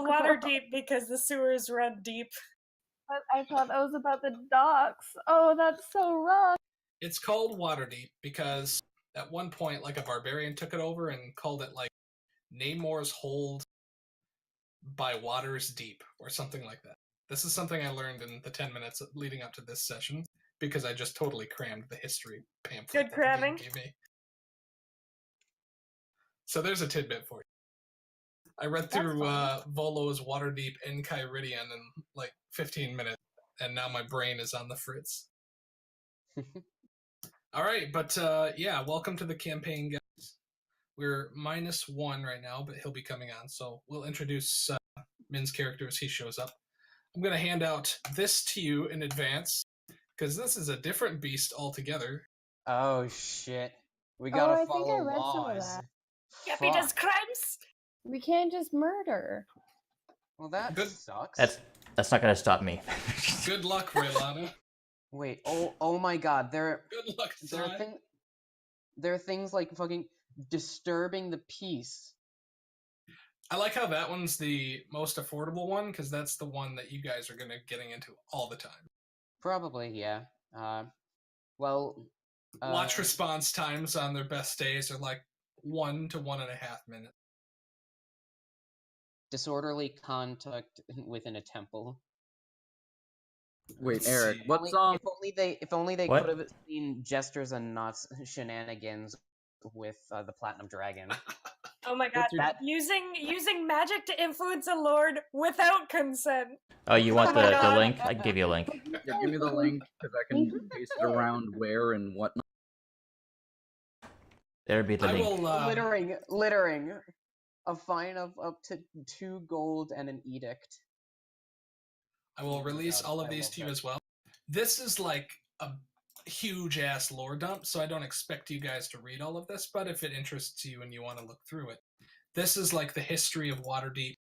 Waterdeep because the sewers run deep. But I thought that was about the docks. Oh, that's so wrong. It's called Waterdeep because at one point, like, a barbarian took it over and called it, like, Namor's Hold by Waters Deep, or something like that. This is something I learned in the 10 minutes leading up to this session, because I just totally crammed the history pamphlet Good that cramming. the game gave me. So there's a tidbit for you. I read through Volo's Waterdeep and Kyridian in like 15 minutes, and now my brain is on the fritz. Alright, but yeah, welcome to the campaign, guys. We're -1 right now, but he'll be coming on, so we'll introduce Min's character as he shows up. I'm going to hand out this to you in advance, because this is a different beast altogether. Oh, shit. We gotta I think follow I read some of laws. that. Guppy does crimes! We can't just murder. Well, that Good. sucks. That's not gonna stop me. Good luck, Raylana. Wait, oh my god, Good luck, there are things like fucking disturbing the peace. I like how that one's the most affordable one, because that's the one that you guys are getting into all the time. Probably, yeah. Well... Watch response times on their best days are like 1 to 1.5 minutes. Disorderly conduct within a temple. Wait, Eric, what's If only they What? could have seen gestures and not shenanigans with the Platinum Dragon. Oh my god, using magic to influence a lord without consent. Oh, you want Oh my the God. link? I can give you a link. Yeah, give me the link, because I can paste it around where and whatnot. There'd be the I link. will, Littering. A fine of up to 2 gold and an edict. I will release all of these to you as well. This is like a huge-ass lore dump, so I don't expect you guys to read all of this, but if it interests you and you want to look through it. This is like the history of Waterdeep.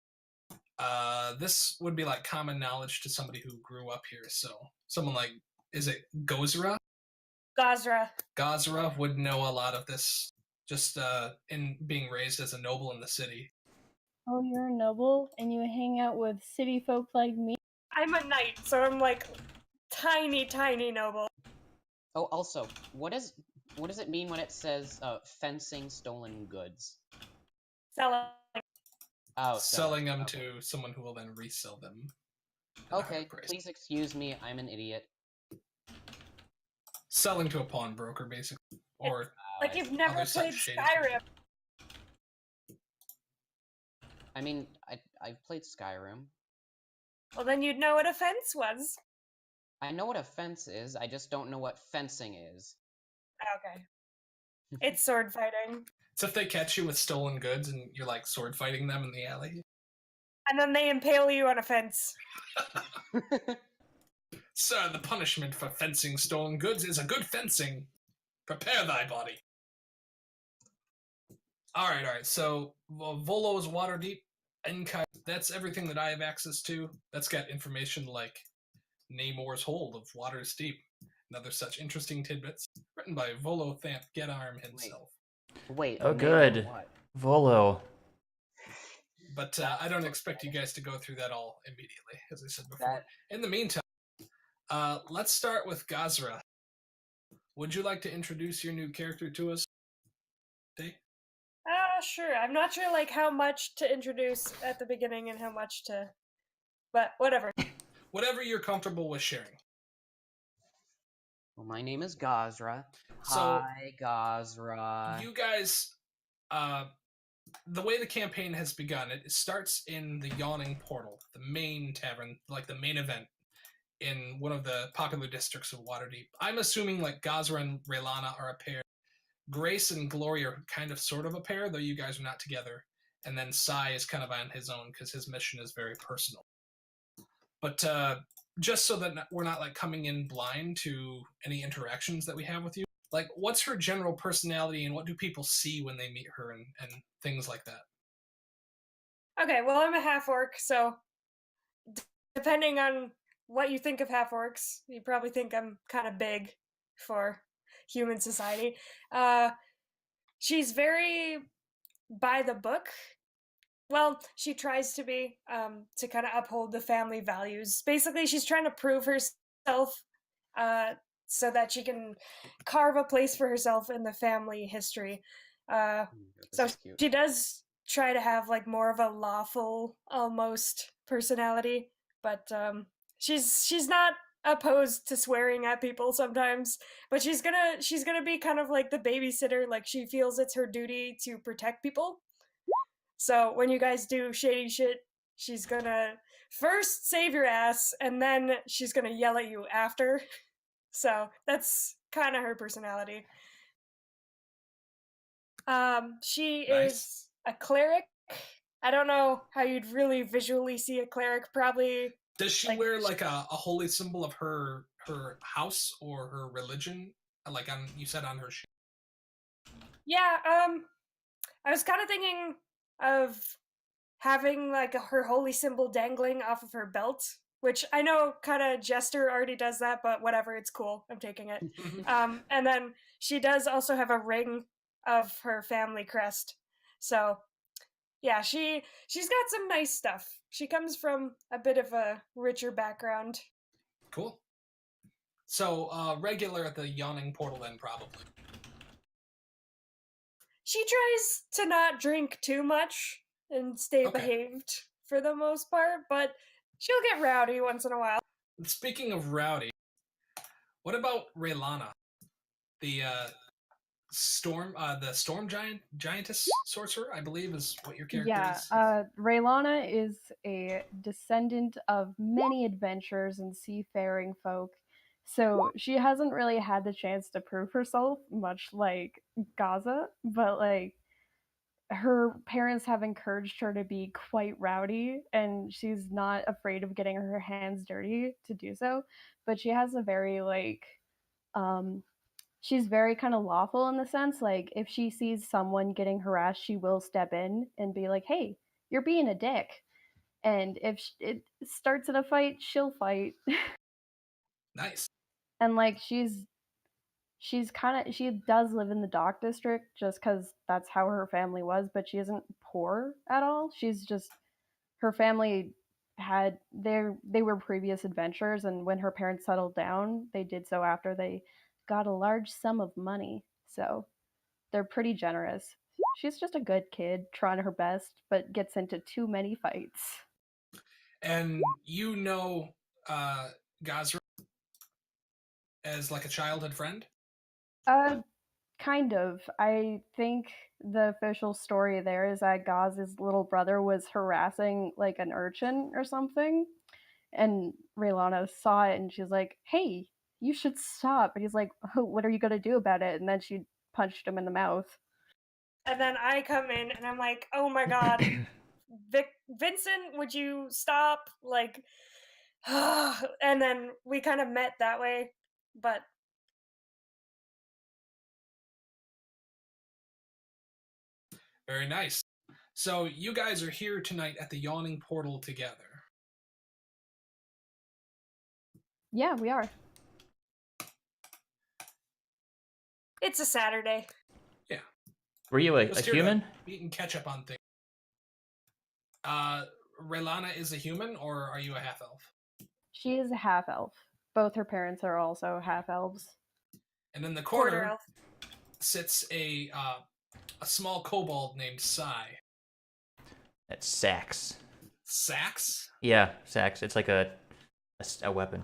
This would be like common knowledge to somebody who grew up here, so someone like, is it Gozra? Gozra would know a lot of this, just in being raised as a noble in the city. Oh, you're a noble, and you hang out with city folk like me? I'm a knight, so I'm like tiny noble. Oh, also, what does it mean when it says fencing stolen goods? Selling. Oh, Selling them okay. to someone who will then resell them. at a higher Okay, price. please excuse me, I'm an idiot. Selling to a pawnbroker, basically. Or Like you've never other played such shady Skyrim. I mean, I've played Skyrim. Well, then you'd know what a fence was. I know what a fence is, I just don't know what fencing is. Okay. It's sword fighting. It's if they catch you with stolen goods and you're like sword fighting them in the alley. And then they impale you on a fence. Sir, the punishment for fencing stolen goods is a good fencing. Prepare thy body. Alright, so Volo's Waterdeep, Enkai, that's everything that I have access to. That's got information like Namor's Hold of Waters Deep, and other such interesting tidbits, written by Volo Thamp Getarm himself. Wait. Oh, good. What? Volo. But I don't expect you guys to go through that all immediately, as I said before. In the meantime, let's start with Gozra. Would you like to introduce your new character to us? Dave? Sure. I'm not sure like how much to introduce at the beginning and how much to... But whatever. Whatever you're comfortable with sharing. Well, my name is Gozra. So, Hi, Gozra. You guys, the way the campaign has begun, it starts in the Yawning Portal, the main tavern, like the main event in one of the popular districts of Waterdeep. I'm assuming like Gozra and Raylana are a pair. Grace and Glory are kind of sort of a pair, though you guys are not together. And then Sai is kind of on his own because his mission is very personal. But just so that we're not like coming in blind to any interactions that we have with you, like what's her general personality and what do people see when they meet her and things like that? Okay, well, I'm a half-orc, so depending on what you think of half-orcs, you probably think I'm kind of big for human society. She's very by the book, well, she tries to be, to kind of uphold the family values. Basically, she's trying to prove herself, uh, so that she can carve a place for herself in the family history. Uh, This so is cute. she does try to have like more of a lawful almost personality, but she's not opposed to swearing at people sometimes, but she's gonna be kind of like the babysitter. Like she feels it's her duty to protect people. So when you guys do shady shit, she's gonna first save your ass, and then she's gonna yell at you after. So that's kind of her personality. She Nice. is a cleric. I don't know how you'd really visually see a cleric. Probably, Does she like, wear like a holy symbol of her house or her religion? Like on you said on her shield. yeah. I was kind of thinking of having like her holy symbol dangling off of her belt, which I know kind of Jester already does that, but whatever, it's cool. I'm taking it. And then she does also have a ring of her family crest. So yeah, she's got some nice stuff. She comes from a bit of a richer background. Cool. So regular at the yawning portal then probably. She tries to not drink too much and stay Okay. behaved for the most part, but she'll get rowdy once in a while. Speaking of rowdy, what about Raylana? The storm giantess sorcerer, I believe is what your character Yeah, is. Raylana is a descendant of many adventurers and seafaring folk, so she hasn't really had the chance to prove herself, much like Gaza, but like her parents have encouraged her to be quite rowdy, and she's not afraid of getting her hands dirty to do so. But she has a very um she's very kind of lawful in the sense, like if she sees someone getting harassed, she will step in and be like, "Hey, you're being a dick." And if it starts in a fight, she'll fight. Nice. And like she's kind of, she does live in the dock district just because that's how her family was, but she isn't poor at all. She's just, her family had they were previous adventurers, and when her parents settled down, they did so after they got a large sum of money, so they're pretty generous. She's just a good kid trying her best, but gets into too many fights. And you know Gazra as like a childhood friend? uh Kind of. I think the official story there is that Gaz's little brother was harassing like an urchin or something, and Raylana saw it and she's like, "Hey, you should stop." And he's like, "Oh, what are you gonna do about it?" And then she punched him in the mouth. And then I come in and I'm like, oh my god, Vincent, would you stop? Like, and then we kind of met that way, but Very nice. So you guys are here tonight at the yawning portal together. Yeah, we are. it's a Saturday. Yeah. Were you a Just here human? to meet and catch up on things. Raylana is a human, or are you a half elf? She is a half elf. Both her parents are also half elves. And in the Quarter corner elf. sits a small kobold named Sai. That's sax. Sax? Yeah, sax. It's like a weapon.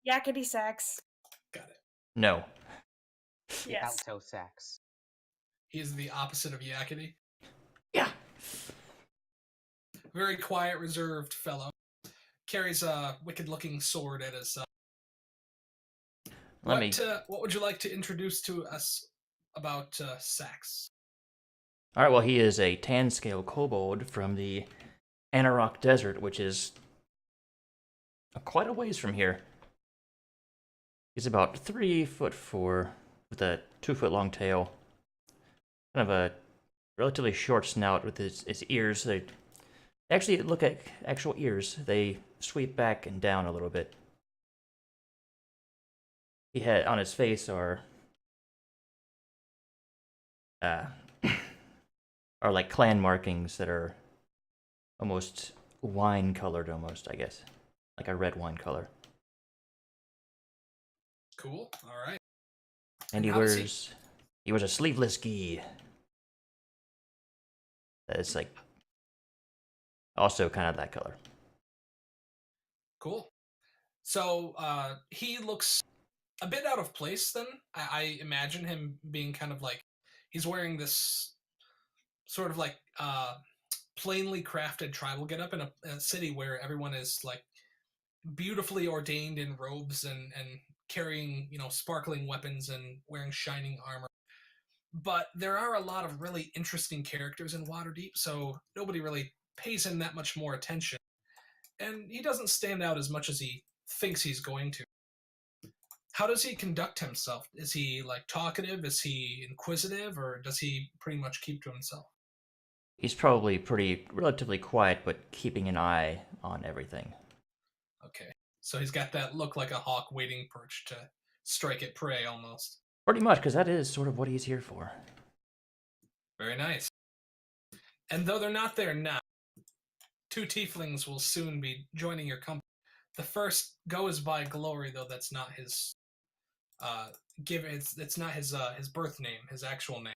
Yakety sax. Got it. No. The Yes. alto sax. He's the opposite of Yakety. Yeah. Very quiet, reserved fellow. Carries a wicked-looking sword at his side. What would you like to introduce to us about Sax? All right. Well, he is a tan scale kobold from the Anarok Desert, which is quite a ways from here. He's about 3'4" with a 2-foot long tail. Kind of a relatively short snout with his ears. They actually look at actual ears. They sweep back and down a little bit. He had on his face are are like clan markings that are almost wine colored, almost, I guess. Like a red wine color. Cool. All right. And he how does wears a sleeveless gi. That's like also kind of that color. Cool. So he looks a bit out of place then. I imagine him being kind of like, he's wearing this sort of like plainly crafted tribal getup in a city where everyone is like beautifully ordained in robes and carrying, you know, sparkling weapons and wearing shining armor. But there are a lot of really interesting characters in Waterdeep, so nobody really pays him that much more attention. And he doesn't stand out as much as he thinks he's going to. How does he conduct himself? Is he like talkative? Is he inquisitive? Or does he pretty much keep to himself? He's probably relatively quiet, but keeping an eye on everything. Okay. So he's got that look like a hawk waiting perch to strike at prey almost. Pretty much, because that is sort of what he's here for. Very nice. And though they're not there now, two tieflings will soon be joining your company. The first goes by Glory, though that's not his it's not his birth name, his actual name.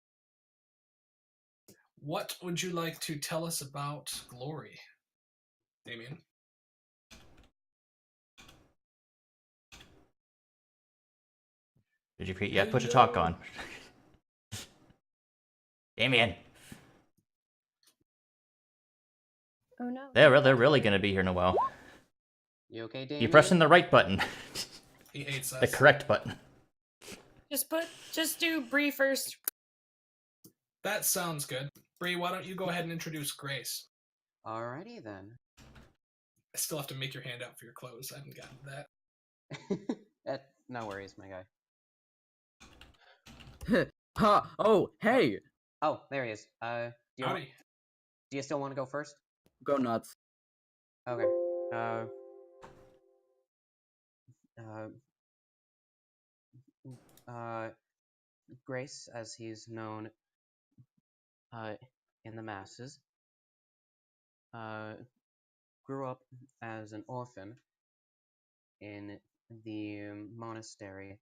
What would you like to tell us about Glory, Damien? Did you put your talk on? Damien. Oh no. They're really gonna be here in a while. You okay, Damien? You're pressing the right button. He hates us. The correct button. Just do Bree first. That sounds good. Bree, why don't you go ahead and introduce Grace? Alrighty then. I still have to make your hand out for your clothes. I haven't gotten that. No worries, my guy. Ha! Oh, hey! Oh, there he is. Do Howdy. you still want to go first? Go nuts. Okay. Grace, as he's known in the masses, grew up as an orphan in the monastery,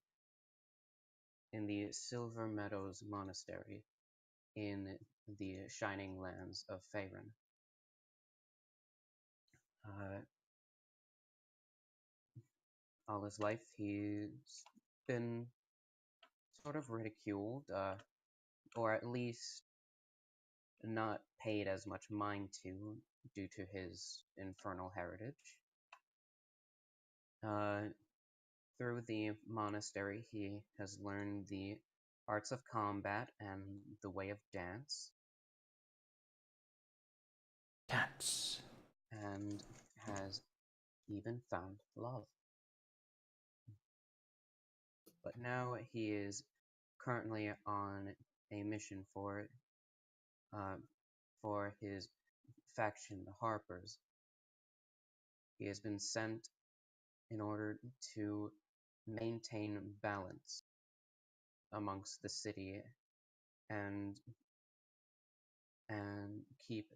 in the Silver Meadows Monastery, in the Shining Lands of Faerun. All his life, he's been sort of ridiculed, or at least not paid as much mind to due to his infernal heritage. Through the monastery, he has learned the arts of combat and the way of dance, and has even found love. But now he is currently on a mission for his faction, the Harpers. He has been sent in order to maintain balance amongst the city and keep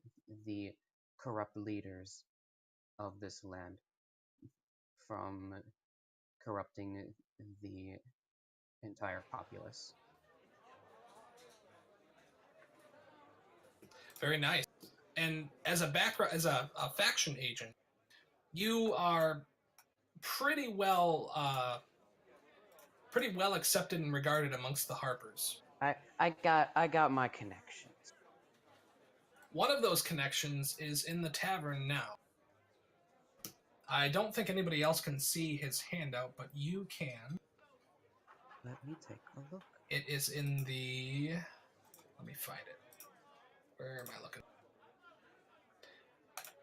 the corrupt leaders of this land from corrupting the entire populace. Very nice. And as a faction agent, you are pretty well accepted and regarded amongst the Harpers. I got my connections. One of those connections is in the tavern now. I don't think anybody else can see his handout, but you can. Let me take a look. It is in the... Let me find it. Where am I looking?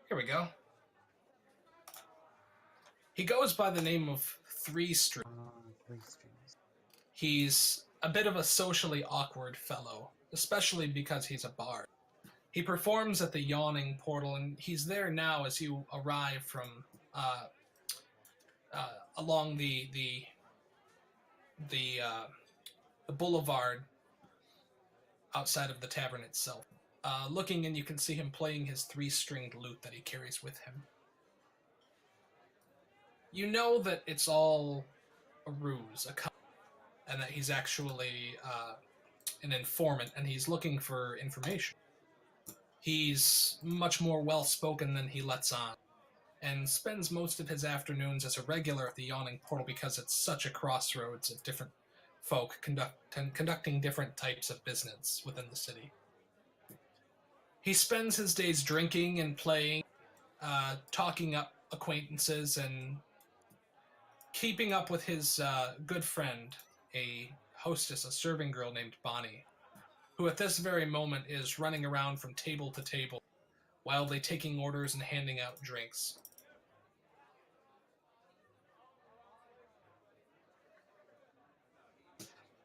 Here we go. He goes by the name of Three Strings. 3 strings. He's a bit of a socially awkward fellow, especially because he's a bard. He performs at the Yawning Portal, and he's there now as you arrive from along the boulevard outside of the tavern itself. looking, and you can see him playing his 3-stringed lute that he carries with him. You know that it's all a ruse, a con, and that he's actually an informant, and he's looking for information. He's much more well-spoken than he lets on, and spends most of his afternoons as a regular at the Yawning Portal because it's such a crossroads of different folk conducting different types of business within the city. He spends his days drinking and playing, talking up acquaintances, and keeping up with his good friend, a hostess, a serving girl named Bonnie, who at this very moment is running around from table to table, wildly taking orders and handing out drinks.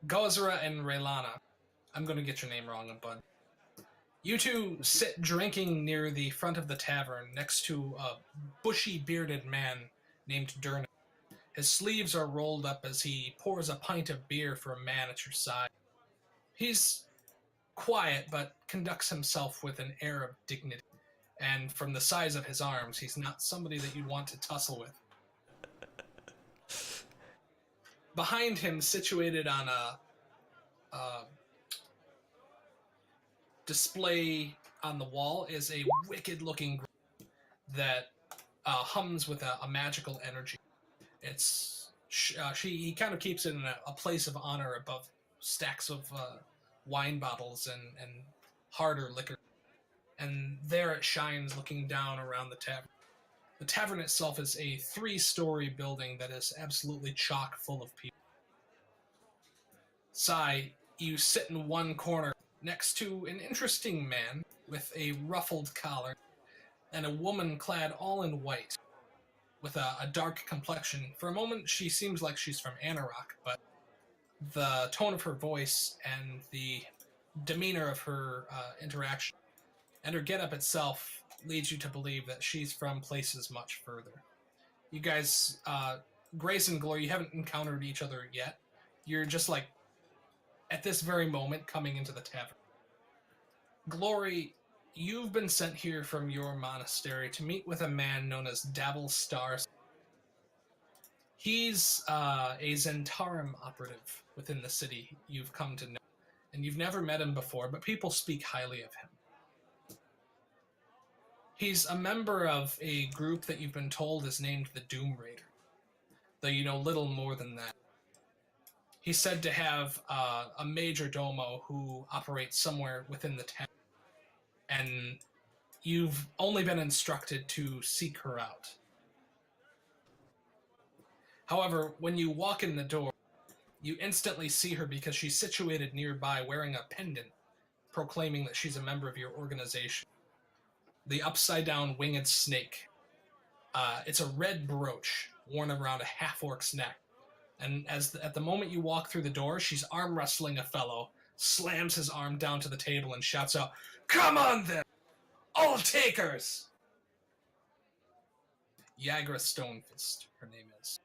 Gozra and Raylana, I'm going to get your name wrong, bud. You two sit drinking near the front of the tavern next to a bushy bearded man named Durnan. His sleeves are rolled up as he pours a pint of beer for a man at your side. He's quiet, but conducts himself with an air of dignity. And from the size of his arms, he's not somebody that you'd want to tussle with. Behind him, situated on a display on the wall, is a wicked-looking that hums with a magical energy. He kind of keeps it in a place of honor above stacks of wine bottles and harder liquor. And there it shines, looking down around the tavern. The tavern itself is a 3-story building that is absolutely chock full of people. Sai, you sit in one corner next to an interesting man with a ruffled collar and a woman clad all in white with a dark complexion. For a moment, she seems like she's from Anarok, but the tone of her voice and the demeanor of her interaction and her getup itself leads you to believe that she's from places much further. You guys, Grace and Glory, you haven't encountered each other yet. You're just like, at this very moment, coming into the tavern. Glory, you've been sent here from your monastery to meet with a man known as Dabble Stars. He's a Zentarum operative within the city you've come to know, and you've never met him before, but people speak highly of him. He's a member of a group that you've been told is named the Doom Raider, though you know little more than that. He's said to have a major domo who operates somewhere within the town, and you've only been instructed to seek her out. However, when you walk in the door, you instantly see her because she's situated nearby wearing a pendant proclaiming that she's a member of your organization. The upside-down winged snake. It's a red brooch worn around a half-orc's neck. And at the moment you walk through the door, she's arm-wrestling a fellow, slams his arm down to the table, and shouts out, "Come on then! All takers!" Yagra Stonefist, her name is.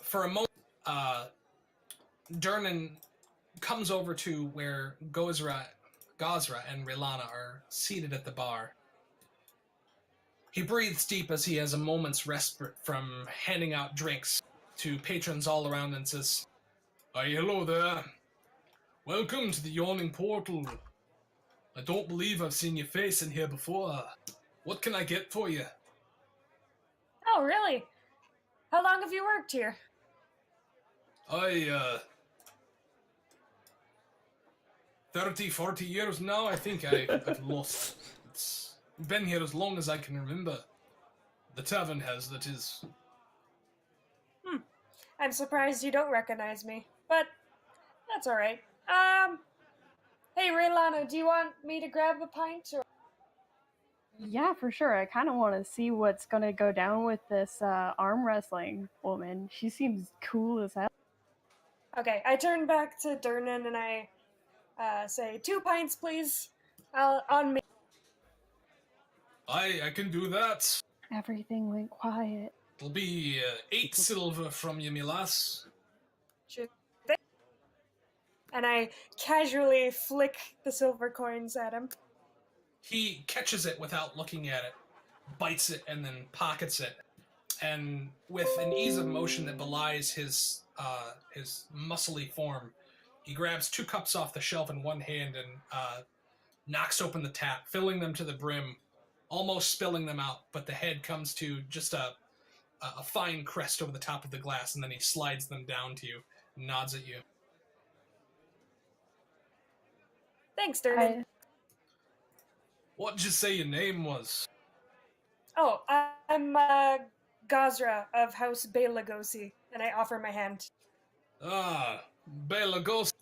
For a moment, Durnan comes over to where Gozra and Raylana are seated at the bar. He breathes deep as he has a moment's respite from handing out drinks to patrons all around and says, hello there. Welcome to the Yawning Portal. I don't believe I've seen your face in here before. What can I get for you? Oh, really? How long have you worked here? 30, 40 years now, I think I've lost. It's been here as long as I can remember. The tavern has, that is. I'm surprised you don't recognize me, but that's alright. Hey, Raylana, do you want me to grab a pint? Or... Yeah, for sure. I kind of want to see what's going to go down with this arm wrestling woman. She seems cool as hell. Okay, I turn back to Durnan and I say, 2 pints, please. On me. I can do that. Everything went quiet. It'll be 8 silver from you, me lass. Sure thing. And I casually flick the silver coins at him. He catches it without looking at it, bites it, and then pockets it. And with an ease of motion that belies his muscly form, he grabs 2 cups off the shelf in one hand and knocks open the tap, filling them to the brim, almost spilling them out. But the head comes to just a fine crest over the top of the glass, and then he slides them down to you, and nods at you. Thanks, Durnan. What did you say your name was? Oh, I'm Gazra of House Belagosi, and I offer my hand. Ah, Belagos.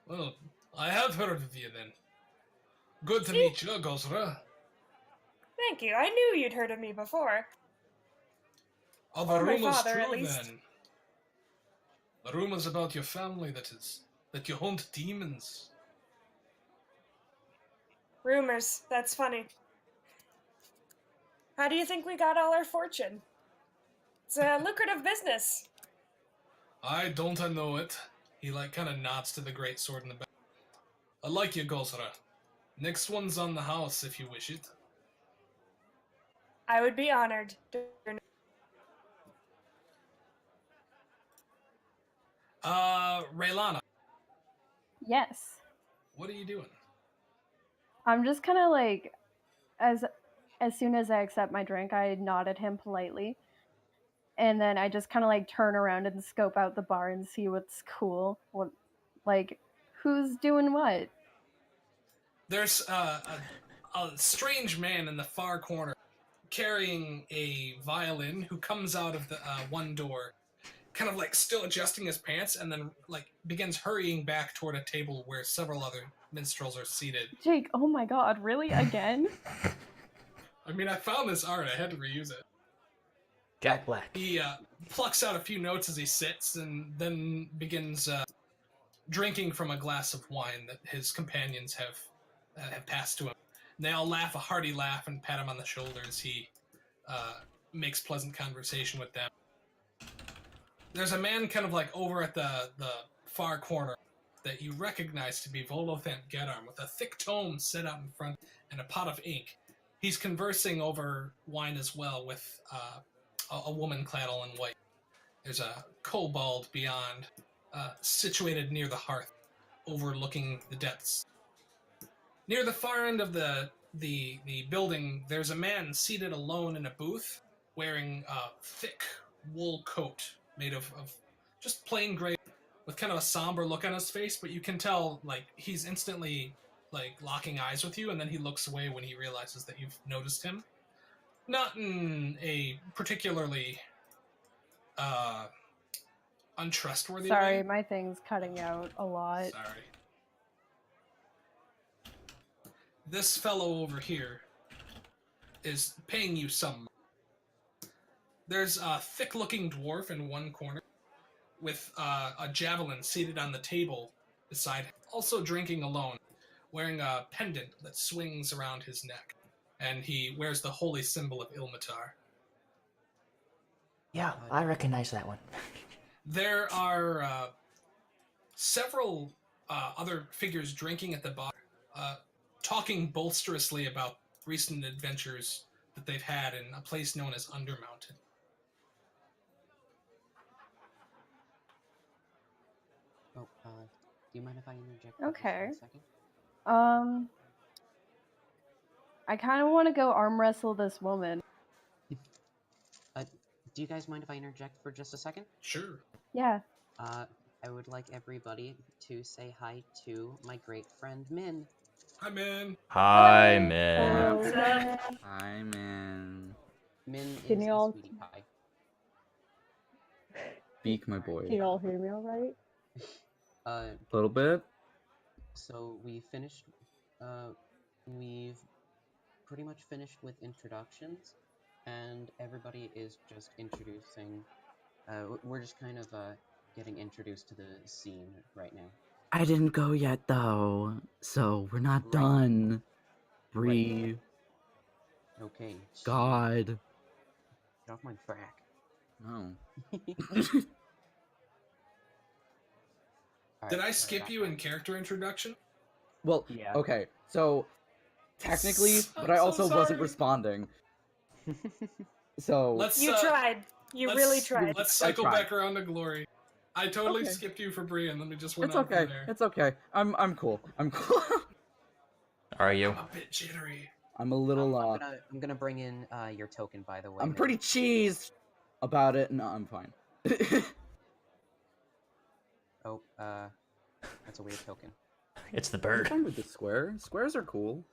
Well, I have heard of you then. Good to See? meet you, Gosra. Thank you. I knew you'd heard of me before. Are the Or my rumors father, at true least. then? The rumors about your family, that you hunt demons. Rumors. That's funny. How do you think we got all our fortune? It's a lucrative business. I know it. He kind of nods to the great sword in the back. I like you, Gosra. Next one's on the house if you wish it. I would be honored. Raylana, Yes. what are you doing? I'm just kind of like, as soon as I accept my drink, I nod at him politely. And then I just kind of like turn around and scope out the bar and see what's cool. Like, who's doing what? There's a strange man in the far corner carrying a violin who comes out of the one door, kind of like still adjusting his pants, and then like begins hurrying back toward a table where several other minstrels are seated. Jake, oh my god, really? Again? I mean, I found this art. I had to reuse it. Jack Black. He plucks out a few notes as he sits and then begins drinking from a glass of wine that his companions have passed to him. And they all laugh a hearty laugh and pat him on the shoulder as he makes pleasant conversation with them. There's a man kind of like over at the far corner that you recognize to be Volothant Gedarm with a thick tome set out in front and a pot of ink. He's conversing over wine as well with a woman clad all in white. There's a kobold beyond, situated near the hearth, overlooking the depths. Near the far end of the building, there's a man seated alone in a booth, wearing a thick wool coat made of just plain gray, with kind of a somber look on his face, but you can tell like he's instantly like locking eyes with you, and then he looks away when he realizes that you've noticed him. Not in a particularly untrustworthy Sorry, way. my thing's cutting out a lot. Sorry. This fellow over here is paying you some. There's a thick-looking dwarf in one corner with a javelin seated on the table beside him, also drinking alone, wearing a pendant that swings around his neck, and he wears the holy symbol of Ilmatar. Yeah, I recognize that one. There are several other figures drinking at the bar, talking bolsterously about recent adventures that they've had in a place known as Undermountain. Oh, do you mind if I interject? Okay. For just 1 second? I kind of want to go arm wrestle this woman. Do you guys mind if I interject for just a second? Sure. Yeah. I would like everybody to say hi to my great friend Min. Hi, man. Hi, man. What's up? Hi, man. Min Can is you a all- sweetie pie. Speak, my boy. Can you all hear me all right? A little bit. So we finished. We've pretty much finished with introductions, and everybody is just introducing. We're just kind of getting introduced to the scene right now. I didn't go yet though, so we're not Right. done. Breathe. Okay. God. Get off my back. Oh. Did I skip you in character introduction? Well, Yeah. okay, so technically, but I I'm so also wasn't sorry. responding. So Let's You tried. You let's- really tried. Let's I cycle tried. back around to Glory. I totally Okay. skipped you for Brian. Let me just went It's on from okay. there. It's okay. I'm cool. I'm cool. Are you? I'm a bit jittery. I'm a little I'm gonna bring in your token, by the way. I'm Min. pretty cheesed about it. No, I'm fine. Oh, that's a weird token. It's the I'm bird. fine with the square. Squares are cool.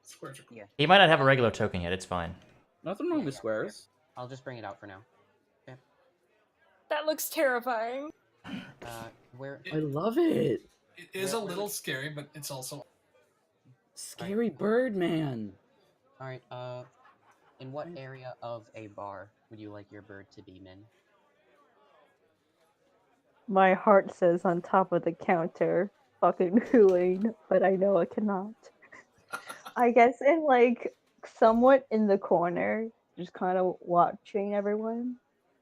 Squares are cool. Yeah, He might not have a regular token yet. It's fine. Nothing wrong Yeah, with yeah, squares. I'll just bring it out for now. That looks terrifying. Where? I love it. It is a little scary, but it's also Scary bird man. All right. In what area of a bar would you like your bird to be, Min? My heart says on top of the counter, fucking hooing, but I know it cannot. I guess in like somewhat in the corner, just kind of watching everyone.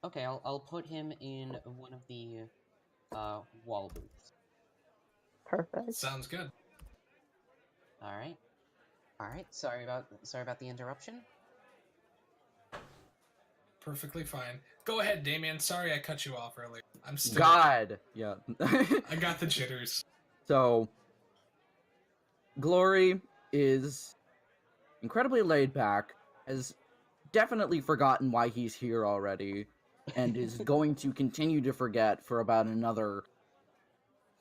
Okay, I'll put him in one of the wall booths. Perfect. sounds good. All right. All right. Sorry about the interruption. Perfectly fine. Go ahead, Damien. Sorry I cut you off earlier. I'm still. God. Yeah. I got the jitters. So, Glory is incredibly laid back, has definitely forgotten why he's here already, and is going to continue to forget for about another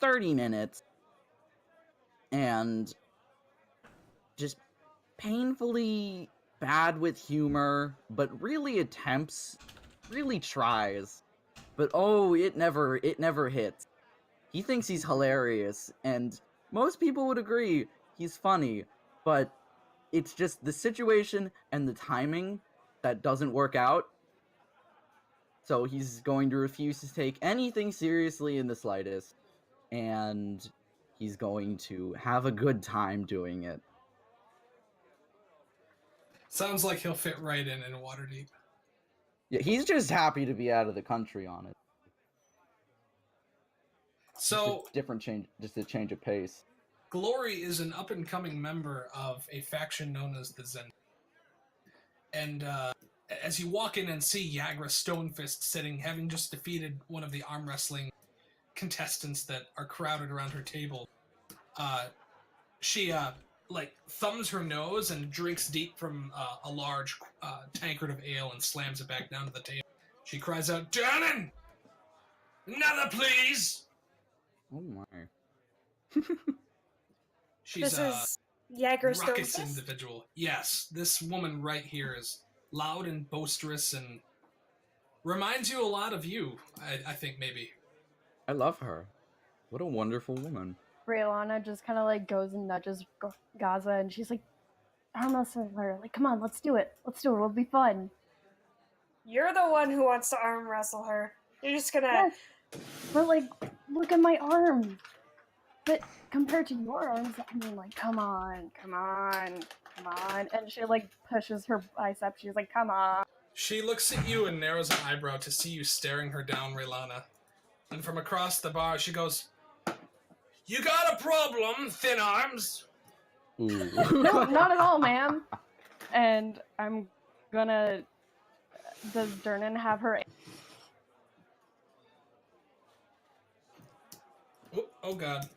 30 minutes, and just painfully bad with humor, but really tries. But oh, it never hits. He thinks he's hilarious, and most people would agree he's funny, but it's just the situation and the timing that doesn't work out. So he's going to refuse to take anything seriously in the slightest, and he's going to have a good time doing it. Sounds like he'll fit right in Waterdeep. Yeah, he's just happy to be out of the country on it. So, Just a change of pace. Glory is an up-and-coming member of a faction known as the Zen. And as you walk in and see Yagra Stonefist sitting, having just defeated one of the arm wrestling contestants that are crowded around her table, she thumbs her nose and drinks deep from a large tankard of ale and slams it back down to the table. She cries out, "Dernan! Another, please!" Oh my. She's This is Jagger ruckus Stonefist. individual. Yes, this woman right here is loud and boisterous and reminds you a lot of you, I think, maybe. I love her. What a wonderful woman. Brianna just kind of like goes and nudges Gaza, and she's like, arm wrestle her. Like, come on, let's do it. Let's do it. It'll be fun. You're the one who wants to arm wrestle her. You're just gonna. Yes. But like, look at my arms. But compared to your arms, I mean, like, come on. And she like pushes her bicep. She's like, come on. She looks at you and narrows an eyebrow to see you staring her down, Raylana. And from across the bar, she goes, "You got a problem, thin arms?" Ooh. No, not at all, ma'am. And I'm gonna. Does Dernan have her? Oh God.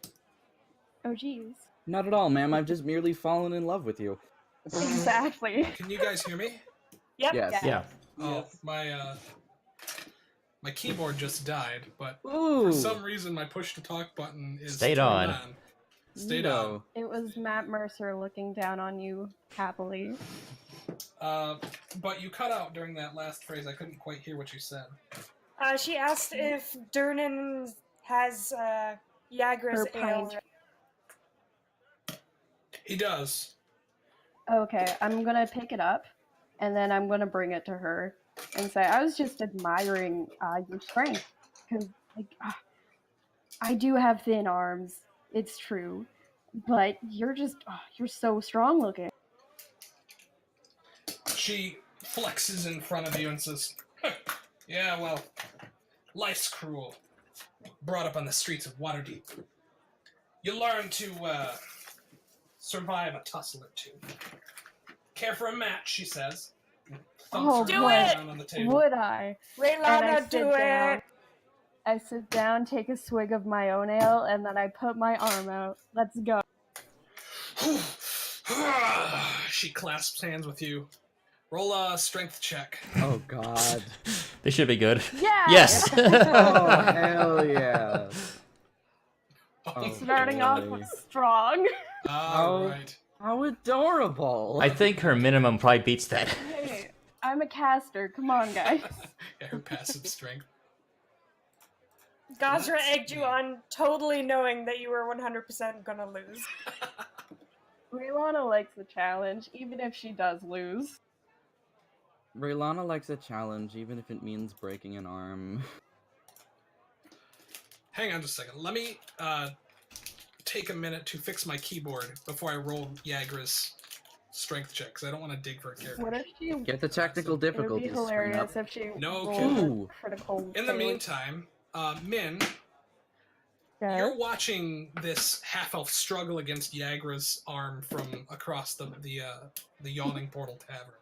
Oh, geez. Not at all, ma'am. I've just merely fallen in love with you. Exactly. Can you guys hear me? Yep. Yes. Yeah. Oh, my keyboard just died, but Ooh. for some reason my push to talk button is Stayed turned on. Stayed on. Neato. It was Matt Mercer looking down on you happily. But you cut out during that last phrase. I couldn't quite hear what you said. She asked if Dernan has Jagra's Her ale. pint. He does. Okay, I'm gonna pick it up, and then I'm gonna bring it to her and say, I was just admiring your strength. Because, like, I do have thin arms, it's true. But you're you're so strong looking. She flexes in front of you and says, "Huh, Yeah, well, life's cruel. Brought up on the streets of Waterdeep. You learn to survive a tussle or two. Care for a match, she says. Thumps Oh, her Do boy. elbow it! down on the table. Would I? And I Leilana, sit do down. it! I sit down, take a swig of my own ale, and then I put my arm out. Let's go. She clasps hands with you. Roll a strength check. Oh God. They should be good. Yeah! Yes. Oh hell yeah. Oh, Starting off boy. strong. Alright. How adorable. I think her minimum probably beats that. Hey, I'm a caster. Come on, guys. Yeah, her passive strength. Gosra Let's egged you see. on, totally knowing that you were 100% gonna lose. Rihanna likes the challenge, even if she does lose. Raylana likes a challenge, even if it means breaking an arm. Hang on just a second. Let me take a minute to fix my keyboard before I roll Yagra's strength check, because I don't want to dig for a character. What if she... Get the technical It would be difficulties straight up. hilarious if she No rolled kidding. a Ooh. critical In the failure. meantime, Min, Yes. you're watching this half-elf struggle against Yagra's arm from across the yawning portal tavern.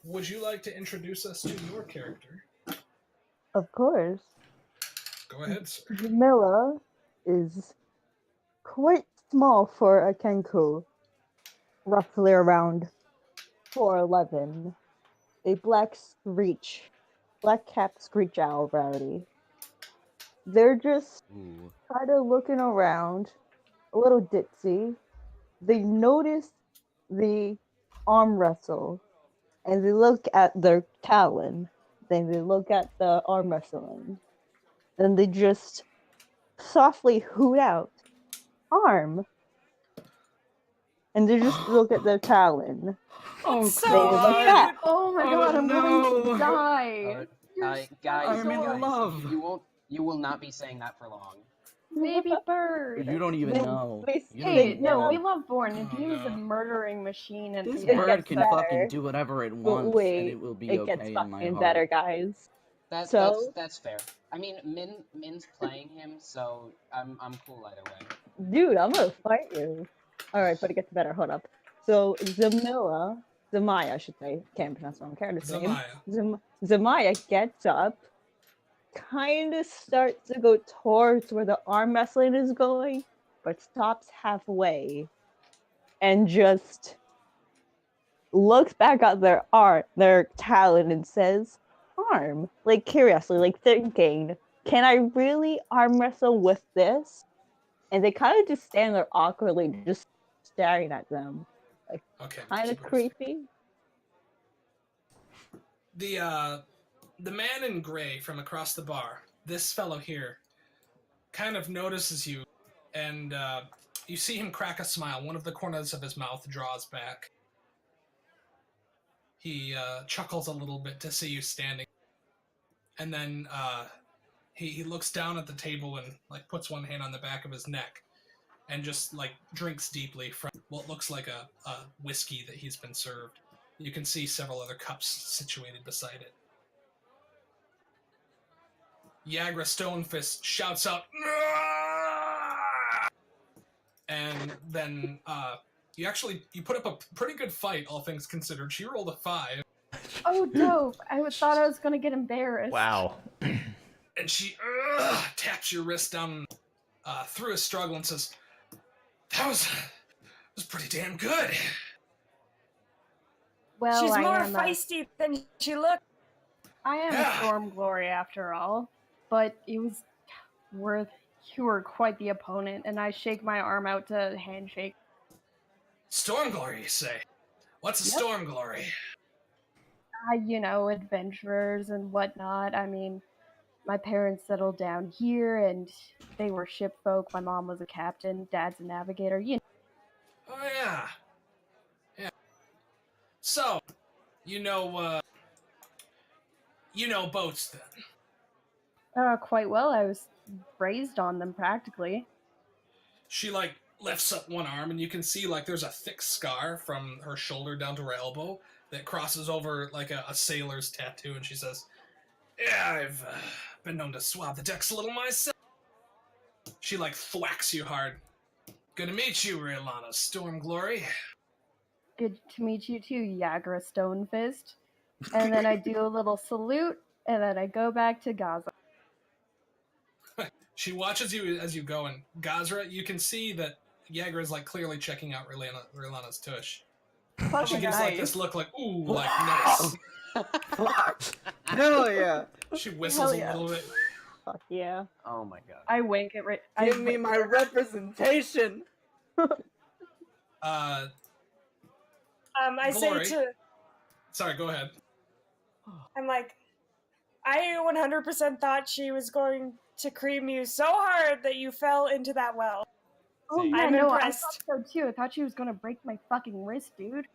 Would you like to introduce us to your character? Of course. Go ahead, sir. Jamila is quite small for a Kenku, roughly around 4'11". A black-capped screech owl rowdy. They're just Ooh. kind of looking around, a little ditzy. They notice the arm wrestle, and they look at their talon. Then they look at the arm wrestling. And they just softly hoot out, "Arm!" And they just look at their talon. Oh So They look cute! back. Oh my Oh, god, I'm going no. to die! Guys, I'm in guys, love. you will not be saying that for long. Baby bird! You don't even They- know. they You don't Hey, even no, know. we love Born, and Oh, he was a no. murdering machine at This the end. bird gets can better. fucking do whatever it But wants, wait, and it will be it okay gets in my fucking heart. better, guys. So- That's fair. I mean, Min's playing him, so I'm cool either way. Dude, I'm gonna fight you. Alright, but it gets better. Hold up. So, Zamaya, I should say. Can't pronounce my own character's name. Zamaya. Zamaya gets up, kind of starts to go towards where the arm wrestling is going, but stops halfway and just looks back at their talon, and says, "Arm," like curiously, like thinking, "Can I really arm wrestle with this?" And they kind of just stand there awkwardly, just staring at them, Okay. kind of keep it. creepy. The man in gray from across the bar, this fellow here, kind of notices you, and you see him crack a smile. One of the corners of his mouth draws back. He chuckles a little bit to see you standing, and then he looks down at the table and like puts one hand on the back of his neck, and just like drinks deeply from what looks like a whiskey that he's been served. You can see several other cups situated beside it. Yagra Stonefist shouts out, "Ah!" And then you put up a pretty good fight, all things considered. She rolled a 5, Oh, dope! Thought I was gonna get embarrassed. Wow. and she taps your wrist down through a struggle and says, "That was pretty damn good." Well, She's I more am feisty than she looks. I am Yeah. a Storm Glory after all, but it was worth. You were quite the opponent, and I shake my arm out to handshake. Storm Glory, you say? What's a Yep. Storm Glory? Adventurers and whatnot. I mean, my parents settled down here, and they were ship folk. My mom was a captain, dad's a navigator. Oh yeah. So, you know boats then. Quite well. I was raised on them practically. She like lifts up one arm and you can see like there's a thick scar from her shoulder down to her elbow that crosses over like a sailor's tattoo, and she says, Yeah, I've been known to swab the decks a little myself. She, like, thwacks you hard. Good to meet you, Raylana Stormglory. Good to meet you too, Yagra Stonefist. And then I do a little salute, and then I go back to Gaza. She watches you as you go, and Gazra, you can see that Yagra is, like, clearly checking out Raylana's tush. She gives, like, this look like, ooh, like, nice. Hell yeah! She whistles Hell yeah. a little bit. Fuck yeah. Oh my god. I wink at Give me my representation! I say to... Sorry, go ahead. I'm like, I 100% thought she was going to cream you so hard that you fell into that well. Oh Same. yeah, I'm no, impressed. I thought so too. I thought she was gonna break my fucking wrist, dude.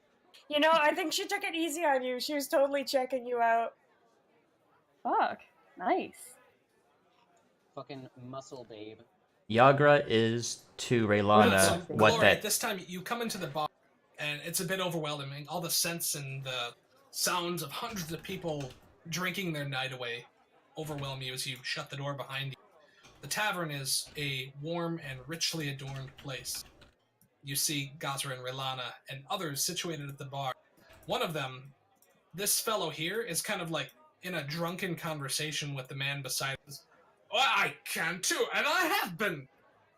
You know, I think she took it easy on you. She was totally checking you out. Fuck. Nice. Fucking muscle babe. Yagra is to Raylana So, what Glory, that. this time you come into the bar, and it's a bit overwhelming. All the scents and the sounds of hundreds of people drinking their night away overwhelm you as you shut the door behind you. The tavern is a warm and richly adorned place. You see Gazra and Raylana and others situated at the bar. One of them, this fellow here, is kind of like in a drunken conversation with the man beside us. Oh, I can too, and I have been.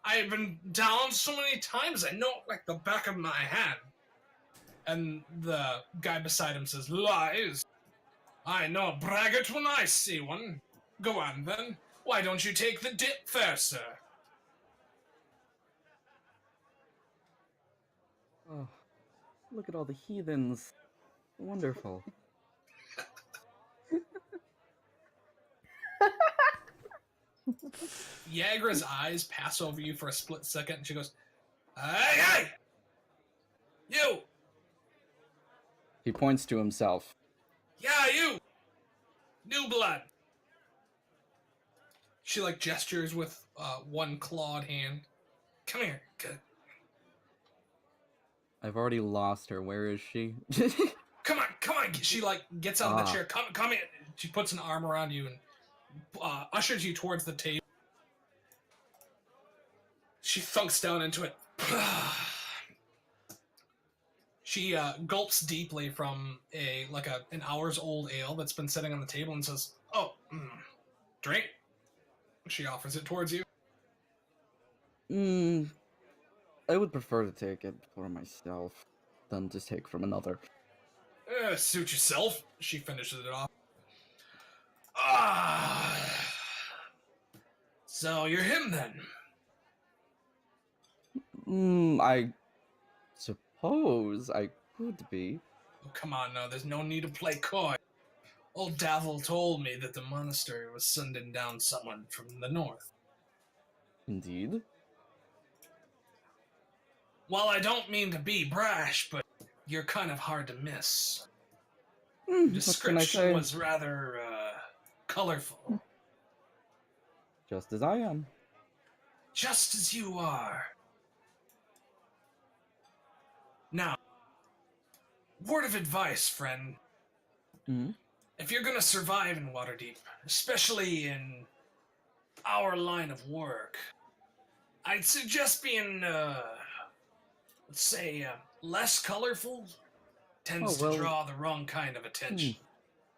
I've been down so many times, I know it like the back of my hand. And the guy beside him says, lies. I know a braggart when I see one. Go on then. Why don't you take the dip, fair sir? Oh, look at all the heathens. Wonderful. Yagra's eyes pass over you for a split second, and she goes, hey, hey! You! He points to himself. Yeah, you! New blood! She, like, gestures with one clawed hand. Come here. Good. I've already lost her. Where is she? Come on! She, like, gets out of the chair. Come here! She puts an arm around you and ushers you towards the table. She thunks down into it. She gulps deeply from an hour's old ale that's been sitting on the table and says, "Oh, drink." She offers it towards you. I would prefer to take it for myself than to take from another. Suit yourself. She finishes it off. So you're him then? I suppose I could be. Oh, come on now, there's no need to play coy. Old Davil told me that the monastery was sending down someone from the north. Indeed. Well, I don't mean to be brash, but you're kind of hard to miss. What can I Description say? was rather, colorful. Just as I am. Just as you are. Now, word of advice, friend. If you're gonna survive in Waterdeep, especially in our line of work, I'd suggest being, let's say, less colorful. Tends to draw the wrong kind of attention.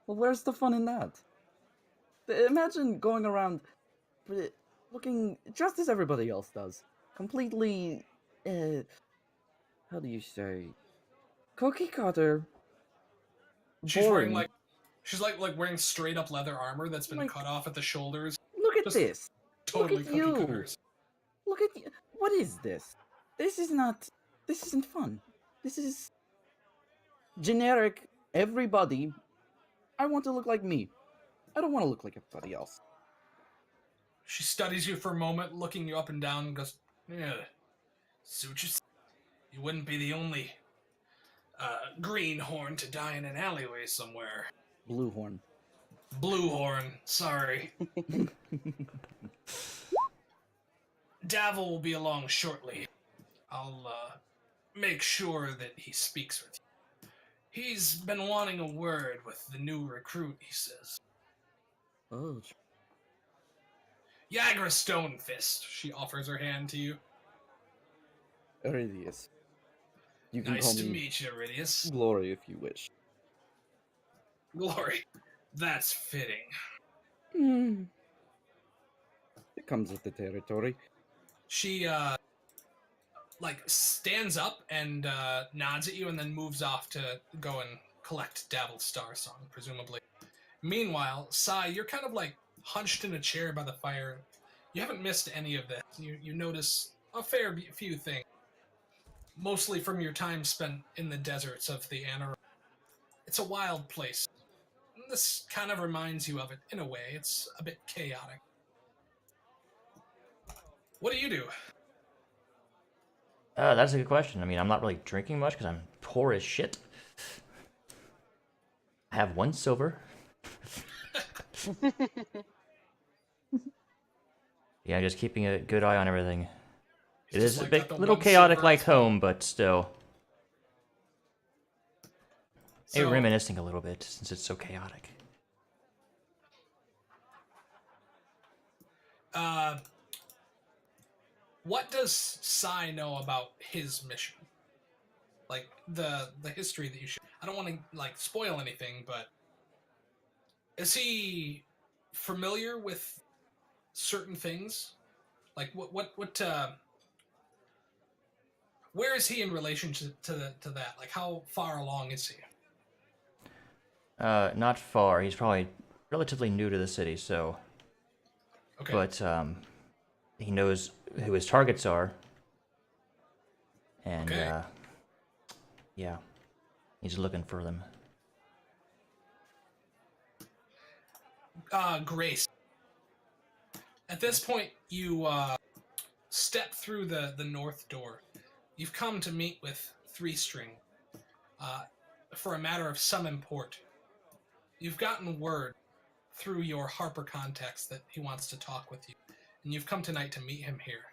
Well, where's the fun in that? Imagine going around looking just as everybody else does. Completely, how do you say? Koki Carter. She's wearing she's wearing straight up leather armor that's been Like, cut off at the shoulders. Look at Just this. Totally Look at cookie you. cutters. Look at you. What is this? This isn't fun. This is generic. Everybody. I want to look like me. I don't want to look like everybody else. She studies you for a moment, looking you up and down, and goes, "Yeah, suit yourself. You wouldn't be the only greenhorn to die in an alleyway somewhere." Bluehorn. Bluehorn, sorry. Davil will be along shortly. I'll make sure that he speaks with you. He's been wanting a word with the new recruit, he says. Oh, Yagra Stonefist. She offers her hand to you. Iridius. You can Nice call to me meet you, Iridius. Glory if you wish. Glory. That's fitting. It comes with the territory. She, like, stands up and nods at you and then moves off to go and collect Davil Starsong, presumably. Meanwhile, Sai, you're kind of, like, hunched in a chair by the fire. You haven't missed any of this. You notice a fair few things. Mostly from your time spent in the deserts of the Anarok. It's a wild place. This kind of reminds you of it, in a way. It's a bit chaotic. What do you do? That's a good question. I mean, I'm not really drinking much because I'm poor as shit. I have 1 silver. Yeah, just keeping a good eye on everything. It is a bit, little chaotic like home, but still. Maybe reminiscing a little bit since it's so chaotic. What does Sai know about his mission? Like the history that you should. I don't want to like spoil anything, but is he familiar with certain things? Like what where is he in relation to that? Like how far along is he? Not far. He's probably relatively new to the city, so. Okay. But he knows who his targets are, and Okay. Yeah, he's looking for them. Grace. At this point, you step through the north door. You've come to meet with Three String for a matter of some import. You've gotten word through your Harper contacts that he wants to talk with you, and you've come tonight to meet him here.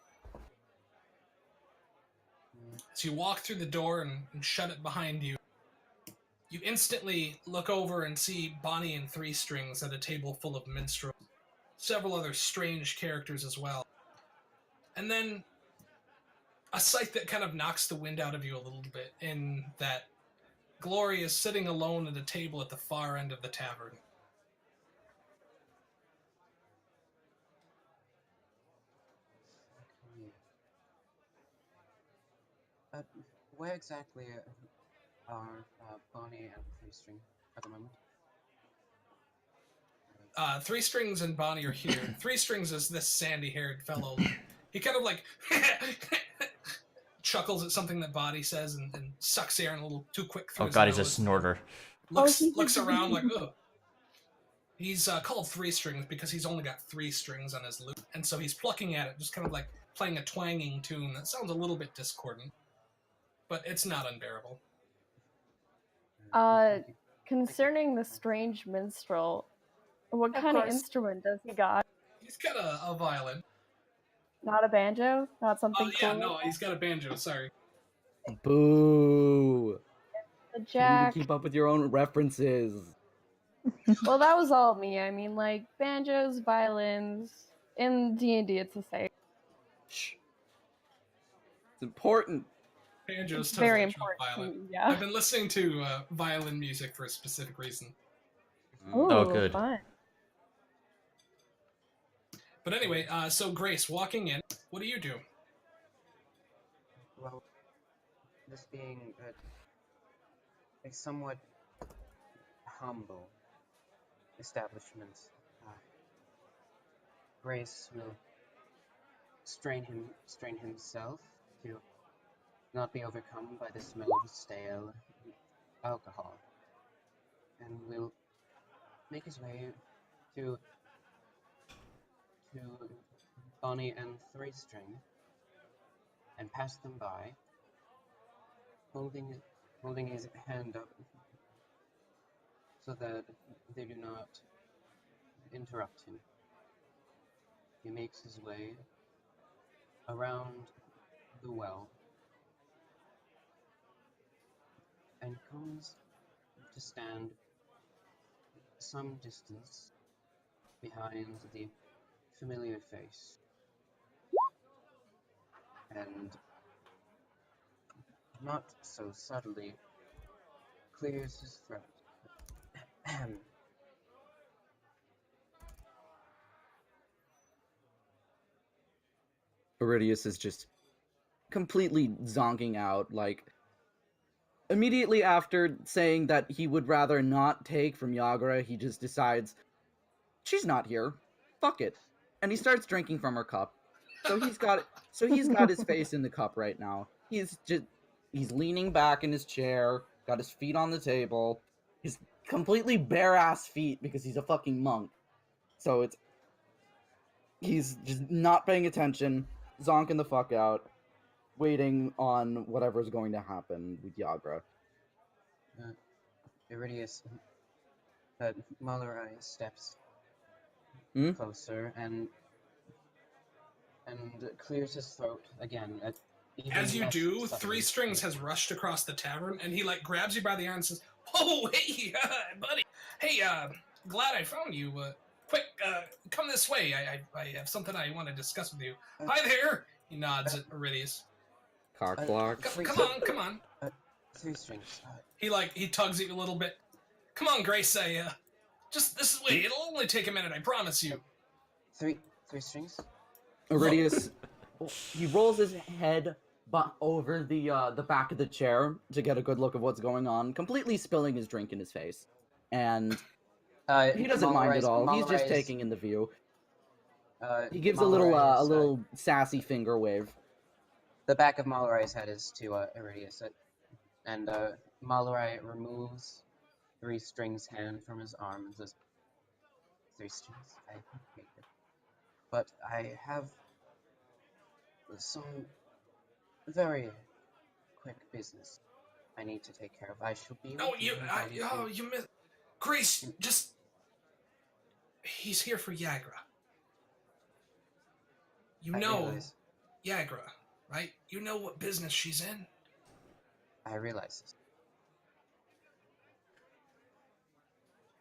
So you walk through the door and shut it behind you. You instantly look over and see Bonnie and Three Strings at a table full of minstrels, several other strange characters as well. And then a sight that kind of knocks the wind out of you a little bit, in that Glory is sitting alone at a table at the far end of the tavern. Where exactly are Bonnie and Three String at the moment? Three Strings and Bonnie are here. Three Strings is this sandy-haired fellow. He kind of like chuckles at something that Bonnie says and sucks air in a little too quick through Oh his god, he's a nose. snorter. Looks around like, ugh. He's called Three Strings because he's only got 3 strings on his lute, and so he's plucking at it, just kind of like playing a twanging tune that sounds a little bit discordant, but it's not unbearable. Concerning the strange minstrel, what Of kind of course. instrument does he got? He's got a violin. Not a banjo? Not something cool? Yeah, no, he's got a banjo, sorry. Boo! A You need to jack. keep up with your own references. Well, that was all me. I mean, like, banjos, violins. In D&D, it's the same. Shh. It's important. Banjo's It's very totally true of important. violin. Yeah. I've been listening to violin music for a specific reason. Ooh, Oh, good. Fun. But anyway, so Grace, walking in, what do you do? Well, this being a somewhat humble establishment, Grace will strain himself to not be overcome by the smell of stale alcohol, and will make his way to Bonnie and Three String and pass them by, holding his hand up so that they do not interrupt him. He makes his way around the well and comes to stand some distance behind the familiar face. And not so subtly clears his throat. Iridius is just completely zonking out, like, immediately after saying that he would rather not take from Yagura, he just decides, she's not here. Fuck it. And he starts drinking from her cup. So he's got his face in the cup right now. He's leaning back in his chair, got his feet on the table, his completely bare ass feet because he's a fucking monk. So he's just not paying attention, zonking the fuck out, waiting on whatever's going to happen with Yagra. Iridius, Malarai steps closer and clears his throat again. As you do, Three Strings has rushed across the tavern, and he like grabs you by the arm and says, "Oh, hey, buddy. Hey, glad I found you. Quick, come this way. I have something I want to discuss with you. Hi there." He nods at Iridius. Cock block. Come on. Three Strings. He tugs at you a little bit. Come on, Grace. This is wait. It'll only take a minute. I promise you. Three Strings. Iridius, he rolls his head over the back of the chair to get a good look of what's going on, completely spilling his drink in his face, and he doesn't mind at all. He's just taking in the view. He gives a little sassy finger wave. The back of Malorai's head is to Iridius, and Malorai removes Three Strings' hand from his arm and says, "Three Strings, I hate it, but I have some very quick business I need to take care of. I shall be." No, you missed. Grace, he's here for Yagra. You know Yagra, right? You know what business she's in. I realize this.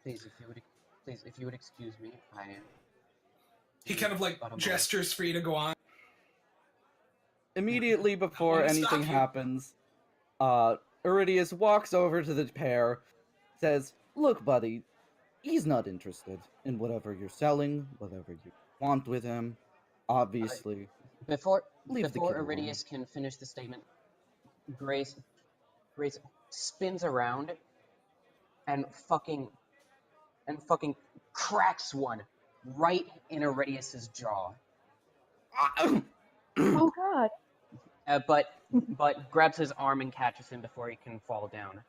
Please, if you would excuse me, I am. He kind of gestures for you to go on. Immediately before anything happens, Iridius walks over to the pair, says, "Look, buddy, he's not interested in whatever you're selling, whatever you want with him. Obviously, Before Iridius can finish the statement, Grace spins around and fucking cracks one right in Iridius's jaw. Oh god. But grabs his arm and catches him before he can fall down.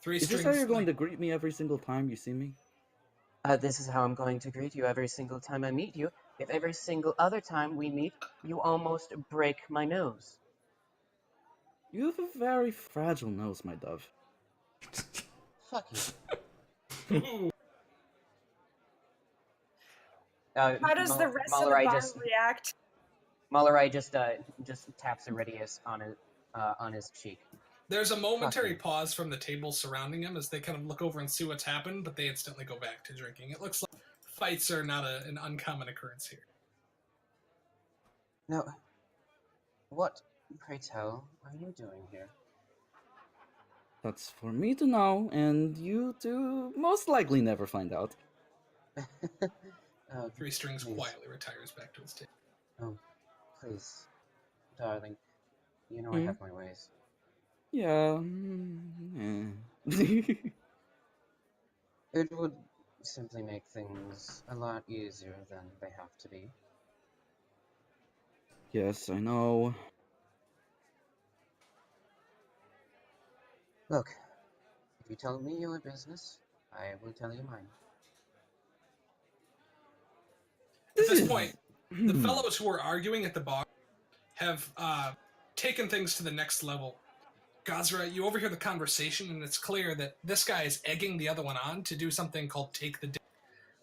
Is this how you're going to greet me every single time you see me? This is how I'm going to greet you every single time I meet you. If every single other time we meet, you almost break my nose. You have a very fragile nose, my dove. Fuck you. How does the rest of the bottle react? Malarai just taps Iridius on his cheek. There's a momentary pause from the table surrounding him as they kind of look over and see what's happened, but they instantly go back to drinking. It looks like fights are not an uncommon occurrence here. Now, what, pray tell, are you doing here? That's for me to know, and you to most likely never find out. Three Strings quietly retires back to his table. Oh, please, darling, you know I have my ways. Yeah. It would simply make things a lot easier than they have to be. Yes, I know. Look, if you tell me your business, I will tell you mine. At this point, the fellows who are arguing at the bar have taken things to the next level. Gazra, you overhear the conversation, and it's clear that this guy is egging the other one on to do something called Take the Dip.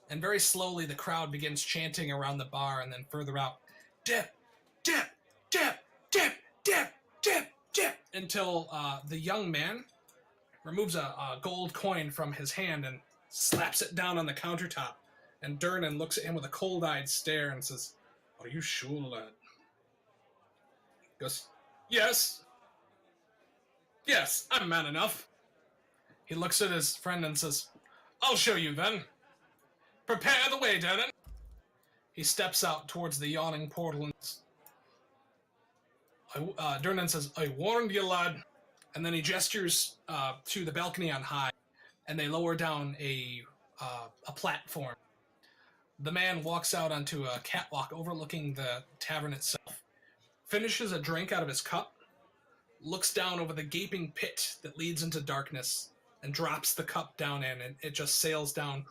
And very slowly, the crowd begins chanting around the bar, and then further out, dip, dip, dip, dip, dip, dip, dip, until the young man removes a gold coin from his hand and slaps it down on the countertop, and Durnan looks at him with a cold-eyed stare and says, "Are you sure, lad?" He goes, "Yes. Yes, I'm man enough." He looks at his friend and says, "I'll show you then. Prepare the way, Durnan." He steps out towards the yawning portal and Durnan says, "I warned you, lad." And then he gestures to the balcony on high, and they lower down a platform. The man walks out onto a catwalk overlooking the tavern itself, finishes a drink out of his cup, looks down over the gaping pit that leads into darkness, and drops the cup down in, and it just sails down.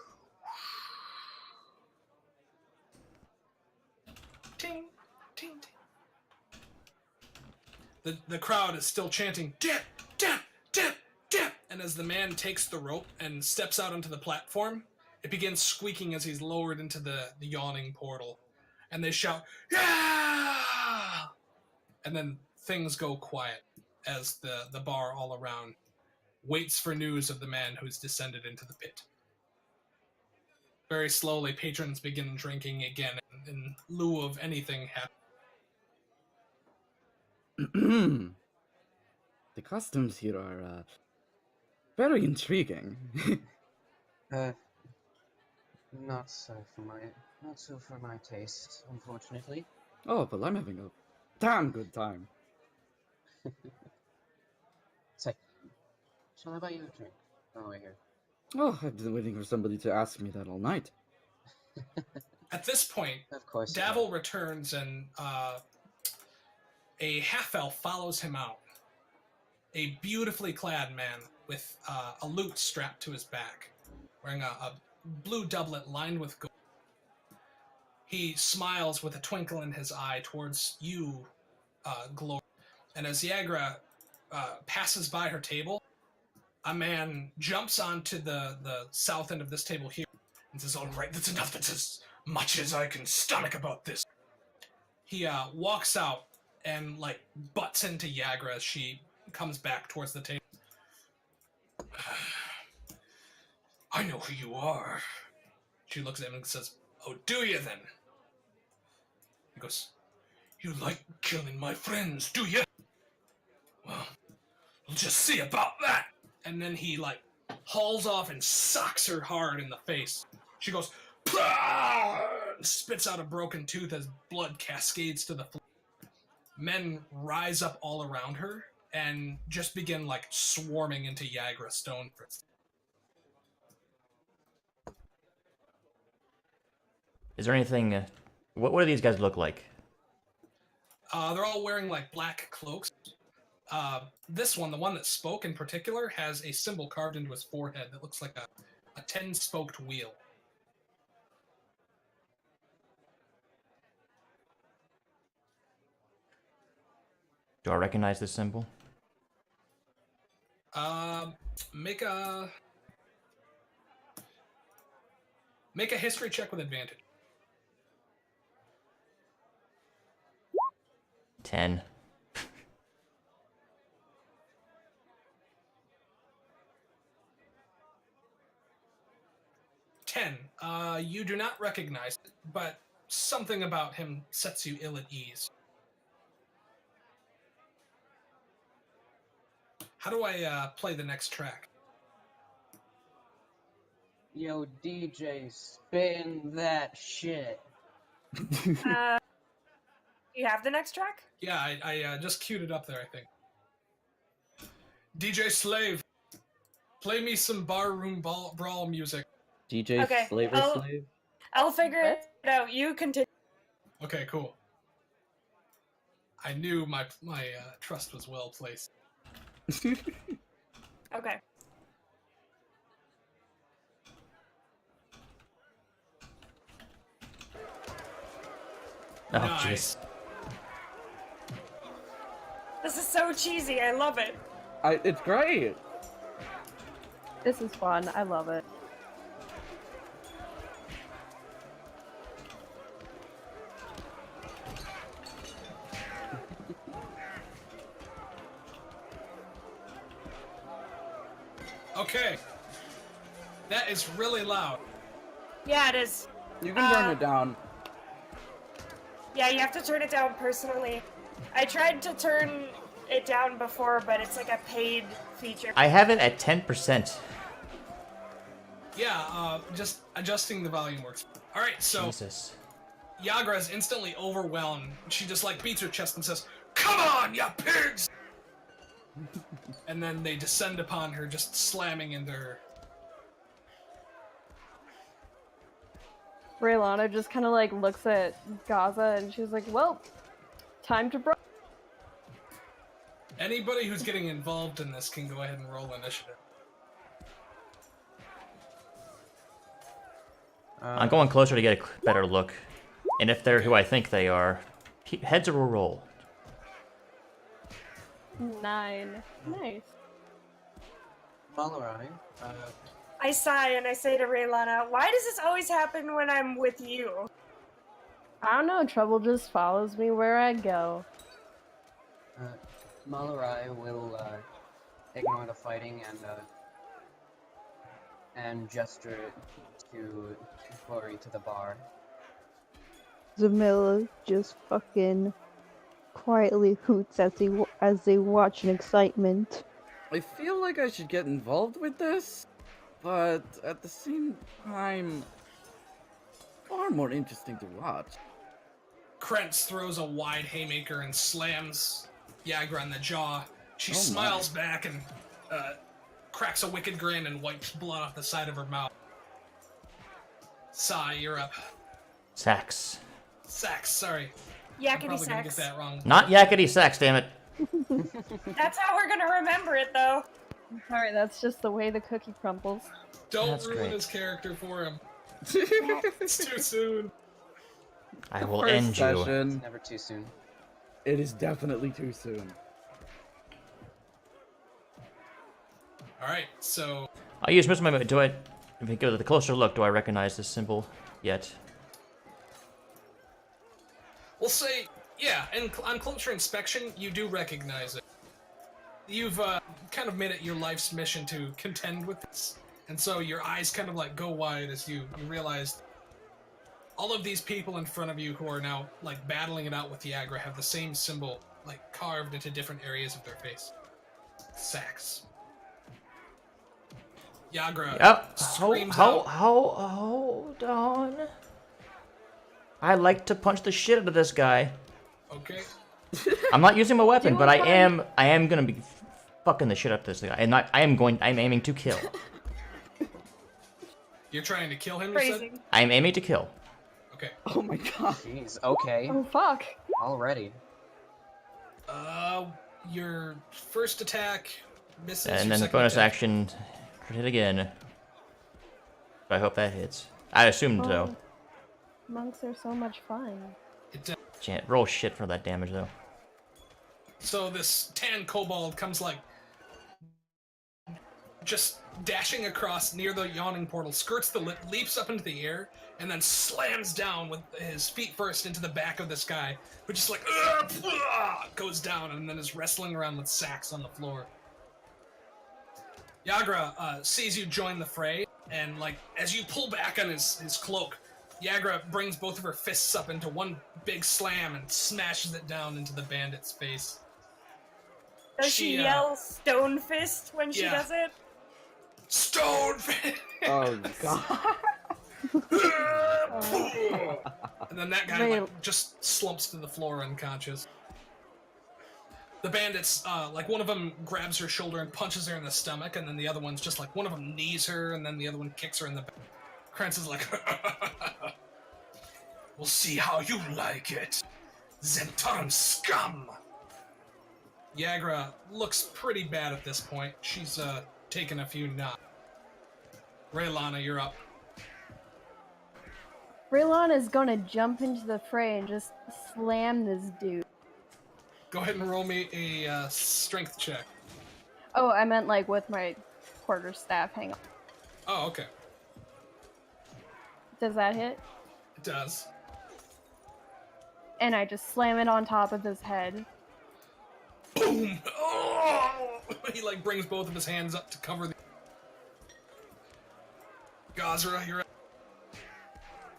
Ting, ting, ting. The crowd is still chanting, "Dip, dip, dip, dip!" And as the man takes the rope and steps out onto the platform, it begins squeaking as he's lowered into the yawning portal. And they shout, "Yeah!" And then things go quiet as the bar all around waits for news of the man who's descended into the pit. Very slowly, patrons begin drinking again in lieu of anything happening. The costumes here are very intriguing. Not so for my taste, unfortunately. Oh, but I'm having a damn good time. Say, shall I buy you a drink? Oh, we're here. Oh, I've been waiting for somebody to ask me that all night. At this point, Of course. Davil returns and a half-elf follows him out. A beautifully clad man with a lute strapped to his back, wearing a blue doublet lined with gold. He smiles with a twinkle in his eye towards you, Glory. And as Yagra passes by her table, a man jumps onto the south end of this table here and says, "All right, that's enough. That's as much as I can stomach about this." He walks out and butts into Yagra as she comes back towards the table. "I know who you are." She looks at him and says, "Oh, do you then?" He goes, "You like killing my friends, do you? Well, we'll just see about that." And then he hauls off and socks her hard in the face. She goes, "Pah!" and spits out a broken tooth as blood cascades to the floor. Men rise up all around her and just begin swarming into Yagra Stonefist. Is there anything? What do these guys look like? They're all wearing black cloaks. This one, the one that spoke in particular, has a symbol carved into his forehead that looks like a 10-spoked wheel. Do I recognize this symbol? Make a history check with advantage. 10. 10. You do not recognize it, but something about him sets you ill at ease. How do I play the next track? Yo, DJ, spin that shit. You have the next track? Yeah, I just queued it up there, I think. DJ Slave, play me some barroom brawl music. DJ Okay, Slaver I'll- Slave? I'll figure it out. You continue. Okay, cool. I knew my trust was well placed. Okay. Oh, Nice. jeez. This is so cheesy. I love it. It's great! This is fun. I love it. Okay. That is really loud. Yeah, it is. You can turn it down. Yeah, you have to turn it down personally. I tried to turn it down before, but it's like a paid feature. I have it at 10%. Yeah, just adjusting the volume works. Alright, so Jesus. Yagra is instantly overwhelmed. She just like beats her chest and says, "Come on, you pigs!" And then they descend upon her, just slamming into her. Raylana just kind of like looks at Gaza and she's like, well, time to bro. Anybody who's getting involved in this can go ahead and roll initiative. I'm going closer to get a better look. And if they're who I think they are, heads or a roll? 9. Nice. Malarai, I sigh and I say to Raylana, why does this always happen when I'm with you? I don't know, trouble just follows me where I go. Malarai will ignore the fighting and gesture to Glory to the bar. Zamilla just fucking quietly hoots as they watch in excitement. I feel like I should get involved with this, but at the same time, far more interesting to watch. Krentz throws a wide haymaker and slams Yagra in the jaw. She Oh my. smiles back and cracks a wicked grin and wipes blood off the side of her mouth. Sai, you're up. Sax. Sax, sorry. I'm Yakety probably gonna get sax. that wrong. Not yakety sax, damn it. That's how we're gonna remember it, though. Sorry, that's just the way the cookie crumbles. Don't That's ruin great. his character for him. It's too soon. I will First end you. session, Never too soon. it is definitely too soon. Alright, so I'll use most of my... Do I... If we go to the closer look, do I recognize this symbol yet? we'll say, yeah, and on closer inspection, you do recognize it. You've kind of made it your life's mission to contend with this, and so your eyes kind of like go wide as you realize all of these people in front of you who are now like battling it out with Yagra have the same symbol like carved into different areas of their face. Sax. Yagra Yep. screams out. Hold on. I like to punch the shit out of this guy. Okay. I'm not using my weapon, Do but it, I am gonna be fucking the shit up this guy. I'm aiming to kill. You're trying to kill him, you said? Phrasing. I'm aiming to kill. Okay. Oh my god. Jeez, okay. Oh fuck. Already. Your first attack misses. And your then second bonus attack. action, hit again. I hope that hits. I assumed so. Oh, monks are so much fun. It, Can't roll shit for that damage though. so this tan kobold comes like just dashing across near the yawning portal, skirts the lip, leaps up into the air, and then slams down with his feet first into the back of this guy, who just like goes down and then is wrestling around with sacks on the floor. Yagra sees you join the fray, and like as you pull back on his cloak, Yagra brings both of her fists up into one big slam and smashes it down into the bandit's face. Does she She, yell stone fist when she yeah. does it? Stone fist! Oh god. And then that guy like, just slumps to the floor unconscious. The bandits, like one of them grabs her shoulder and punches her in the stomach, and then the other one's just like, one of them knees her, and then the other one kicks her in the back. Krantz is like, we'll see how you like it, Zentarm scum! Yagra looks pretty bad at this point. She's, taken a few knocks. Raylana, you're up. Raylana is gonna jump into the fray and just slam this dude. Go ahead and roll me a strength check. Oh, I meant like with my quarterstaff. Hang on. Oh, okay. Does that hit? It does. And I just slam it on top of his head. Boom! Oh! He like brings both of his hands up to cover the... Gazra, you're.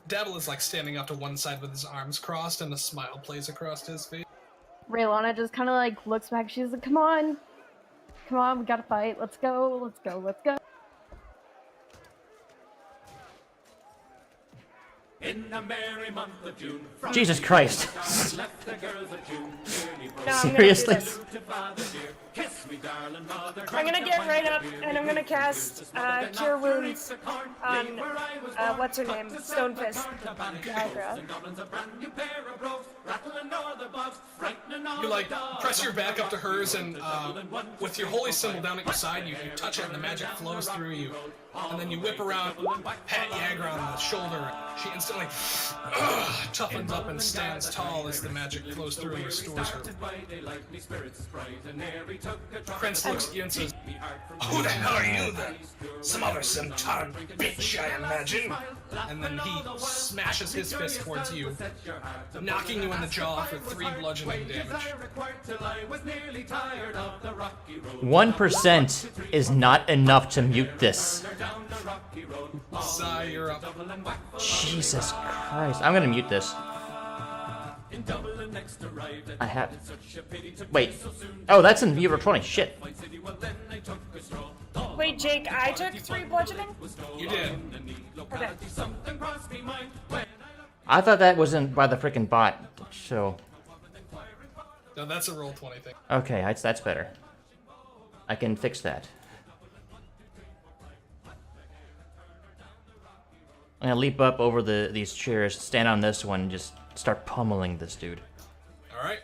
Dabble is like standing off to one side with his arms crossed, and a smile plays across his face. Raylana just kind of like looks back. She's like, "Come on, we gotta fight. Let's go, let's go, let's go." In the merry month of June, Jesus Christ. left the girls of June. No, I'm gonna do Seriously? this. To father dear, kiss me, darling mother. I'm gonna get right up and I'm gonna cast Cure Wounds on what's her name? Stonefist. Yara. You like press your back up to hers, and with your holy symbol down at your side, you touch it, and the magic flows through you. And then you whip around, pat Yara on the shoulder. She instantly toughens up and stands tall as the magic flows through and restores her. Prince looks at you and says, "Who the hell are you then? Some other Centaur bitch, I imagine." And then he smashes his fist towards you, knocking you in the jaw for 3 bludgeoning damage. 1% is not enough to mute this. Sigh, you're up. Jesus Christ. I'm gonna mute this. I have... Wait. Oh, that's in Viewer 20. Shit. Wait, Jake, I took 3 bludgeoning? You did. Okay. I thought that was in by the freaking bot, so... No, that's a roll 20 thing. Okay, that's better. I can fix that. I'm gonna leap up over these chairs, stand on this one, and just start pummeling this dude. Alright.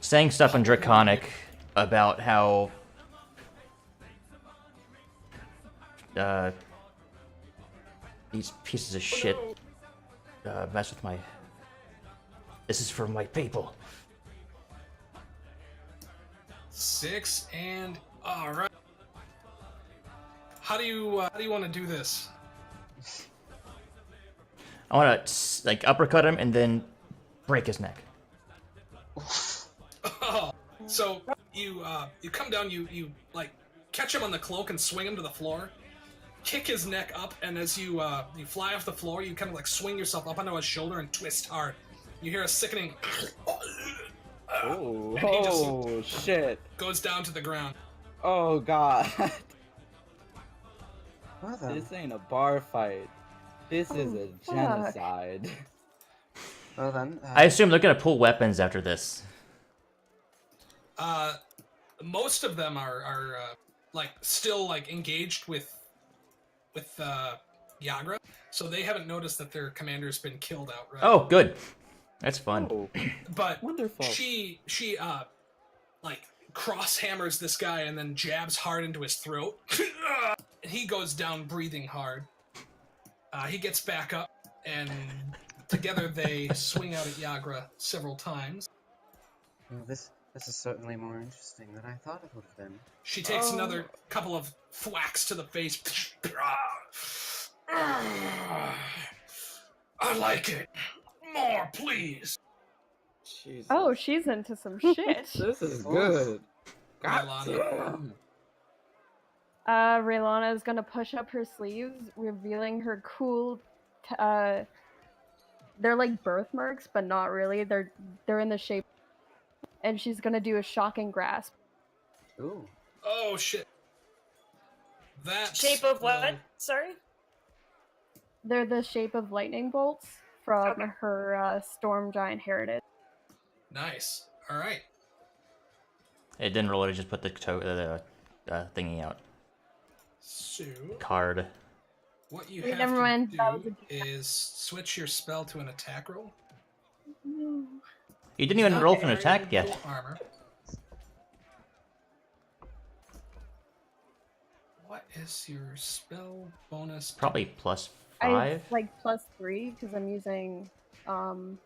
Saying stuff in Draconic about how... these pieces of shit mess with my... This is for my people. 6 and alright. How do you want to do this? I want to like uppercut him and then break his neck. So you come down, you like catch him on the cloak and swing him to the floor, kick his neck up, and as you fly off the floor, you kind of like swing yourself up onto his shoulder and twist hard. You hear a sickening. Oh, And he just- oh shit. Goes down to the ground. Oh god. Well then. This ain't a bar fight. This is a fuck. genocide. Well then. I assume they're gonna pull weapons after this. Most of them are like still like engaged with Yagra, so they haven't noticed that their commander's been killed outright. Oh, good. That's fun. Oh, But wonderful. she like cross hammers this guy and then jabs hard into his throat. He goes down breathing hard. He gets back up, and together they swing out at Yagra several times. Well, this is certainly more interesting than I thought it would have been. She takes another couple of thwacks to the face. I like it. More, please. Jesus. Oh, she's into some shit. This is good. Mylana. Damn. Raylana is gonna push up her sleeves, revealing her cool. They're like birthmarks, but not really. They're in the shape, and she's gonna do a shocking grasp. Ooh. Oh shit. That Shape of what? Sorry? They're the shape of lightning bolts from Okay. her storm giant heritage. Nice. All right. It didn't roll it, just put the thingy out. So Card. what you Wait, have never to mind, that was do is switch your spell to an attack roll. You didn't even roll for an attack yet. Armor. What is your spell bonus? Probably plus I 5. like +3 because I'm using charisma.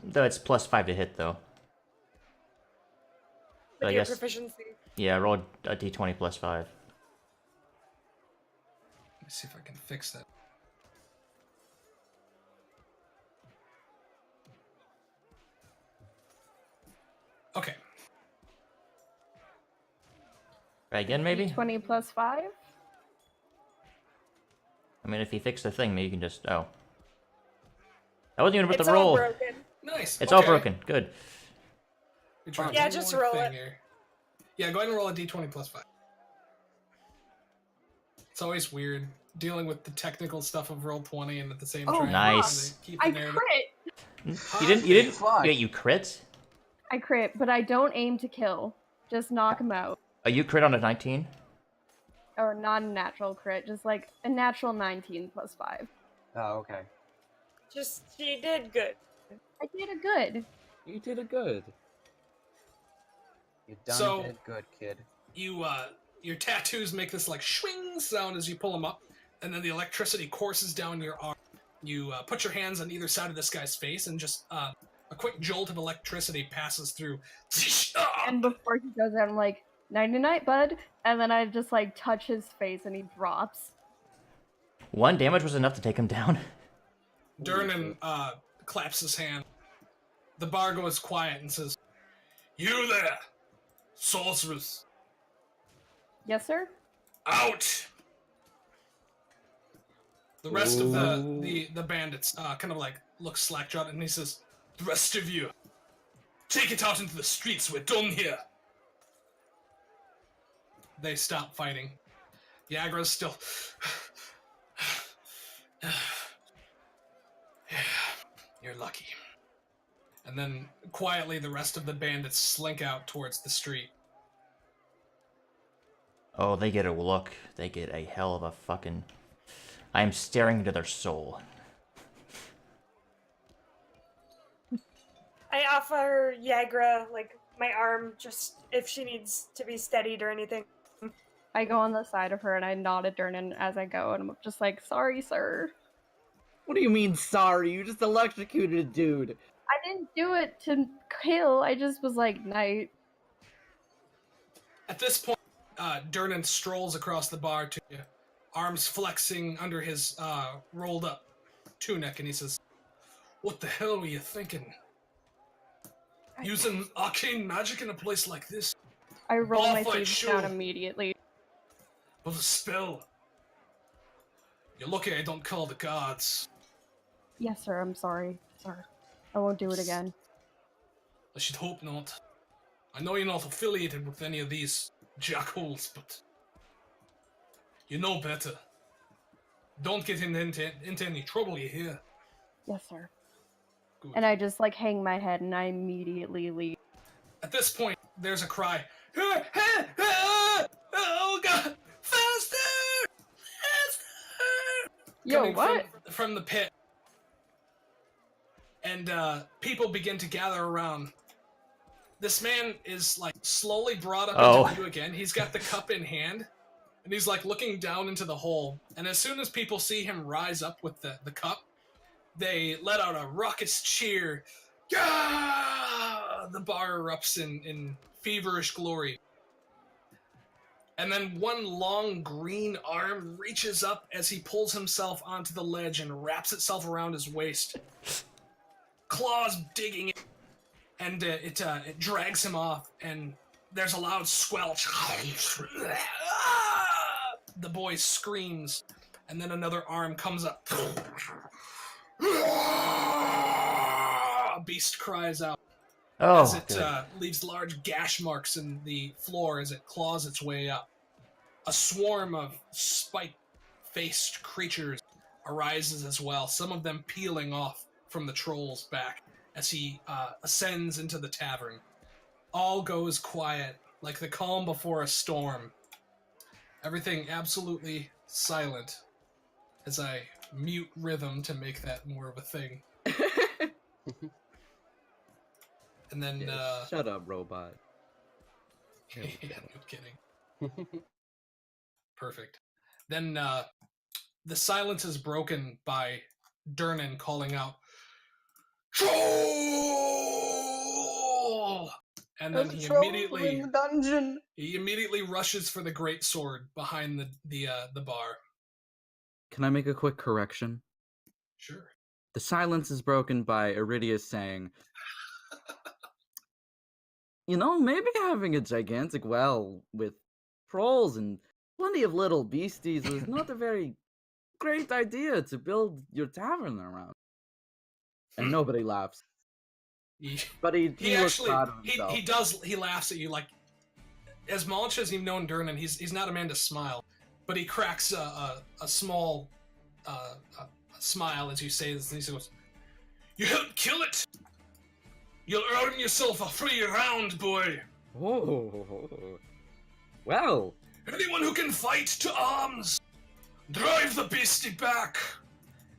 Though it's plus 5 to hit, though. So With I your guess, proficiency. yeah, roll a d20 plus 5. Let me see if I can fix that. Okay. Try again, maybe? 20 plus 5? I mean, if he fixed the thing, maybe you can just... Oh. That wasn't even with It's the roll. all broken. Nice. It's okay. all broken. Good. We tried Yeah, one just more roll thing it. here. Yeah, go ahead and roll a d20 plus 5. It's always weird dealing with the technical stuff of roll 20 and at the same Oh, time. Nice. Keep the I narrative. crit! You didn't... Fuck. Wait, you crit? I crit, but I don't aim to kill. Just knock him out. Oh, you crit on a 19? Or not a natural crit, just like a natural 19 plus 5. Oh, okay. She did good. I did a good. You did it good. You done So- did good, kid. You, your tattoos make this like swing sound as you pull them up, and then the electricity courses down your arm. You put your hands on either side of this guy's face, and just a quick jolt of electricity passes through. And before he goes out, I'm like, night-night, bud. And then I just like touch his face and he drops. 1 damage was enough to take him down. Durnan claps his hand. The bar goes quiet and says, "You there, sorceress, Yes, sir? out!" The rest of the bandits kind of like look slack-jawed, and he says, "The rest of you, take it out into the streets. We're done here." They stop fighting. Yagra's still. You're lucky. And then quietly, the rest of the bandits slink out towards the street. Oh, they get a look. They get a hell of a fucking... I am staring into their soul. I offer Yagra like my arm, just if she needs to be steadied or anything. I go on the side of her and I nod at Durnan as I go, and I'm just like, sorry, sir. What do you mean, sorry? You just electrocuted a dude. I didn't do it to kill, I just was like, night. At this point, Durnan strolls across the bar to you, arms flexing under his rolled up tunic, and he says, "What the hell were you thinking? Using arcane magic in a place like this? I roll my Awful, sleeves down sure. immediately. Was a spell. You're lucky I don't call the guards. Yes, sir, I'm sorry. Sir. I won't do it again. I should hope not. I know you're not affiliated with any of these jackholes, but you know better. Don't get into any trouble, you hear? Yes, sir. Good. And I just like hang my head and I immediately leave. At this point, there's a cry. Oh god! Faster! Faster! Yo, Coming what? From the pit. And people begin to gather around. This man is like slowly brought up into view again. He's got the cup in hand, and he's like looking down into the hole. And as soon as people see him rise up with the cup, they let out a raucous cheer. Yeah! The bar erupts in feverish glory. And then one long green arm reaches up as he pulls himself onto the ledge and wraps itself around his waist. Claws digging it, and it drags him off, and there's a loud squelch. The boy screams, and then another arm comes up. A beast cries out as it leaves large gash marks in the floor as it claws its way up. A swarm of spike-faced creatures arises as well, some of them peeling off from the troll's back as he ascends into the tavern. All goes quiet, like the calm before a storm. Everything absolutely silent as I mute rhythm to make that more of a thing. And then, Yeah, shut up, robot. yeah, no kidding. Perfect. Then the silence is broken by Durnan calling out, "Troll!" And then he immediately rushes for the great sword behind the bar. Can I make a quick correction? Sure. The silence is broken by Iridius saying, maybe having a gigantic well with trolls and plenty of little beasties was not a very great idea to build your tavern around. And nobody laughs. But he He looks actually proud of himself. he laughs at you like as much as you've known Durnan. He's not a man to smile, but he cracks a small smile as you say this. And he goes, "You helped kill it. You'll earn yourself a free round, boy. Oh, well. Anyone who can fight to arms, drive the beastie back."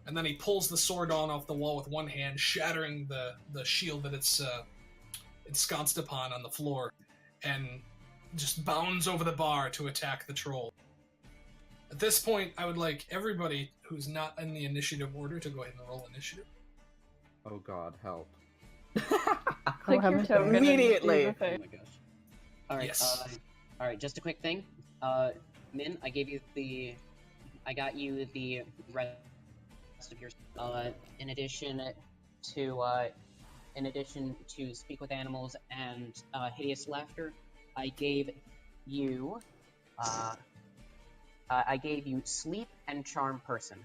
And then he pulls the sword off the wall with one hand, shattering the shield that it's ensconced upon on the floor, and just bounds over the bar to attack the troll. At this point, I would like everybody who's not in the initiative order to go ahead and roll initiative. Oh God, help. Click your token and Immediately. do the thing. Oh my gosh. Alright, Yes. Alright, just a quick thing. Min, I got you the rest of your in addition to speak with animals and hideous laughter, I gave you sleep and charm person.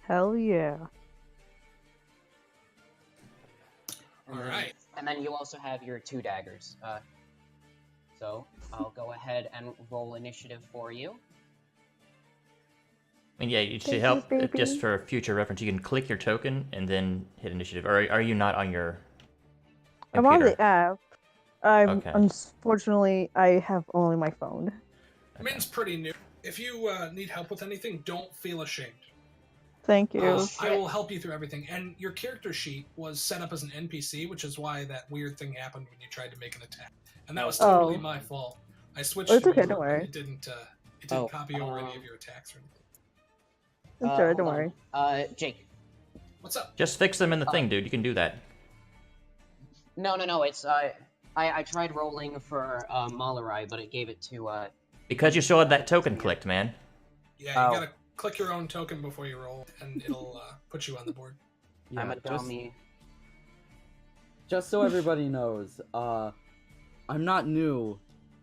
Hell yeah. All right. And then you also have your 2 daggers. So I'll go ahead and roll initiative for you. And yeah, you should Thank help, you, baby. just for future reference, you can click your token and then hit initiative. Or are you not on your I'm on computer? the app. I'm Okay. unfortunately I have only my phone. Okay. Min's pretty new. If you need help with anything, don't feel ashamed. Thank you. I will help you through everything. And your character sheet was set up as an NPC, which is why that weird thing happened when you tried to make an attack. And that was totally my fault. I switched Oh, it's it okay, over, don't worry. but it didn't copy over any of your attacks or anything. It's alright, don't Hold worry. on. Jake. What's up? Just fix them in the thing, dude. You can do that. No, it's I tried rolling for Malarai, but it gave it to Because you still had that token clicked, man. Yeah, you gotta click your own token before you roll, and it'll put you on the board. I'm a dummy. Just so everybody knows, I'm not new.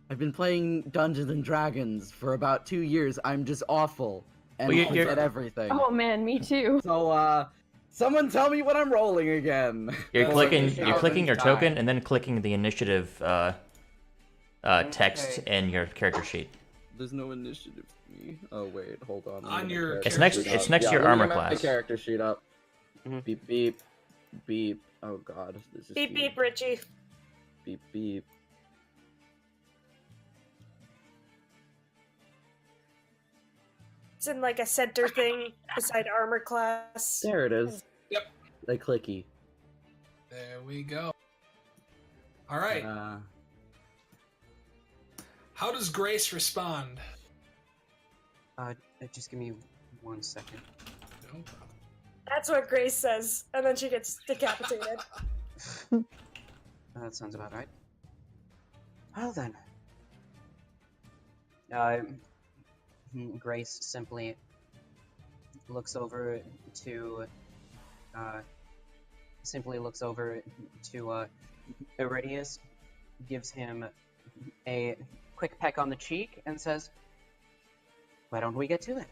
I've been playing Dungeons and Dragons for about 2 years. I'm just awful and Well, you're- at everything. Oh man, me too. So, someone tell me what I'm rolling again. You're Oh, clicking initiative. you're clicking your Die. token and then clicking the initiative text Okay. in your character sheet. There's no initiative for me. Oh wait, hold on. On your It's next character it's sheet. next to your let me armor get my class. character sheet up. Mhm. Beep beep beep. Oh God, this is Beep huge. beep, Richie. Beep beep. It's in like a center thing beside armor class. There it is. Yep. The clicky. There we go. All right. How does Grace respond? Just give me 1 second. No problem. That's what Grace says, and then she gets decapitated. That sounds about right. Well then. Grace simply looks over to Iridius, gives him a quick peck on the cheek, and says, "Why don't we get to it?"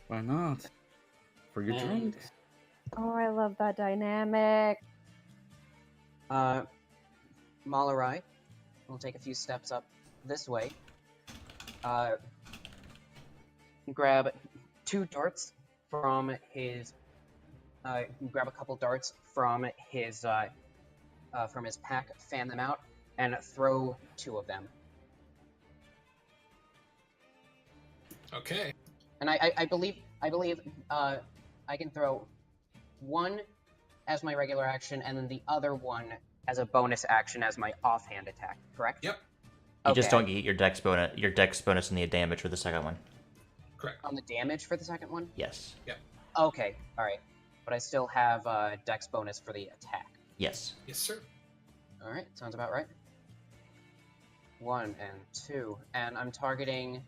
Why not? For your And- drink. Oh, I love that dynamic. Malarai will take a few steps up this way. Grab 2 darts from his. Grab a couple darts from his pack, fan them out, and throw 2 of them. Okay. And I believe I can throw 1 as my regular action, and then the other 1 as a bonus action as my offhand attack. Correct? Yep. You just Okay. don't get your dex bonus and the damage for the second one. Correct. On the damage for the second one? Yes. Okay, alright. But I still have dex bonus for the attack. Yes. Yes, sir. Alright, sounds about right. 1 and 2. And I'm targeting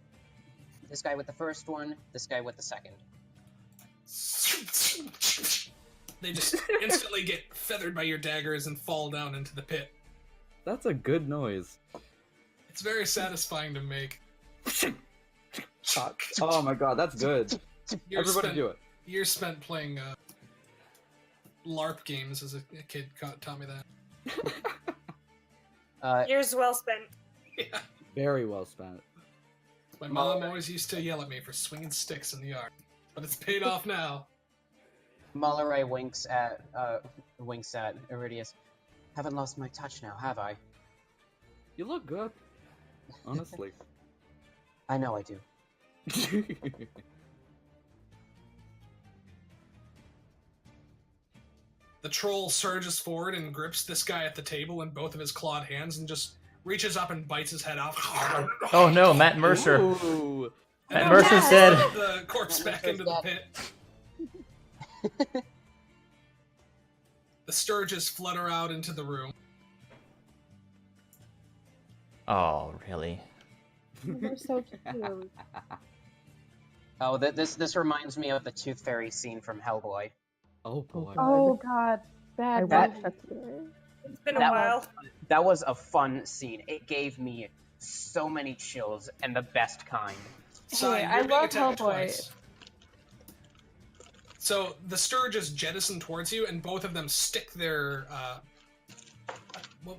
this guy with the first one, this guy with the second. They just instantly get feathered by your daggers and fall down into the pit. That's a good noise. It's very satisfying to make. Oh my god, that's good. Everybody do it. Years spent playing LARP games as a kid taught me that. Years well spent. Yeah. Very well spent. My mom always used to yell at me for swinging sticks in the yard, but it's paid off now. Malaray winks at Iridius. Haven't lost my touch now, have I? You look good. Honestly. I know I do. The troll surges forward and grips this guy at the table in both of his clawed hands and just reaches up and bites his head off. Oh no, Matt Mercer. Ooh. Matt Mercer's dead. The corpse back into the pit. The Sturges flutter out into the room. Oh, really? They're so cute. Oh, this reminds me of the Tooth Fairy scene from Hellboy. Oh boy. Oh god, I bad. watched that today. It's been a while. That was a fun scene. It gave me so many chills, and the best kind. Sai, Hey, I you're being love attacked Hellboy. twice. So the Sturges jettison towards you, and both of them stick their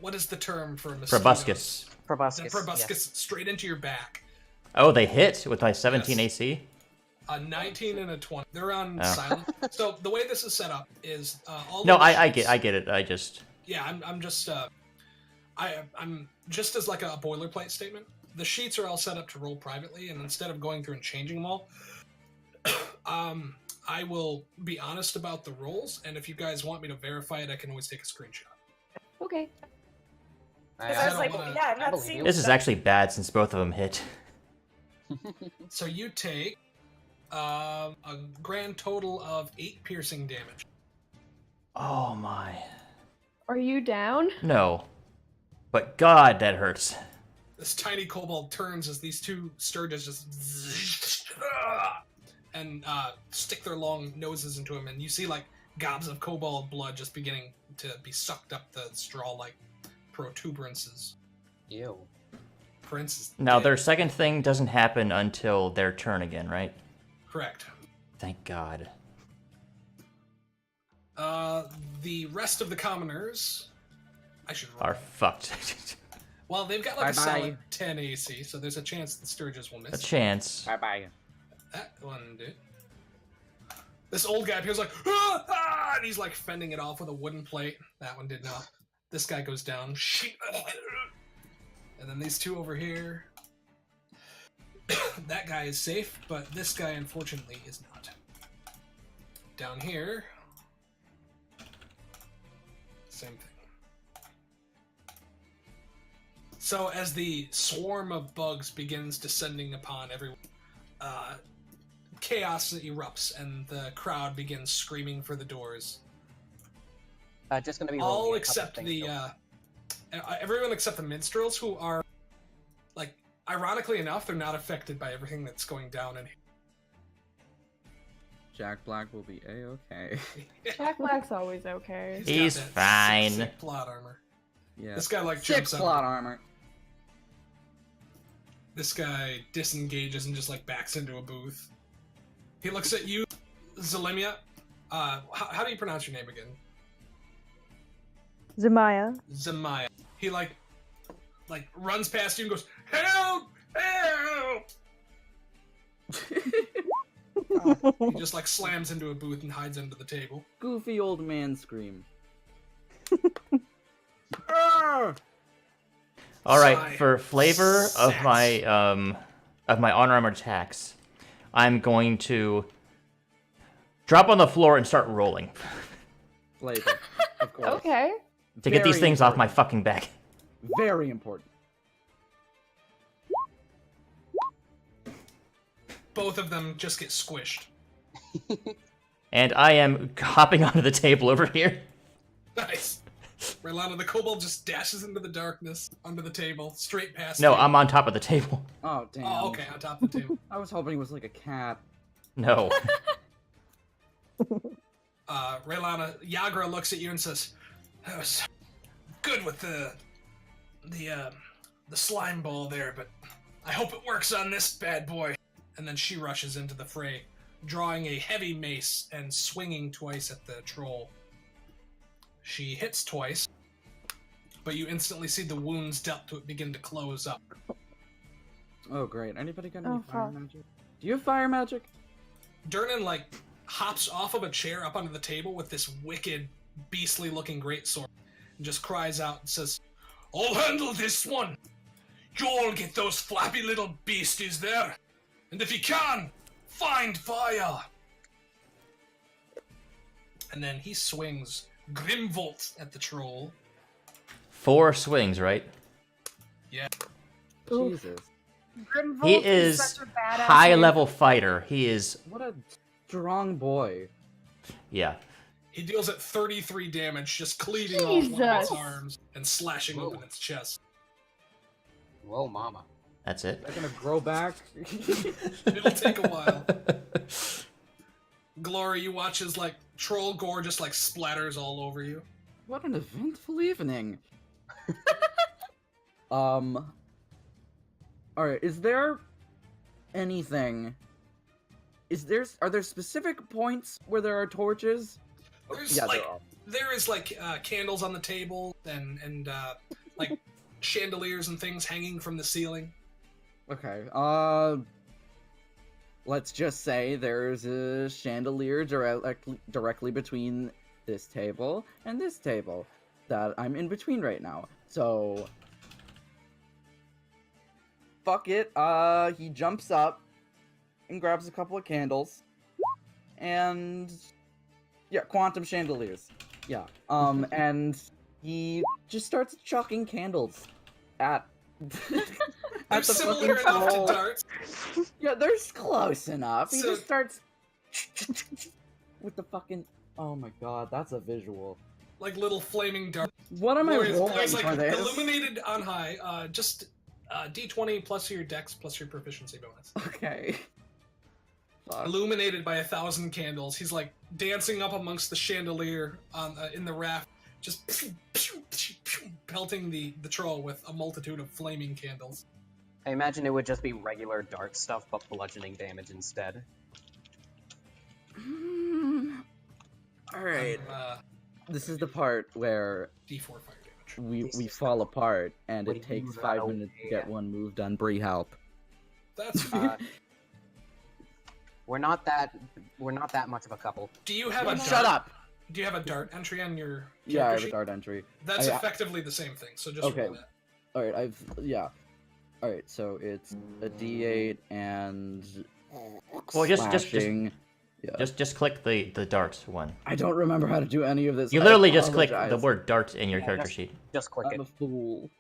what is the term for a mosquito? Proboscis. Proboscis. The proboscis yes. straight into your back. Oh, they hit with my 17 Yes. AC? A 19 and a 20. They're on Oh. silent. So the way this is set up is all. No, of the I sheets- get it. I just... Yeah, I'm just I'm just as like a boilerplate statement. The sheets are all set up to roll privately, and instead of going through and changing them all, I will be honest about the rolls, and if you guys want me to verify it, I can always take a screenshot. Okay. Because I was don't like, wanna- yeah, I'm I not believe seeing you. This is actually bad since both of them hit. So you take a grand total of 8 piercing damage. Oh my. Are you down? No. But God, that hurts. This tiny kobold turns as these two Sturges just and stick their long noses into him, and you see like gobs of kobold blood just beginning to be sucked up the straw-like protuberances. Ew. Prince is Now, dead. their second thing doesn't happen until their turn again, right? Correct. Thank God. The rest of the commoners, I should roll. Are fucked. Well, they've got like a Bye-bye. solid 10 AC, so there's a chance the Sturges will A miss. chance. Bye-bye. That one did. This old guy appears like, ah, ah, and he's like fending it off with a wooden plate. That one did not. This guy goes down. And then these two over here. That guy is safe, but this guy unfortunately is not. Down here. Same thing. So as the swarm of bugs begins descending upon everyone, chaos erupts and the crowd begins screaming for the doors. Just gonna be All rolling a couple except things the though. everyone except the minstrels, who are like, ironically enough, they're not affected by everything that's going down in here. Jack Black will be a-okay. Jack Black's always okay. Got He's that fine. sick plot armor. Yeah. This guy like 6 jumps plot up. armor. This guy disengages and just like backs into a booth. He looks at you, Zelemia. How do you pronounce your name again? Zemaya. Zemaya. He like runs past you and goes, "Help! Help!" He just like slams into a booth and hides under the table. Goofy old man scream. All right, Sigh. for flavor of Sex. my unarmored attacks, I'm going to drop on the floor and start rolling Flavor. Of course. Okay. to get these Very things off my important. fucking back. Very important. Both of them just get squished. And I am hopping onto the table over here. Nice. Relana, the kobold just dashes into the darkness under the table, straight past No, you. I'm on top of the table. Oh, damn. Oh, okay, on top of the table. I was hoping it was like a cat. No. Relana, Yagra looks at you and says, "That was good with the the slime ball there, but I hope it works on this bad boy. And then she rushes into the fray, drawing a heavy mace and swinging twice at the troll. She hits twice, but you instantly see the wounds dealt to it begin to close up. Oh, great. Anybody got any Oh, fire fuck. magic? Do you have fire magic? Durnan, like, hops off of a chair up onto the table with this wicked, beastly-looking greatsword and just cries out and says, I'll handle this one! You all get those flappy little beasties there! And if you can, find fire! And then he swings Grimvolt at the troll. 4 swings, right? Yeah. Jesus. Grimvolt He is such a badass high name. level fighter. He is, What a strong boy. yeah. He deals it 33 damage, just cleaving off one of its Jesus. arms and slashing open its chest. Whoa, mama. That's it. Is that gonna grow back? It'll take a while. Glory, you watch as, like, troll gore just, like, splatters all over you. What an eventful evening. Alright, is there anything... Are there specific points where there are torches? There's, Yeah, like, there are. there is, like, candles on the table and like, chandeliers and things hanging from the ceiling. Okay, let's just say there's a chandelier directly between this table and this table that I'm in between right now. So, fuck it, he jumps up and grabs a couple of candles and, yeah, quantum chandeliers. Yeah, and he just starts chucking candles at They're at the similar fucking enough troll. to darts. Yeah, they're close enough. He So- just starts with the fucking. Oh my god, that's a visual. Like little flaming darts. What am I Glorious, rolling there's, for like, this? illuminated on high, just D20 plus your dex plus your proficiency bonus. Okay. Fuck. Illuminated by 1,000 candles. He's like dancing up amongst the chandelier on in the raft, just pelting the troll with a multitude of flaming candles. I imagine it would just be regular dart stuff, but bludgeoning damage instead. Alright. Uh, This is the part where D4 fire damage. we fall apart, and What it do you takes mean 5 that minutes to way? get one move done. Bree, help. That's fine. We're not that much of a couple. Do you have a dart? Shut up! Do you have a dart entry on your character Yeah, I have a sheet? dart entry. That's I- effectively the same thing. So just Okay. roll that. Alright, yeah. Alright, so it's a D8 and Well, just slashing. Yeah. just click the dart one. I don't remember how to do any of this. You I literally just click the apologize. word dart in your Yeah, character just- sheet. Just click I'm it. a fool.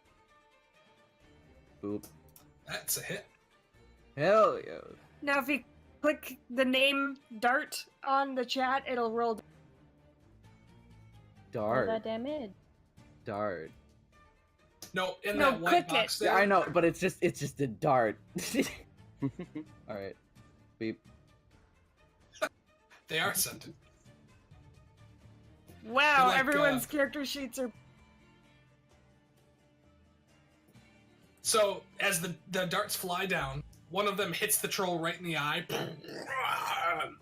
Boop. That's a hit. Hell yeah. Now, if you click the name Dart on the chat, it'll roll. Roll Dart. that damage. Dart. No, in No, that white click box it. there. Yeah, I know, but it's just a dart. Alright. Beep. They are scented. Wow, Like, everyone's character sheets are. So as the darts fly down, one of them hits the troll right in the eye,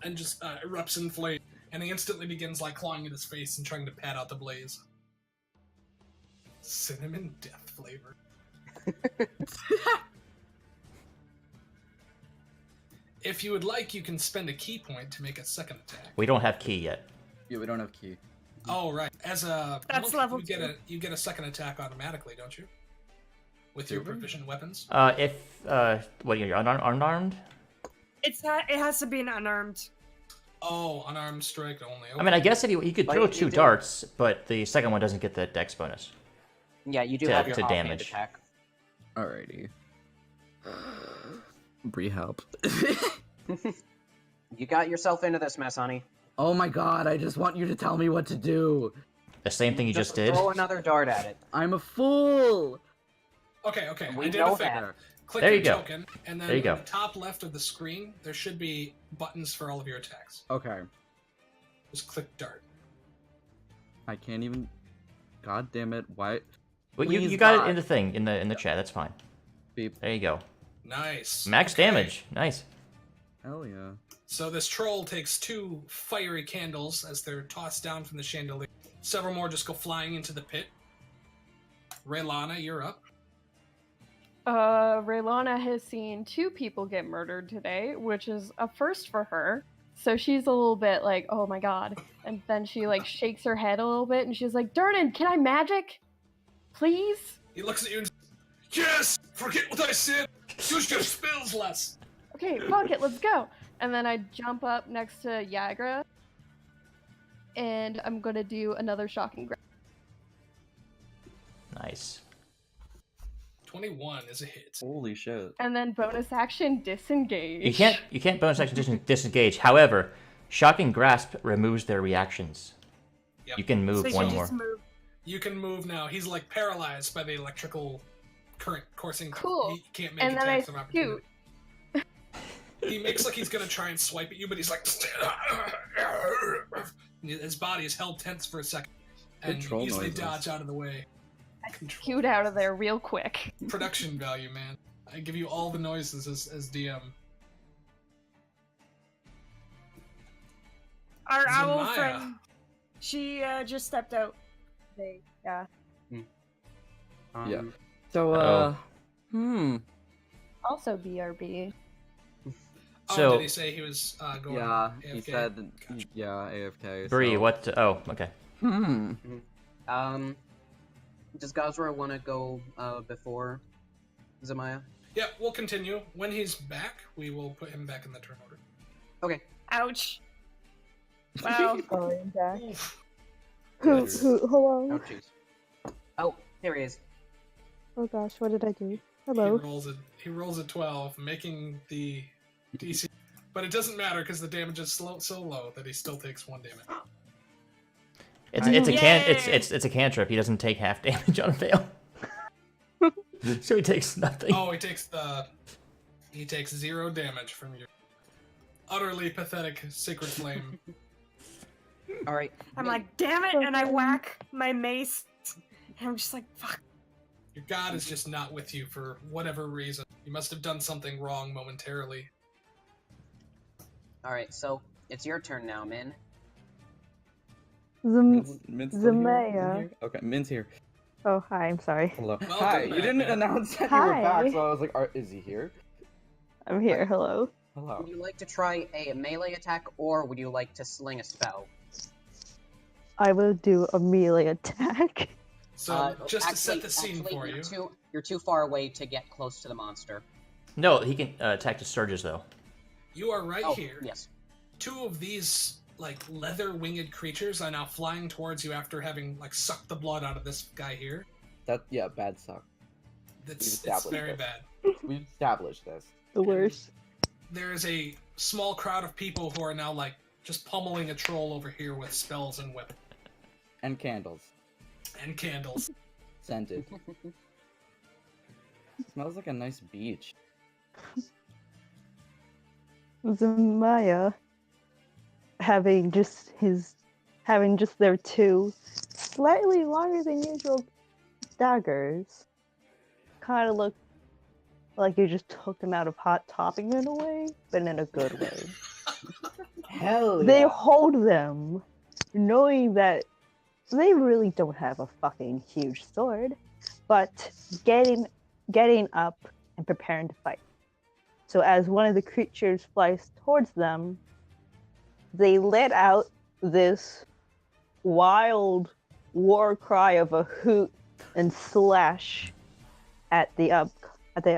and just erupts in flame. And he instantly begins like clawing at his face and trying to pat out the blaze. Cinnamon death flavor. If you would like, you can spend a key point to make a second attack. We don't have key yet. Yeah, we don't have key. Oh right, as a That's monk, level you get a second attack automatically, don't you? With your proficient weapons. If what you're unarmed? It has to be an unarmed. Oh, unarmed strike only. I mean, I guess if he could Like, throw you 2 do- darts, but the second one doesn't get the dex bonus. Yeah, you do To- have your to offhand damage. attack. Alrighty. Bree, help. You got yourself into this mess, honey. Oh my god, I just want you to tell me what to do. The same thing you just did. Throw another dart at it. I'm a fool! Okay. We I did know a favor. that. Click There your you go. token, and then There you go. on the top left of the screen, there should be buttons for all of your attacks. Okay. Just click dart. I can't even... God damn it, why... Well, Please, you got it God. in the thing, in the chat, that's fine. Beep. There you go. Nice. Max Okay. damage. Nice. Hell yeah. So this troll takes 2 fiery candles as they're tossed down from the chandelier. Several more just go flying into the pit. Raylana, you're up. Raylana has seen 2 people get murdered today, which is a first for her. So she's a little bit like, oh my god. And then she like shakes her head a little bit and she's like, Durnan, can I magic? Please? He looks at you and says, yes! Forget what I said! Use your spells less! Okay, fuck it, let's go. And then I jump up next to Yara. And I'm gonna do another shocking grab. Nice. 21 is a hit. Holy shit. And then bonus action disengage. You can't bonus action disengage. However, shocking grasp removes their reactions. Yep. You can move So one you more. just move. You can move now. He's like paralyzed by the electrical current coursing. Cool. He can't make And then I attacks of opportunity. shoot. He makes like he's gonna try and swipe at you, but he's like, his body is held tense for a second, and Good troll easily noises. dodge out of the way. Shoot out of there real quick. Production value, man. I give you all the noises as DM. Our owl Zamaya. friend, she just stepped out. Yeah. Yeah. So, Also BRB. Oh, So- did he say he was going? yeah, AFK? he said, yeah, AFK. Bree, so- what? Oh, okay. Does Gazra want to go before Zamaya? Yeah, we'll continue. When he's back, we will put him back in the turn order. Okay. Ouch. Wow. Sorry, Jack. Oof. Hello? Oh, jeez. Oh, there he is. Oh gosh, what did I do? He Hello? rolls a 12, making the DC. But it doesn't matter because the damage is so low that he still takes 1 damage. It's Yay! a cantrip. He doesn't take half damage on a fail. So he takes nothing. Oh, he takes 0 damage from your utterly pathetic sacred flame. All right. I'm like, damn it, and I whack my mace. And I'm just like, fuck. Your god is just not with you for whatever reason. You must have done something wrong momentarily. All right. So it's your turn now, Min. Min's still here? Zamaya. Here? Okay, Min's here. Oh, hi, I'm sorry. Hello. Welcome Hi. You back, didn't man. announce that you were Hi. back, so I was like, is he here? I'm here, hello. Hello. Would you like to try a melee attack, or would you like to sling a spell? I will do a melee attack. So, just to set actually- the scene actually, for you. You're too far away to get close to the monster. No, he can attack the surges though. You are right Oh, here. yes. 2 of these like leather winged creatures are now flying towards you after having like sucked the blood out of this guy here. Yeah, bad suck. It's established very this. bad. We've established this. The worst. There is a small crowd of people who are now like just pummeling a troll over here with spells and weapons And candles. and candles. Scented. Smells like a nice beach. Zamaya, having just their 2 slightly longer than usual daggers, kind of look like you just took them out of Hot Topping in a way, but in a good way. Hell They hold them, knowing that they really don't have a fucking huge sword, but getting up and preparing to fight. So as one of the creatures flies towards them, they let out this wild war cry of a hoot and slash at the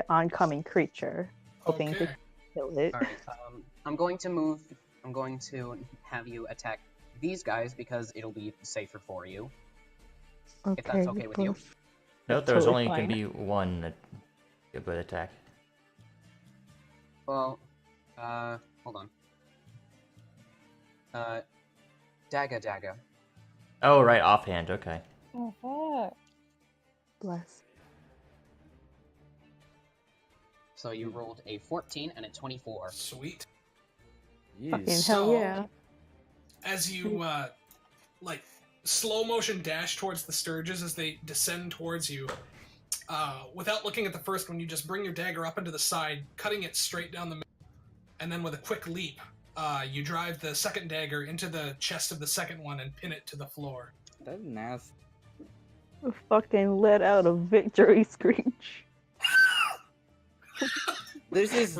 oncoming creature, hoping to Okay. kill it. All right. I'm going to move. I'm going to have you attack these guys because it'll be safer for you. If that's okay with you. No, there's Totally only can fine. be one a good attack. Well, hold on. Daga. Oh, right, offhand. Okay. Oh, fuck. Bless. So you rolled a 14 and a 24. Sweet. Fucking Jeez. hell So- yeah. As you like slow motion dash towards the Sturges as they descend towards you. Without looking at the first one, you just bring your dagger up into the side, cutting it straight down the middle, and then with a quick leap, you drive the second dagger into the chest of the second one and pin it to the floor. That's nasty. Fucking let out a victory screech. This is.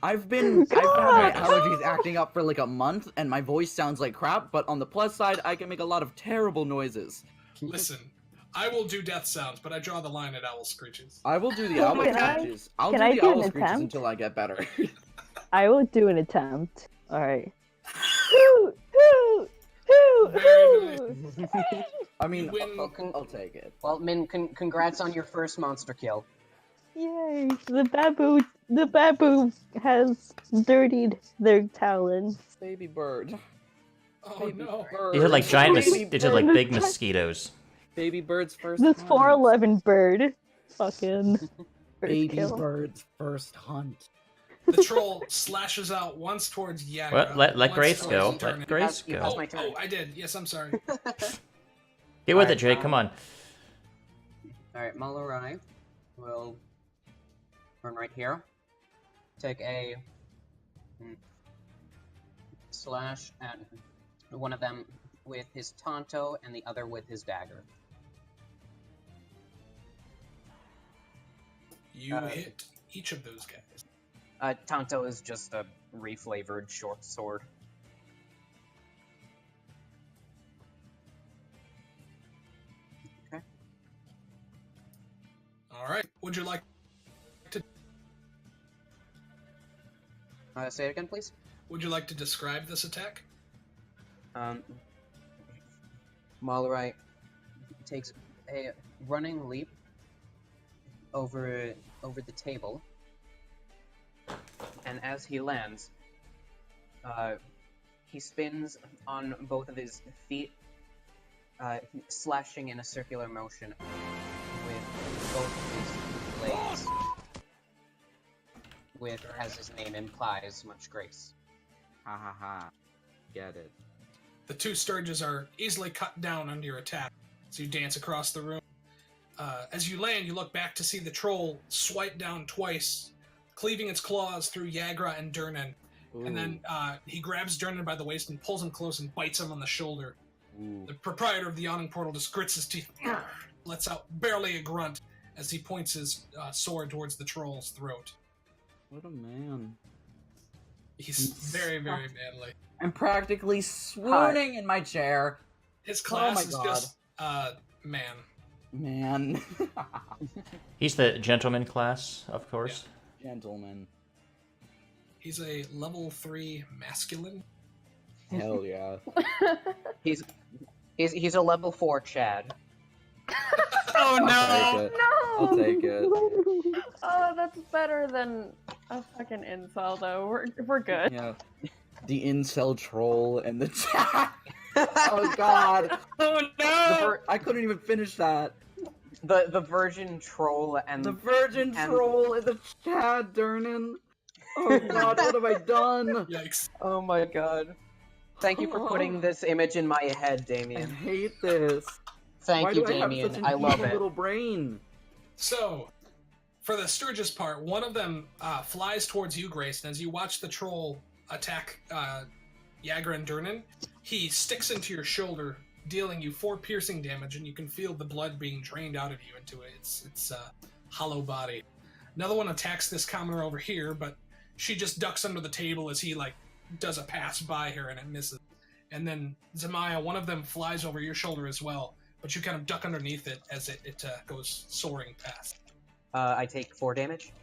I've had my allergies acting up for like a month, and my voice sounds like crap. But on the plus side, I can make a lot of terrible noises. Listen, I will do death sounds, but I draw the line at owl screeches. I will do the owl screeches. I'll do can I the do owl an screeches attempt? until I get better. I will do an attempt. Alright. Hoot! Hoot! Hoot! Very Hoot! I mean, Win. I'll take it. Well, Min, congrats on your first monster kill. Yay! The baboo has dirtied their talons. Baby bird. Oh Baby no. bird. These are like giant, Baby these are like bird. big mosquitoes. Baby bird's first This hunt. 411 bird. Fucking. First Baby kill. bird's first hunt. The troll slashes out once towards Yara. What? Let once Grace towards go. Eternity. Let Grace You go. passed my turn. Oh, I did. Yes, I'm sorry. Get with it, Alright, Jake. Come on. Alright, Malarai will run right here. Take a slash at one of them with his Tonto and the other with his dagger. You hit each of those guys. Tonto is just a reflavored short sword. Okay. All right. Would you like to? Say it again, please. Would you like to describe this attack? Malarai takes a running leap over the table, and as he lands, he spins on both of his feet, slashing in a circular motion with both of his blades, with, as his name implies, much grace. Ha ha ha. Get it. The two Sturges are easily cut down under your attack, so you dance across the room. As you land, you look back to see the troll swipe down twice, cleaving its claws through Yagra and Durnan. Ooh. And then he grabs Durnan by the waist and pulls him close and bites him on the shoulder. Ooh. The proprietor of the yawning portal just grits his teeth, lets out barely a grunt as he points his sword towards the troll's throat. What a man. He's very, very manly. I'm practically swooning in my chair. His class my is God. just man. Man. He's the gentleman class, of course. Gentleman. He's a level 3 masculine. Hell yeah. He's a level 4 Chad. Oh no! I'll take it. Oh, that's better than a fucking incel, though. We're good. Yeah. The incel troll and the chat. Oh god. Oh no! I couldn't even finish that. The virgin troll and The virgin troll and the Chad Durnan. Oh god, what have I done? Yikes. Oh my god. Thank you for putting this image in my head, I Damien. hate this. Thank Why you, do I have Damien. such an I love evil it. little brain? So, for the Sturgis part, one of them flies towards you, Grace, and as you watch the troll attack Yagra and Durnan, he sticks into your shoulder, dealing you 4 piercing damage, and you can feel the blood being drained out of you into its hollow body. Another one attacks this commoner over here, but she just ducks under the table as he does a pass by her and it misses. And then Zemaya, one of them flies over your shoulder as well, but you kind of duck underneath it as it goes soaring past. I take 4 damage.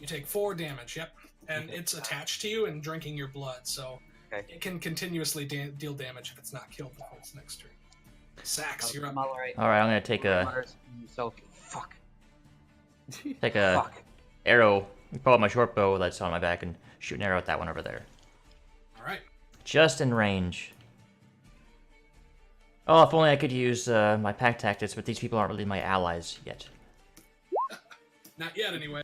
You take 4 damage, yep. And it's attached to you and drinking your blood, so it can continuously deal damage if it's not killed before its next turn. Sax, you're up. Alright, All right, I'm gonna take a So, fuck. Fuck. arrow, pull out my short bow that's on my back, and shoot an arrow at that one over there. Alright. Just in range. Oh, if only I could use my pack tactics, but these people aren't really my allies yet. Not yet, anyway.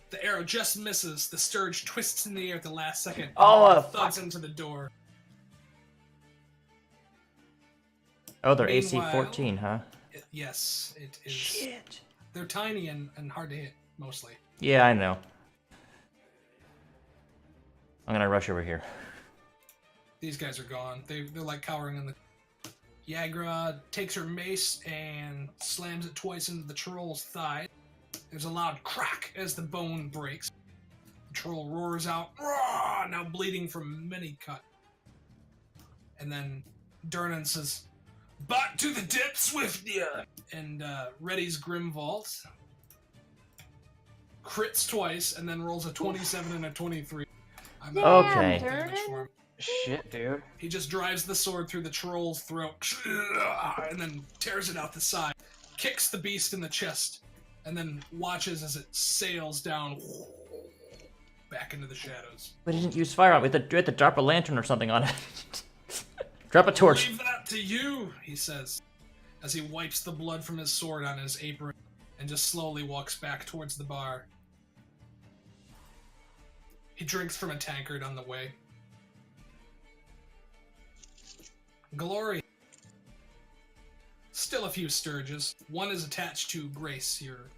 The arrow just misses. The Sturge twists in the air at the last second. Oh, thuds into the door. Oh, they're AC Meanwhile, 14, huh? Yes, it is. Shit. They're tiny and hard to hit, mostly. Yeah, I know. I'm gonna rush over here. These guys are gone. They're like cowering in the... Yara takes her mace and slams it twice into the troll's thigh. There's a loud crack as the bone breaks. The troll roars out, "Roar!" Now bleeding from many cuts. And then Durnan says, "Back to the depths with ya!" And Reddy's Grim Vault crits twice and then rolls a 27 and a 23. I'm not Okay. gonna do damage for him. Shit, dude. He just drives the sword through the troll's throat and then tears it out the side, kicks the beast in the chest, and then watches as it sails down back into the shadows. We didn't use fire on it. We had to drop a lantern or something on it. Drop a torch. Leave that to you, he says, as he wipes the blood from his sword on his apron and just slowly walks back towards the bar. He drinks from a tankard on the way. Glory. Still a few sturges. One is attached to Grace, your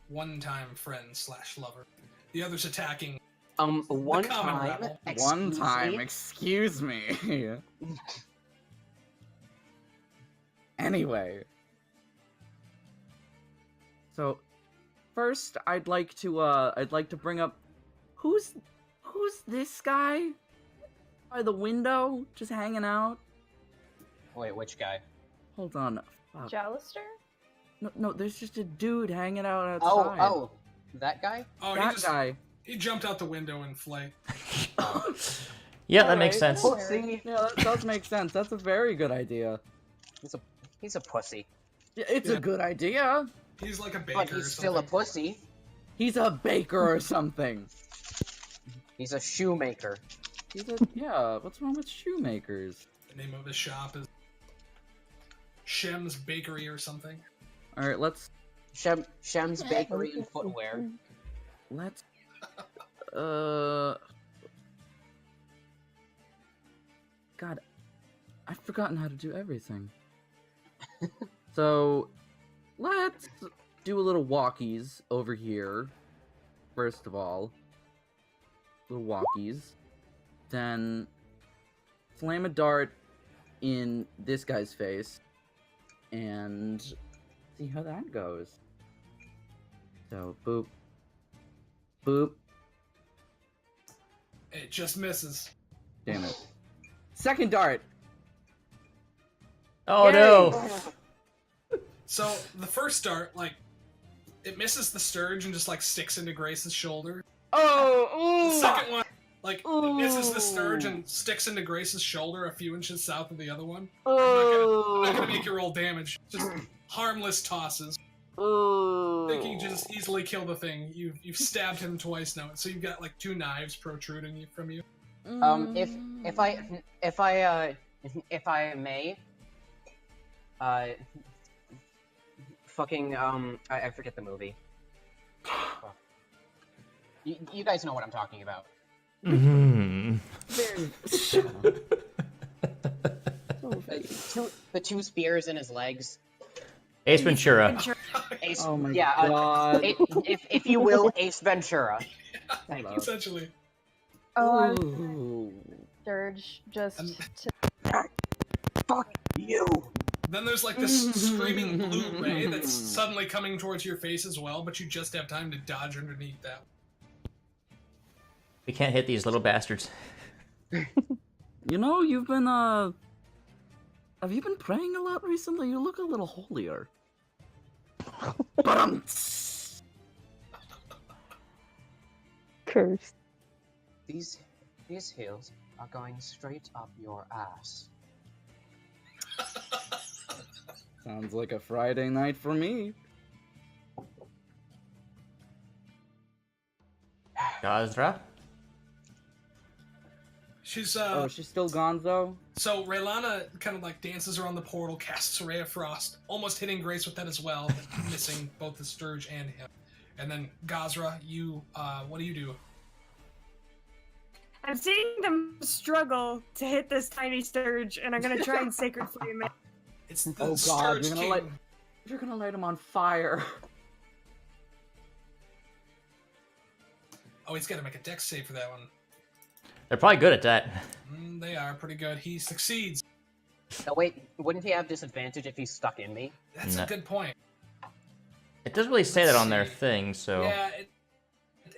one-time friend / lover. The other's attacking One the common time. rabble. One excuse time, me? excuse me. Anyway. So, first, I'd like to bring up who's this guy by the window just hanging out? Wait, which guy? Hold on. Fuck. Jalister? No, there's just a dude hanging out Oh, outside. that guy? Oh, That guy. He jumped out the window in flight. Yeah, that makes sense. Pussy. Yeah, that does make sense. That's a very good idea. He's a pussy. Yeah, it's a good idea. He's like a baker But or he's still a something. pussy. He's a baker or something. He's a shoemaker. Yeah, what's wrong with shoemakers? The name of his shop is Shem's Bakery or something. Alright, let's Shem's Bakery and Footwear. God, I've forgotten how to do everything. So, let's do a little walkies over here. First of all. Little walkies. Then, flame a dart in this guy's face. And see how that goes. So, boop. Boop. It just misses. Damn it. Second dart! Oh no! So the first dart, like, it misses the Sturge and just like sticks into Grace's shoulder. Oh! The second one, like, it misses the Sturge and sticks into Grace's shoulder a few inches south of the other one. I'm not gonna make you roll damage. Just harmless tosses. I think you just easily kill the thing. You've stabbed him twice now, so you've got like 2 knives protruding from you. If I may, I forget the movie. You guys know what I'm talking about. Mm-hmm. The 2 spears in his legs. Ace Ventura. Ace, Oh my yeah, god. if you will, Ace Ventura. Thank you. Essentially. Oh, Ooh. Dirge just Fuck you. Then there's like this screaming blue ray that's suddenly coming towards your face as well, but you just have time to dodge underneath that. We can't hit these little bastards. You know, you've been, have you been praying a lot recently? You look a little holier. Cursed. These heels are going straight up your ass. Sounds like a Friday night for me. Gazra? She's Oh, she's still Gonzo? So Raylana kind of like dances around the portal, casts a ray of frost, almost hitting Grace with that as well, but missing both the Sturge and him. And then Gazra, you, what do? I'm seeing them struggle to hit this tiny Sturge, and I'm gonna try and Sacred Flame it. It's the Oh god, Sturge King. you're gonna light him on fire. Oh, he's got to make a dex save for that one. They're probably good at that. They are pretty good. He succeeds. Oh wait, wouldn't he have disadvantage if he's stuck in me? That's No. a good point. It doesn't really say Let's that on their see. thing, so... Yeah,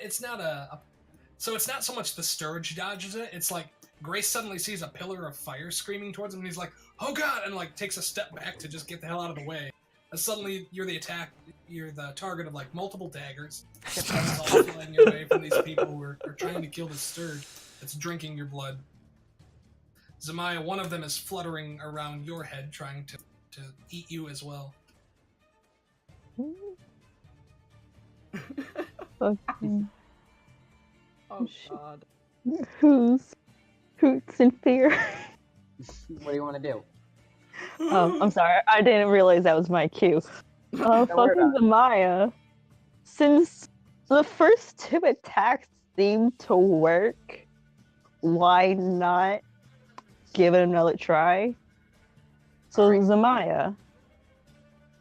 it's not so it's not so much the Sturge dodges it. It's like Grace suddenly sees a pillar of fire screaming towards him, and he's like, "Oh god!" and like takes a step back to just get the hell out of the way. And suddenly you're the target of like multiple daggers. It's all flying your way from these people who are trying to kill the Sturge that's drinking your blood. Zemaya, one of them is fluttering around your head, trying to eat you as well. Fucking Oh god. hoots in fear. What do you want to do? I'm sorry, I didn't realize that was my cue. worry Fucking about it. Zamaya. Since the first two attacks seemed to work, why not give it another try? So Alright.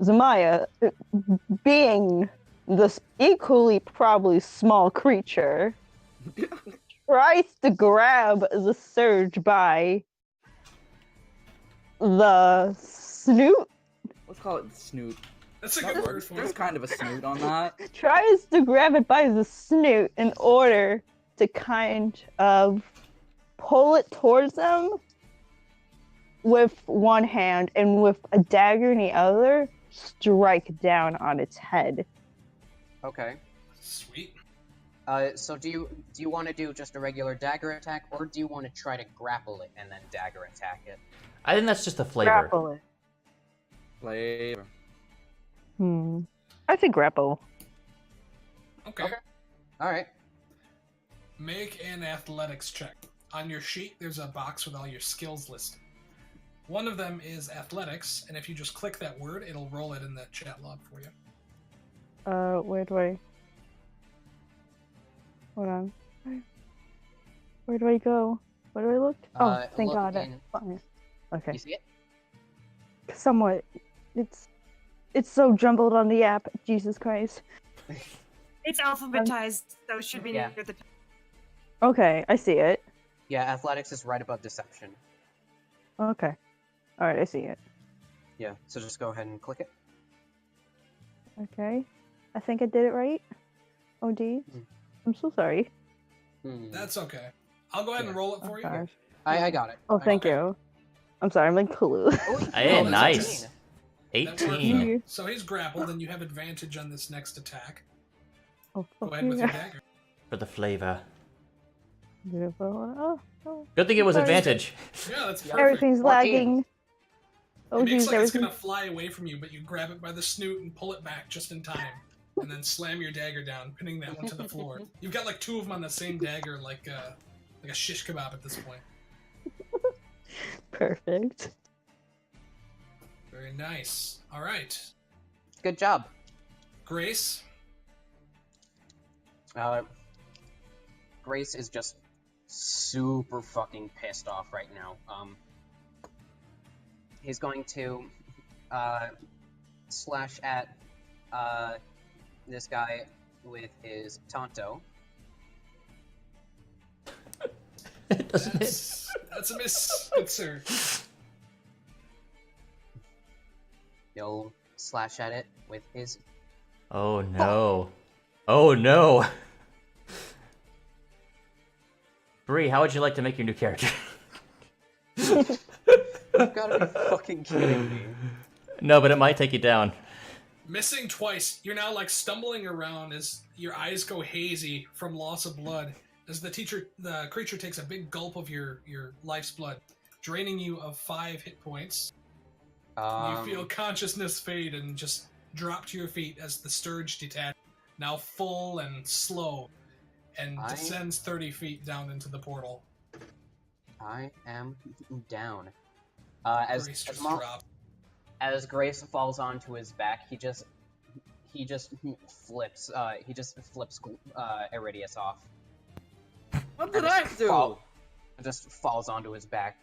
Zamaya, being this equally probably small creature, tries to grab the Surge by the snoot. Let's call it snoot. That's a That good word works. for There's it. kind of a snoot on that. Tries to grab it by the snoot in order to kind of pull it towards them with one hand, and with a dagger in the other, strike down on its head. Okay. Sweet. So do you want to do just a regular dagger attack, or do you want to try to grapple it and then dagger attack it? I think that's just the flavor. Grapple it. Flavor. I think grapple. Okay. All right. Make an athletics check. On your sheet, there's a box with all your skills listed. One of them is athletics, and if you just click that word, it'll roll it in the chat log for you. Where do I... Hold on. Where do I go? Where do I look? Oh, thank look God. in- Fine. Okay. You see it? Somewhat. It's so jumbled on the app. Jesus Christ. It's alphabetized, so it should be Yeah. near the top. Okay, I see it. Yeah, athletics is right above deception. Okay. Alright, I see it. Yeah, so just go ahead and click it. Okay. I think I did it right. Oh, geez. I'm so sorry. That's okay. I'll go ahead and roll it for you. gosh. I got it. Oh, thank you. I'm sorry, I'm like clueless. Hey, that's nice. 18. That worked 18. out. So he's grappled, and you have advantage on this next attack. Oh, Go ahead with your dagger. For the flavor. Oh, Good thing it was sorry. advantage. Yeah, that's perfect. Everything's 14. lagging. Oh, It makes geez, like it's everything. gonna fly away from you, but you grab it by the snoot and pull it back just in time, and then slam your dagger down, pinning that one to the floor. You've got like two of them on the same dagger, like a shish kebab at this point. Perfect. Very nice. All right, Good job. Grace. Grace is just super fucking pissed off right now. He's going to slash at this guy with his Tonto. It doesn't hit. That's a miss, good sir. He'll slash at it with his. Oh no. Oh no. Bree, how would you like to make your new character? You've gotta be fucking kidding me. No, but it might take you down. Missing twice, you're now like stumbling around as your eyes go hazy from loss of blood. As the creature takes a big gulp of your life's blood, draining you of 5 hit points. You feel consciousness fade and just drop to your feet as the Sturge detach, now full and slow, and descends 30 feet down into the portal. I am down. Grace just dropped. As Grace falls onto his back, he just flips. He just flips Iridius off. What did I do? Just falls onto his back.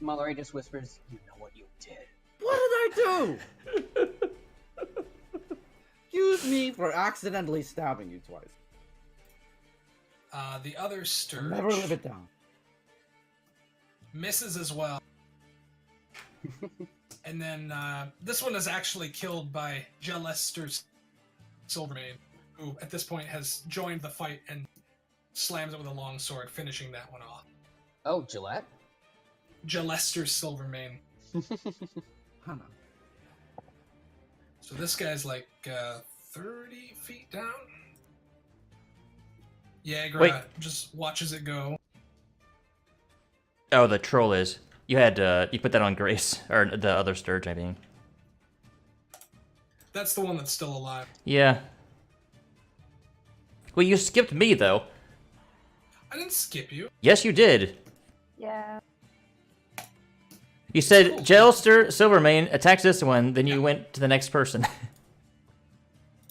Mallory just whispers, "You know what you did." What did I do? Excuse me for accidentally stabbing you twice. The other I'll Sturge never live it down. misses as well. And then this one is actually killed by Gelester's Silvermane, who at this point has joined the fight and slams it with a long sword, finishing that one off. Oh, Gillette? Gelester's Silvermane. Huh. So this guy's like 30 feet down. Yara Wait. just watches it go. Oh, the troll is. You had you put that on Grace or the other Sturge, I mean. That's the one that's still alive. Yeah. Well, you skipped me though. I didn't skip you. Yes, you did. Yeah. You said Cool. Jelster Silvermane attacks this one, then you went to the next person.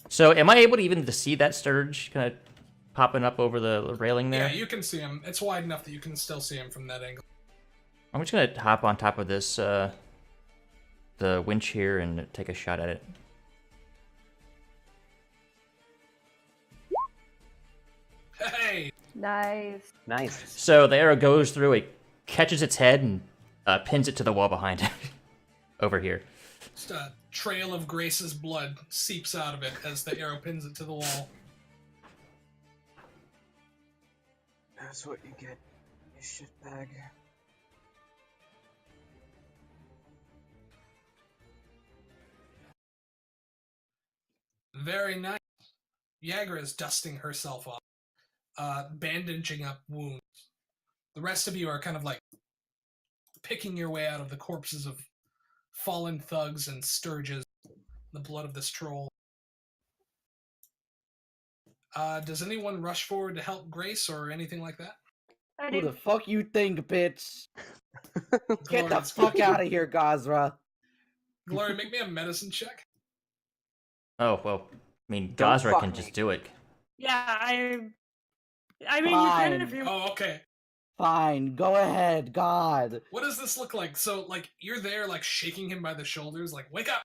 So, am I able to even to see that Sturge kind of popping up over the railing there? Yeah, you can see him. It's wide enough that you can still see him from that angle. I'm just gonna hop on top of this, the winch here and take a shot at it. Hey! Nice. Nice. So the arrow goes through, it catches its head and pins it to the wall behind it. Over here. Just a trail of Grace's blood seeps out of it as the arrow pins it to the wall. That's what you get, you shitbag. Very nice. Yara is dusting herself off, bandaging up wounds. The rest of you are kind of like picking your way out of the corpses of fallen thugs and sturges, the blood of this troll. Does anyone rush forward to help Grace or anything like that? I Who do. the fuck you think, bitch? Get the Gloria's fuck good. out of here, Gazra. Gloria, make me a medicine check. Oh, well, I mean, Don't Gazra fuck can me. just do it. Yeah, I mean, you can Fine. if you. Oh, okay. Fine, go ahead, God. What does this look like? So, like, you're there, like, shaking him by the shoulders, like, wake up!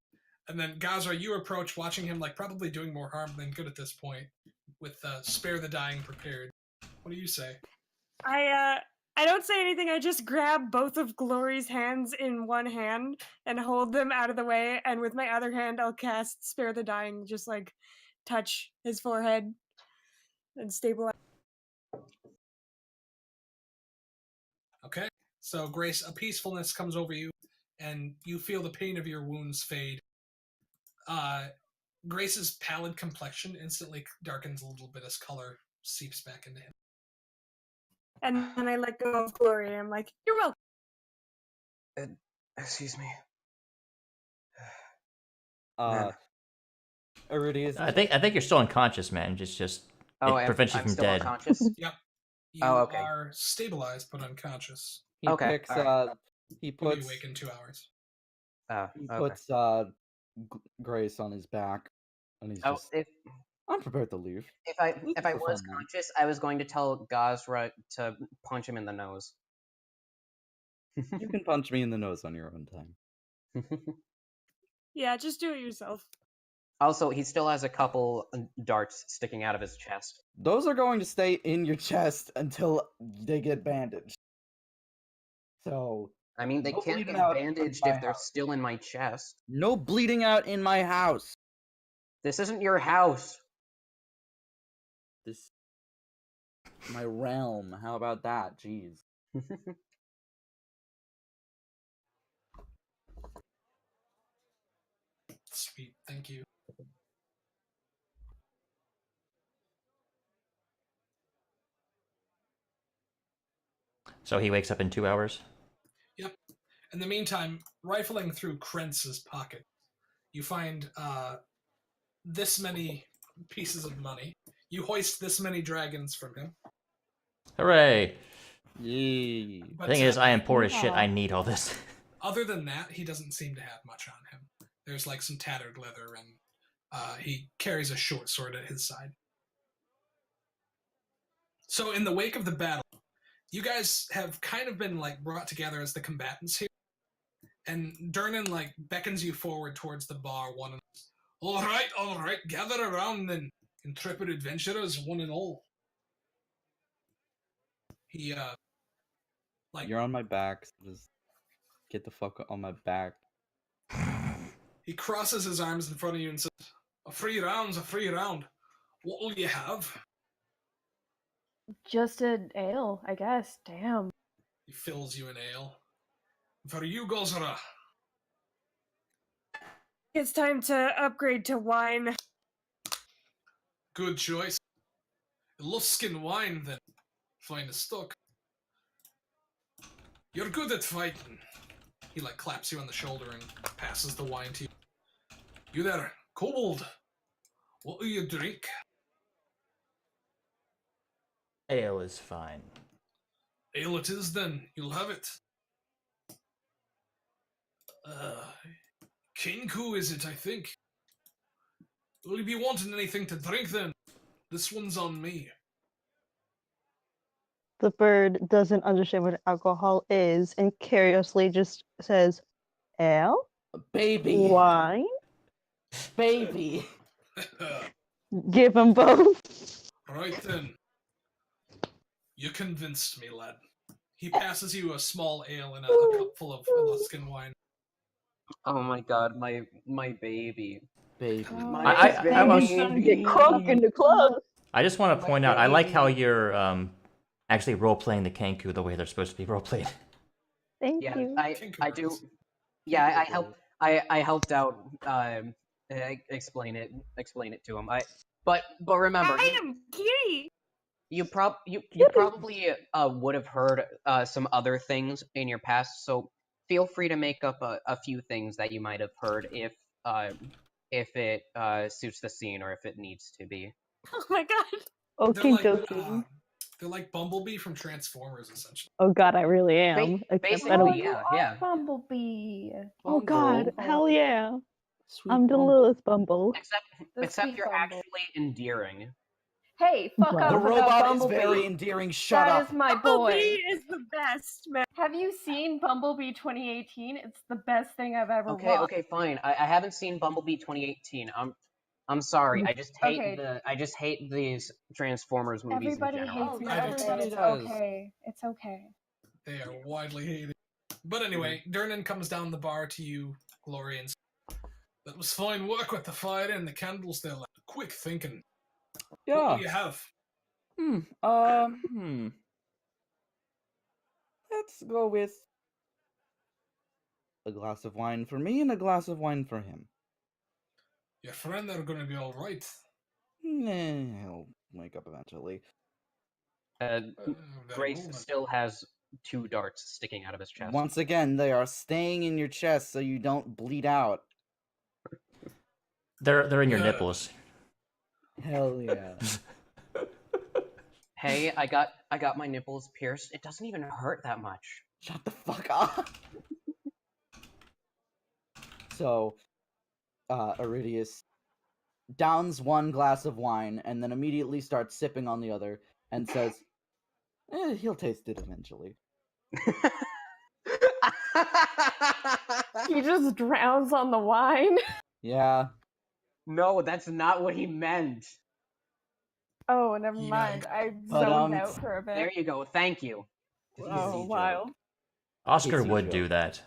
And then, Gazra, you approach, watching him, like, probably doing more harm than good at this point, with Spare the Dying prepared. What do you say? I don't say anything. I just grab both of Glory's hands in one hand and hold them out of the way, and with my other hand, I'll cast Spare the Dying, just like touch his forehead and stabilize. Okay. So, Grace, a peacefulness comes over you, and you feel the pain of your wounds fade. Grace's pallid complexion instantly darkens a little bit as color seeps back into him. And then I let go of Glory, and I'm like, "You're welcome." Excuse me. Iridius. I think you're still unconscious, man. Just Oh, it prevents you I'm from still dead. unconscious? Yep. You Oh, okay. are stabilized but unconscious. He Okay, picks, alright. he You'll be puts, awake in 2 hours. he Okay. puts, Grace on his back, and he's Oh, just if unprepared to leave. if I This if is I a was fun one. conscious, I was going to tell Gazra to punch him in the nose. You can punch me in the nose on your own time. Yeah, just do it yourself. Also, he still has a couple darts sticking out of his chest. Those are going to stay in your chest until they get bandaged. So, I mean, they No can't bleeding get out in bandaged my if they're house. still in my chest. no bleeding out in my house. This isn't your house. This my realm. How about that? Jeez. Sweet, thank you. So he wakes up in 2 hours. Yep. In the meantime, rifling through Krentz's pocket, you find this many pieces of money. You hoist this many dragons from him. Hooray! Yay. But, The thing is, I am poor as shit. I need all this. Other than that, he doesn't seem to have much on him. There's like some tattered leather, and he carries a short sword at his side. So in the wake of the battle, you guys have kind of been like brought together as the combatants here. And Durnan like beckons you forward towards the bar. All right, gather around then, intrepid adventurers, one and all. He like You're on my back, so just get the fuck on my back. he crosses his arms in front of you and says, "A free round's a free round. What will you have?" Just an ale, I guess. Damn. He fills you an ale. For you, Gozra. It's time to upgrade to wine. Good choice. Luskin wine, then. Finest stock. You're good at fighting. He like claps you on the shoulder and passes the wine to you. You there, kobold. What will you drink? Ale is fine. Ale it is then. You'll have it. Kenku is it, I think. Will you be wanting anything to drink then? This one's on me. The bird doesn't understand what alcohol is and curiously just says, ale? Baby. Wine? Baby. Give them both. Right then. You convinced me, lad. He passes you a small ale and a cup full of Alaskan wine. Oh my god, my baby. Baby. I was- Get crunk in the club. I just want to point out, I like how you're actually role-playing the Kenku the way they're supposed to be role-played. Thank Yeah, you. I do. Yeah, I helped out explain it to him. But remember, I am Kitty. you probably would have heard some other things in your past, so feel free to make up a few things that you might have heard if it suits the scene or if it needs to be. Oh my god. Okie dokie. They're like Bumblebee from Transformers, essentially. Oh god, I really am. Except I don't. Basically, yeah. Bumblebee. Oh god, Bumble. hell yeah. Sweet I'm the Bumble. littlest Bumble. The Except sweet you're Bumble. actually endearing. Hey, fuck Wow. up The about robot is Bumblebee. very endearing. Shut That up. is my Bumblebee boy. is the best, man. Have you seen Bumblebee 2018? It's the best thing I've ever Okay, watched. okay, fine. I haven't seen Bumblebee 2018. I'm sorry. I just hate Okay. I just hate these Transformers movies Everybody in general. hates me, I do but too. it's okay. It's okay. They are widely hated. But anyway, Durnan comes down the bar to you, Glory, and says, "That was fine work with the fire and the candles there, lad. Quick thinking. What Yeah. will you have?" Let's go with a glass of wine for me and a glass of wine for him. Your friend are gonna be alright. He'll wake up eventually. Very Grace well, then. still has 2 darts sticking out of his chest. Once again, they are staying in your chest so you don't bleed out. They're in your Yeah. nipples. Hell yeah. Hey, I got my nipples pierced. It doesn't even hurt that much. Shut the fuck up. So, Iridius downs one glass of wine and then immediately starts sipping on the other and says, he'll taste it eventually. He just drowns on the wine. Yeah. No, that's not what he meant. Oh, never Yeah. mind. I But, zoned out for a There bit. you go. Thank you. Oh, Hissy wow. joke. Oscar Hissy would joke. do that.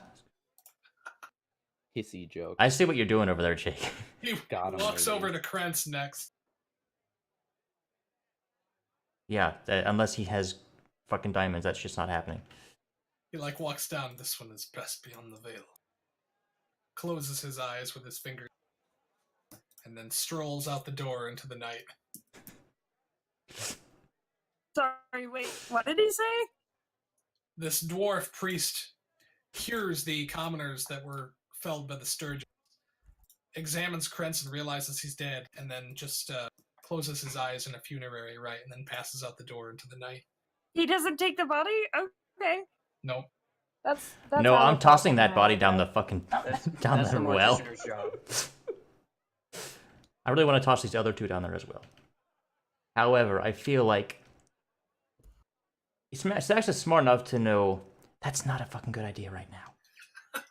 Hissy joke. I see what you're doing over there, Jake. He Got him, walks baby. over to Krantz next. Yeah, unless he has fucking diamonds, that's just not happening. He like walks down. This one is best beyond the veil. Closes his eyes with his finger, and then strolls out the door into the night. Sorry, wait, what did he say? This dwarf priest cures the commoners that were felled by the sturgeon, examines Krentz and realizes he's dead, and then just closes his eyes in a funerary rite, and then passes out the door into the night. He doesn't take the body? Okay. Nope. That's No, our I'm tossing that problem body now, down the but- fucking That's, down that's the the well. Magicianer's job. I really want to toss these other two down there as well. However, I feel like it's actually smart enough to know that's not a fucking good idea right now.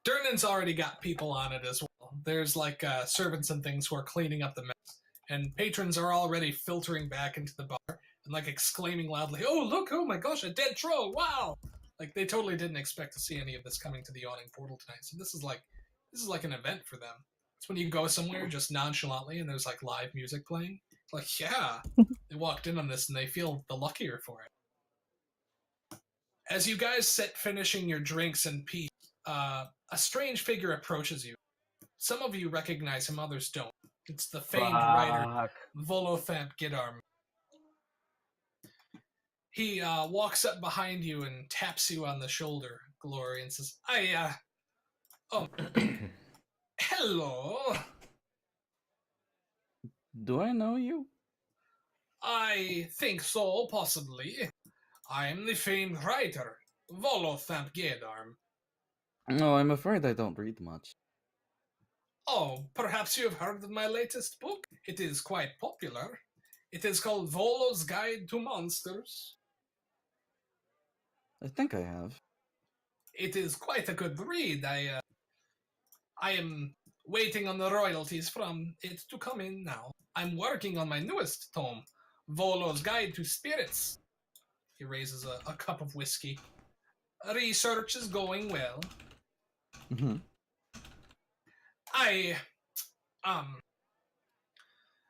Durnan's already got people on it as well. There's like servants and things who are cleaning up the mess, and patrons are already filtering back into the bar and like exclaiming loudly, "Oh look! Oh my gosh, a dead troll! Wow!" Like they totally didn't expect to see any of this coming to the yawning portal tonight. So this is like an event for them. It's when you go somewhere just nonchalantly and there's like live music playing. Like yeah, they walked in on this and they feel the luckier for it. As you guys sit finishing your drinks in peace, a strange figure approaches you. Some of you recognize him, others don't. It's the famed writer, Fuck. Volothamp Gidarm. He walks up behind you and taps you on the shoulder, Glory, and says, oh, hello. Do I know you? I think so, possibly. I am the famed writer, Volothamp Gidarm. No, I'm afraid I don't read much. Oh, perhaps you have heard of my latest book? It is quite popular. It is called Volo's Guide to Monsters. I think I have. It is quite a good read. I am waiting on the royalties from it to come in now. I'm working on my newest tome, Volo's Guide to Spirits. He raises a cup of whiskey. Research is going well. Mm-hmm.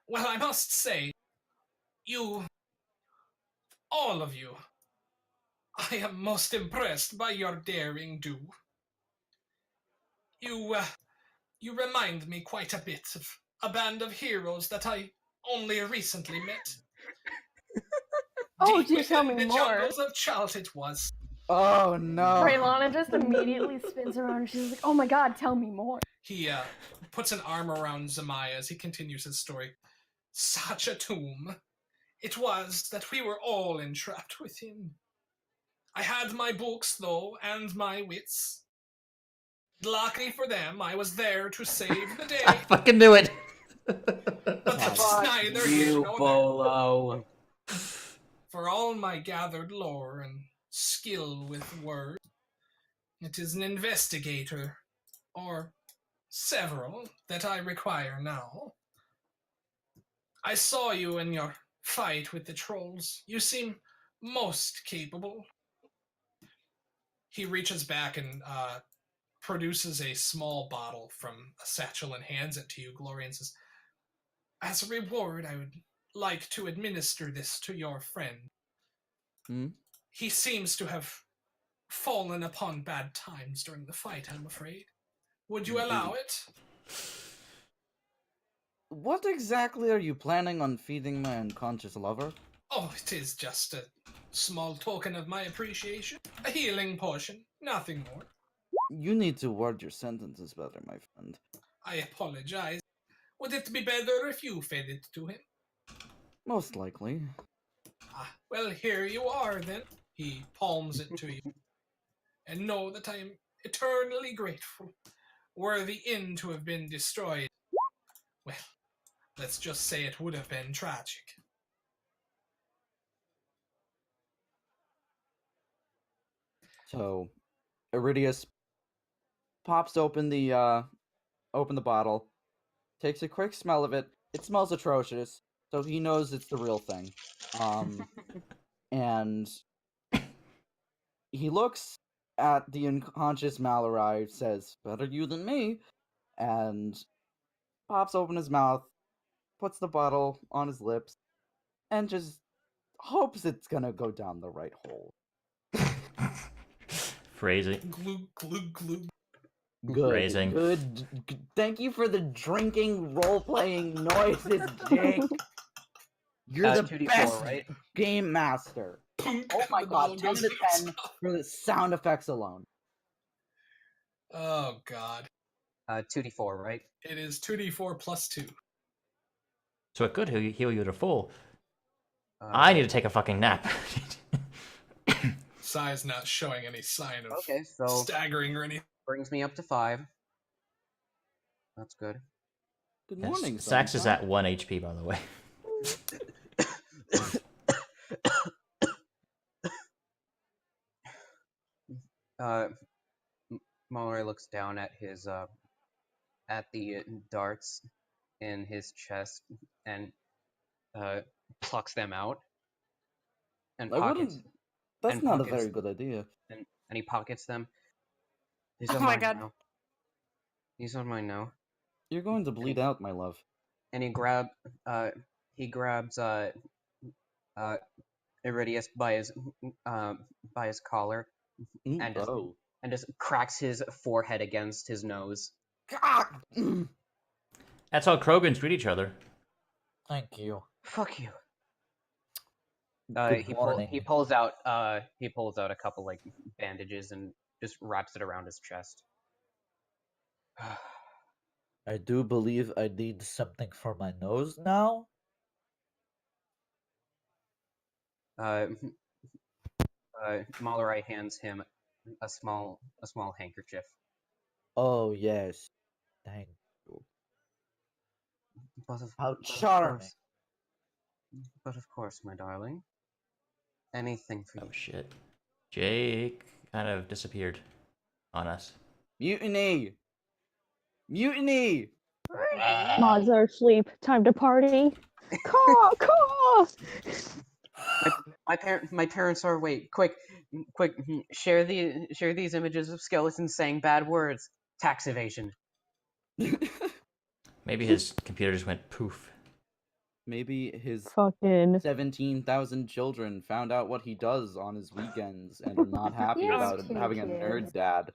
Well, I must say, all of you, I am most impressed by your daring do. You remind me quite a bit of a band of heroes that I only recently met. Oh, Deep do within tell me the more. jungles of Chalt it was. Oh no. Raylana just immediately spins around and she's like, oh my god, tell me more. He puts an arm around Zamaya as he continues his story. Such a tomb. It was that we were all entrapped within. I had my books, though, and my wits. Luckily for them, I was there to save the day. I fucking knew it. But that's neither here You nor bolo. there. For all my gathered lore and skill with words, it is an investigator, or several, that I require now. I saw you in your fight with the trolls. You seem most capable. He reaches back and produces a small bottle from a satchel and hands it to you, Glory, and says, as a reward, I would like to administer this to your friend. Hmm? He seems to have fallen upon bad times during the fight, I'm afraid. Would you allow it? What exactly are you planning on feeding my unconscious lover? Oh, it is just a small token of my appreciation. A healing potion, nothing more. You need to word your sentences better, my friend. I apologize. Would it be better if you fed it to him? Most likely. Well, here you are, then. He palms it to you. And know that I am eternally grateful. Were the inn to have been destroyed, well, let's just say it would have been tragic. So, Iridius pops open the bottle, takes a quick smell of it. It smells atrocious, so he knows it's the real thing. And he looks at the unconscious Malarai, says, "Better you than me," and pops open his mouth, puts the bottle on his lips, and just hopes it's gonna go down the right hole. Phrasing. Glug, glug, glug. Good. Phrasing. Good. Thank you for the drinking role-playing noises, Jake. You're the 2d4, best right? game master. Oh my The god, bottle 10 goes to 10 up. for the sound effects alone. Oh, God. 2d4, right? It is 2d4 plus 2. So it could heal you to full. I need to take a fucking nap. Sai's not showing any sign of Okay, so staggering or anything. brings me up to 5. That's good. Good Yes, morning, Sax is sunshine. at 1 HP, by the way. Mallory looks down at his at the darts in his chest and plucks them out and I pockets wouldn't. That's and not a pockets very good idea. and he pockets them. These Oh are my mine God. now. These are mine now. You're going to bleed out, my love. And he grabs Iridius by his collar and just Oh. and just cracks his forehead against his nose. That's how Krogans treat each other. Thank you. Fuck you. Good morning. He pulls out a couple like bandages and just wraps it around his chest. I do believe I need something for my nose now. Mallory hands him a small handkerchief. Oh yes, thank you. How charming! But of course, my darling. Anything for you. Oh shit. Jake kind of disappeared on us. Mutiny! Mutiny! Mods are asleep. Time to party. Caw, caw! My parents are awake. Quick, share these images of skeletons saying bad words. Tax evasion. Maybe his computer just went poof. Maybe his Fucking 17,000 children found out what he does on his weekends and are not happy Yes, about him cute having a nerd kids. dad.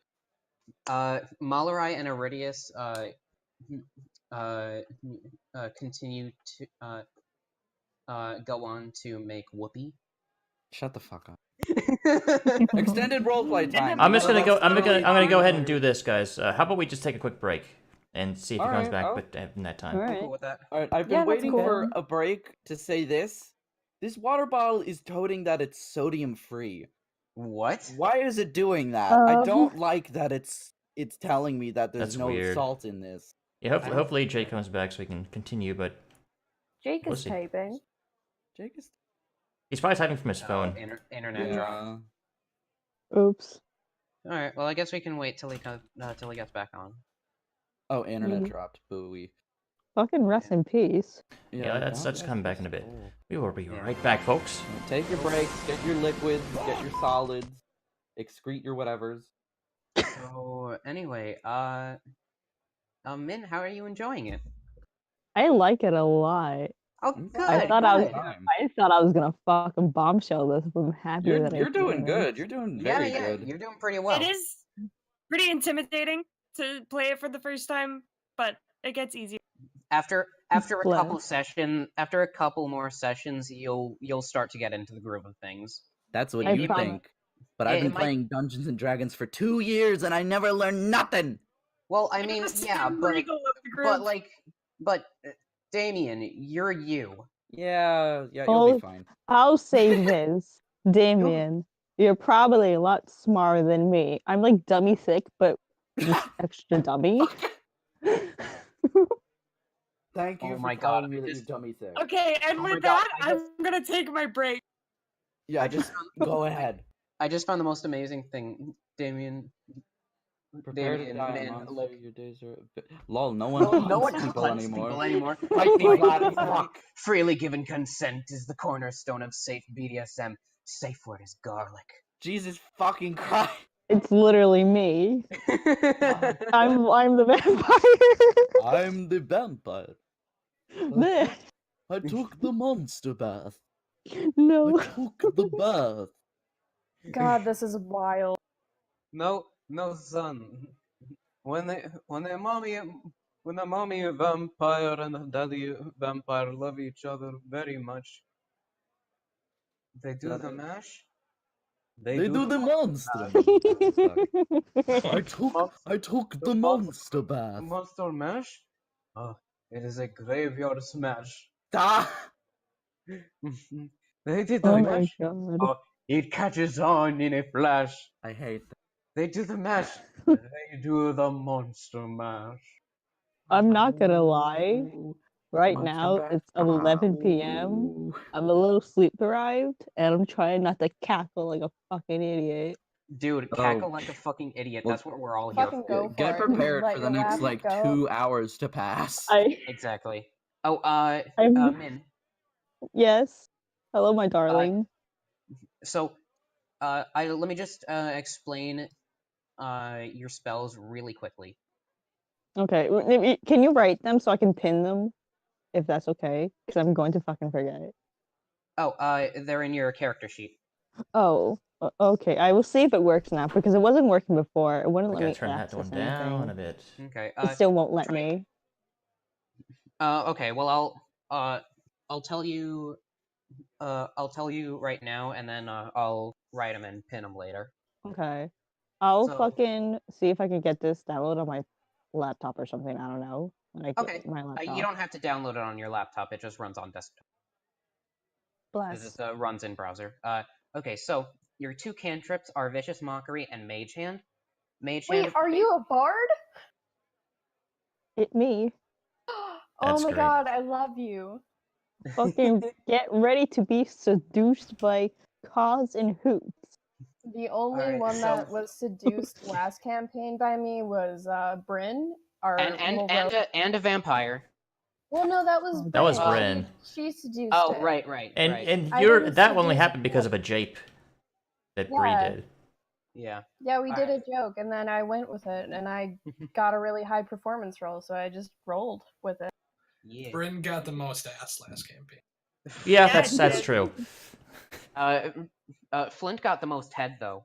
Mallory and Iridius continue to go on to make whoopee. Shut the fuck up. Extended roleplay time. I'm gonna go ahead and do this, guys. How about we just take a quick break and see if he comes Alright, back oh. in that time. Alright. I'm cool with that. Alright, I've been Yeah, that's waiting cool. for a break to say this. This water bottle is toting that it's sodium free. What? Why is it doing that? I Um. don't like that it's telling me that there's That's no weird. salt in this. Yeah, hopefully Jake comes back so we can continue, but Jake We'll is see. typing. Jake is he's probably typing from his phone. Internet drop. oops. All right. Well, I guess we can wait till he gets back on. Oh, internet Mhm. dropped. Booey. Fucking rest in peace. Yeah, God let's come back rest in a his bit. soul. We will be right back, folks. Take your breaks, get your liquids, get your solids, excrete your whatevers. So anyway, Min, how are you enjoying it? I like it a lot. Oh, I'm good. I thought I was good. I thought I was gonna fucking bombshell this, but I'm happy that You're I doing didn't. good. You're doing very good. You're doing pretty well. It is pretty intimidating to play it for the first time, but it gets easier. After a Bless. couple more sessions, you'll start to get into the groove of things. That's what I you prom- think. But I've It been might- playing Dungeons and Dragons for 2 years and I never learned nothing. Well, I mean, It's yeah, the but regal of the but group. like, but Damien, you're you. Yeah, you'll be Oh, fine. I'll say this, Damien. You're probably a lot smarter than me. I'm like dummy thick, but just extra dummy. Thank you Oh for my telling God, me I that just- you're dummy thick. Okay, and Oh my with God, that, I just- I'm gonna take my break. Yeah, just go ahead. I just found the most amazing thing, Damien. Prepare to Damien, die, man, monster. look. Your days are... Lol, no one No one hunts people hunts anymore. people anymore. Fight me, Vlad, fuck. Freely given consent is the cornerstone of safe BDSM. Safe word is garlic. Jesus fucking Christ. It's literally me. I'm the vampire. I'm the vampire. There. I took the monster bath. No. I took the bath. God, this is wild. No, son. When the mommy vampire and the daddy vampire love each other very much, they do the mash. They do the monster. I took the monster bath. Monster mash. Oh, it is a graveyard smash. Ah! They did the Oh my mash. god. Oh, it catches on in a flash. I hate that. They do the mash. They do the monster mash. I'm not gonna lie. Right Monster now, bath. it's 11 p.m. Ooh. I'm a little sleep deprived, and I'm trying not to cackle like a fucking idiot. Dude, cackle like a fucking idiot. Well, That's what we're all here Fucking for. go Get for it. prepared Let for the your next laugh like go. 2 hours to pass. Exactly. Oh, I'm Min. yes. Hello, my darling. So, let me just explain your spells really quickly. Okay, can you write them so I can pin them, if that's okay? Because I'm going to fucking forget it. Oh, they're in your character sheet. Oh, okay. I will see if it works now because it wasn't working before. It wouldn't I let gotta me turn that access one down anything. a bit. Okay. It still won't let try- me. Okay. Well, I'll tell you. I'll tell you right now, and then I'll write them and pin them later. Okay. I'll So- fucking see if I can get this download on my laptop or something. I don't know. When I get Okay. my laptop. You don't have to download it on your laptop. It just runs on desktop. Bless. It just runs in browser. Okay. So your 2 cantrips are Vicious Mockery and Mage Hand. Mage Wait, Hand. are you a bard? It me. Oh That's my great. god, I love you. Fucking get ready to be seduced by Cause and Hoots. The only Alright, one so- that was seduced last campaign by me was Bryn. Our little rogue. and a vampire. Well, no, that was Oh, That was Bryn. Bryn. She seduced Oh, it. right. And I your didn't that only seduce happened because him. of a jape that Bree Yeah. did. Yeah. Yeah, we did a Alright. joke, and then I went with it, and I got a really high performance roll, so I just rolled with it. Yeah. Bryn got the most ass last campaign. Yeah, Yeah, that's did. true. Flint got the most head though.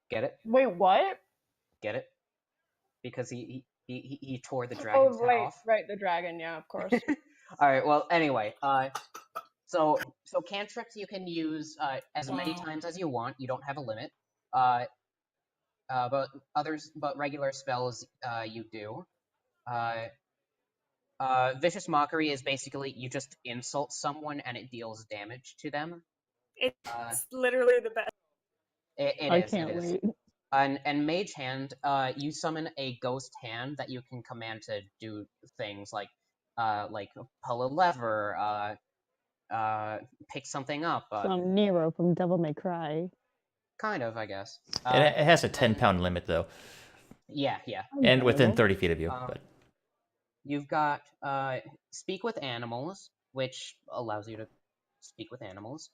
Get it? Wait, what? Get it? Because he tore the Oh, dragon's head right, off. right, the dragon, yeah, of course. All right. Well, anyway, so cantrips you can use as many times as you want. You don't have a limit. But regular spells you do. Vicious Mockery is basically you just insult someone and it deals damage to them. It's literally the best. I can't wait. And Mage Hand, you summon a ghost hand that you can command to do things like pull a lever, pick something up. Some Nero from Devil May Cry. Kind of, I guess. It has a 10-pound limit though, Yeah. and within Okay. 30 feet of you. But You've got Speak with Animals, which allows you to speak with animals.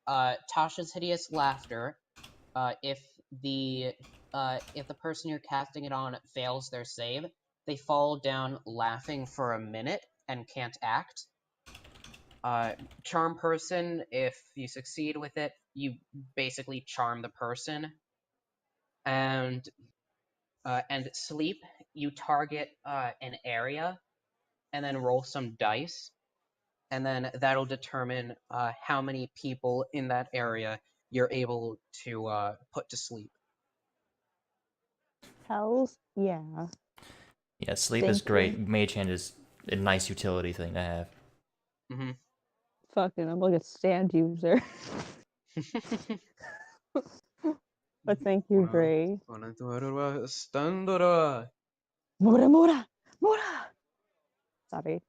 Tasha's Hideous Laughter. If the person you're casting it on fails their save, they fall down laughing for a minute and can't act. Charm Person, if you succeed with it, you basically charm the person. And Sleep, you target an area and then roll some dice, and then that'll determine how many people in that area you're able to put to sleep. Hells yeah. yeah, sleep Thank is great. you. Mage Hand is a nice utility thing to have. Mm-hmm. Fucking, I'm like a stand user. But thank you, Gray. Mora! Sorry.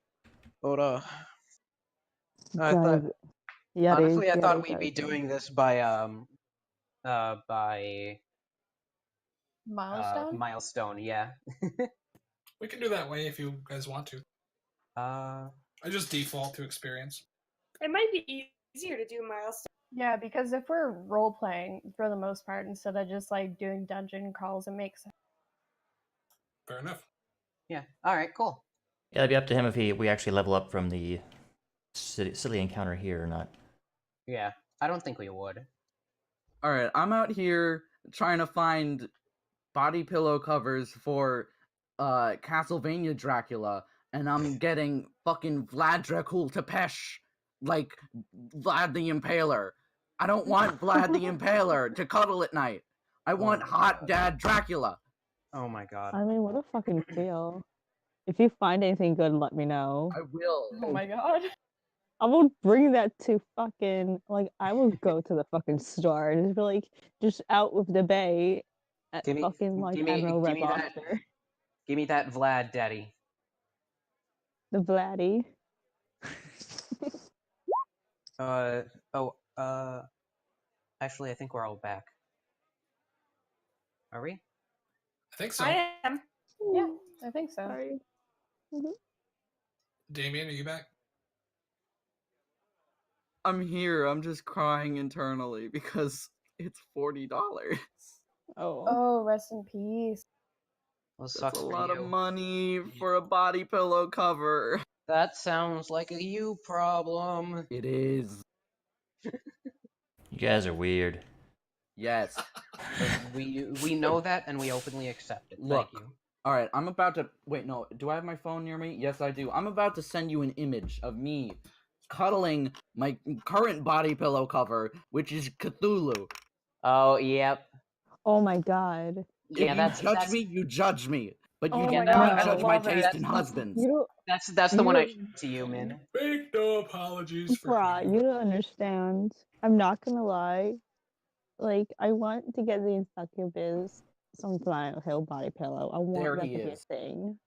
Honestly, I thought Yari, we'd be sorry. doing this by Milestone? milestone. Yeah. We can do that way if you guys want to. Uh, I just default to experience. It might be easier to do milestone. Yeah, because if we're role playing for the most part instead of just like doing dungeon crawls, it makes sense. Fair enough. yeah. All right. Cool. Yeah, it'd be up to him if we actually level up from the silly encounter here or not. Yeah. I don't think we would. Alright, I'm out here trying to find body pillow covers for Castlevania Dracula, and I'm getting fucking Vlad Dracul Tepesh, like Vlad the Impaler. I don't want Vlad the Impaler to cuddle at night. I want my hot God. dad Dracula. Oh my god. I mean, what a fucking feel. If you find anything good, let me know. I will. Oh my god. I will bring that to fucking, like, I will go to the fucking store and just be like, just out with the bay at Give me- fucking, like, give me- Admiral give Red me that. Lobster. Give me that Vlad, daddy. The Vladdy. Actually, I think we're all back. Are we? I think so. I am. Yeah, I think so. Sorry. Damien, are you back? I'm here. I'm just crying internally because it's $40. Oh. Oh, rest in peace. Well, That's sucks a for lot you. of money for a body pillow cover. That sounds like a you problem. It is. You guys are weird. Yes. We know that and we openly accept it. Look. Thank you. Alright, I'm about to... Wait, no. Do I have my phone near me? Yes, I do. I'm about to send you an image of me cuddling my current body pillow cover, which is Cthulhu. Oh, yep. Oh my god. Yeah, If you judge me, you judge me. But you Oh do my not God, I judge my love it. taste in husbands. You don't... That's the one I You- showed to you, Min. Make no apologies for Bruh, him. you don't understand. I'm not gonna lie. Like, I want to get the Insuccubus some Flannel Hill body pillow. I want There that he to be a is. thing.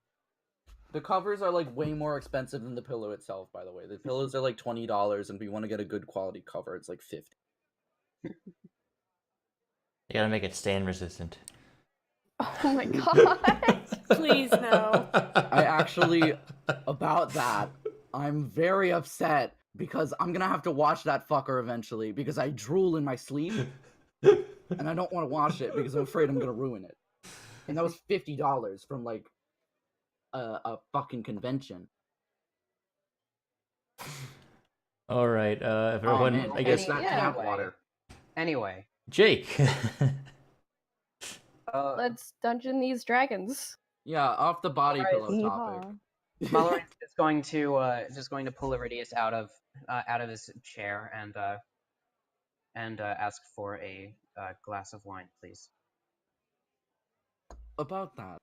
The covers are like way more expensive than the pillow itself, by the way. The pillows are like $20, and if you want to get a good quality cover, it's like $50. You gotta make it stain resistant. Oh my god. Please no. I actually, about that, I'm very upset because I'm gonna have to watch that fucker eventually because I drool in my sleep, and I don't want to watch it because I'm afraid I'm gonna ruin it. And that was $50 from like a fucking convention. All right, everyone. man, I guess that Anyway. cat water. Anyway, Jake. Let's dungeon these dragons. Yeah, off the body Alright. pillow topic. Mallory is going to pull Iridius out of his chair and ask for a glass of wine, please. About that,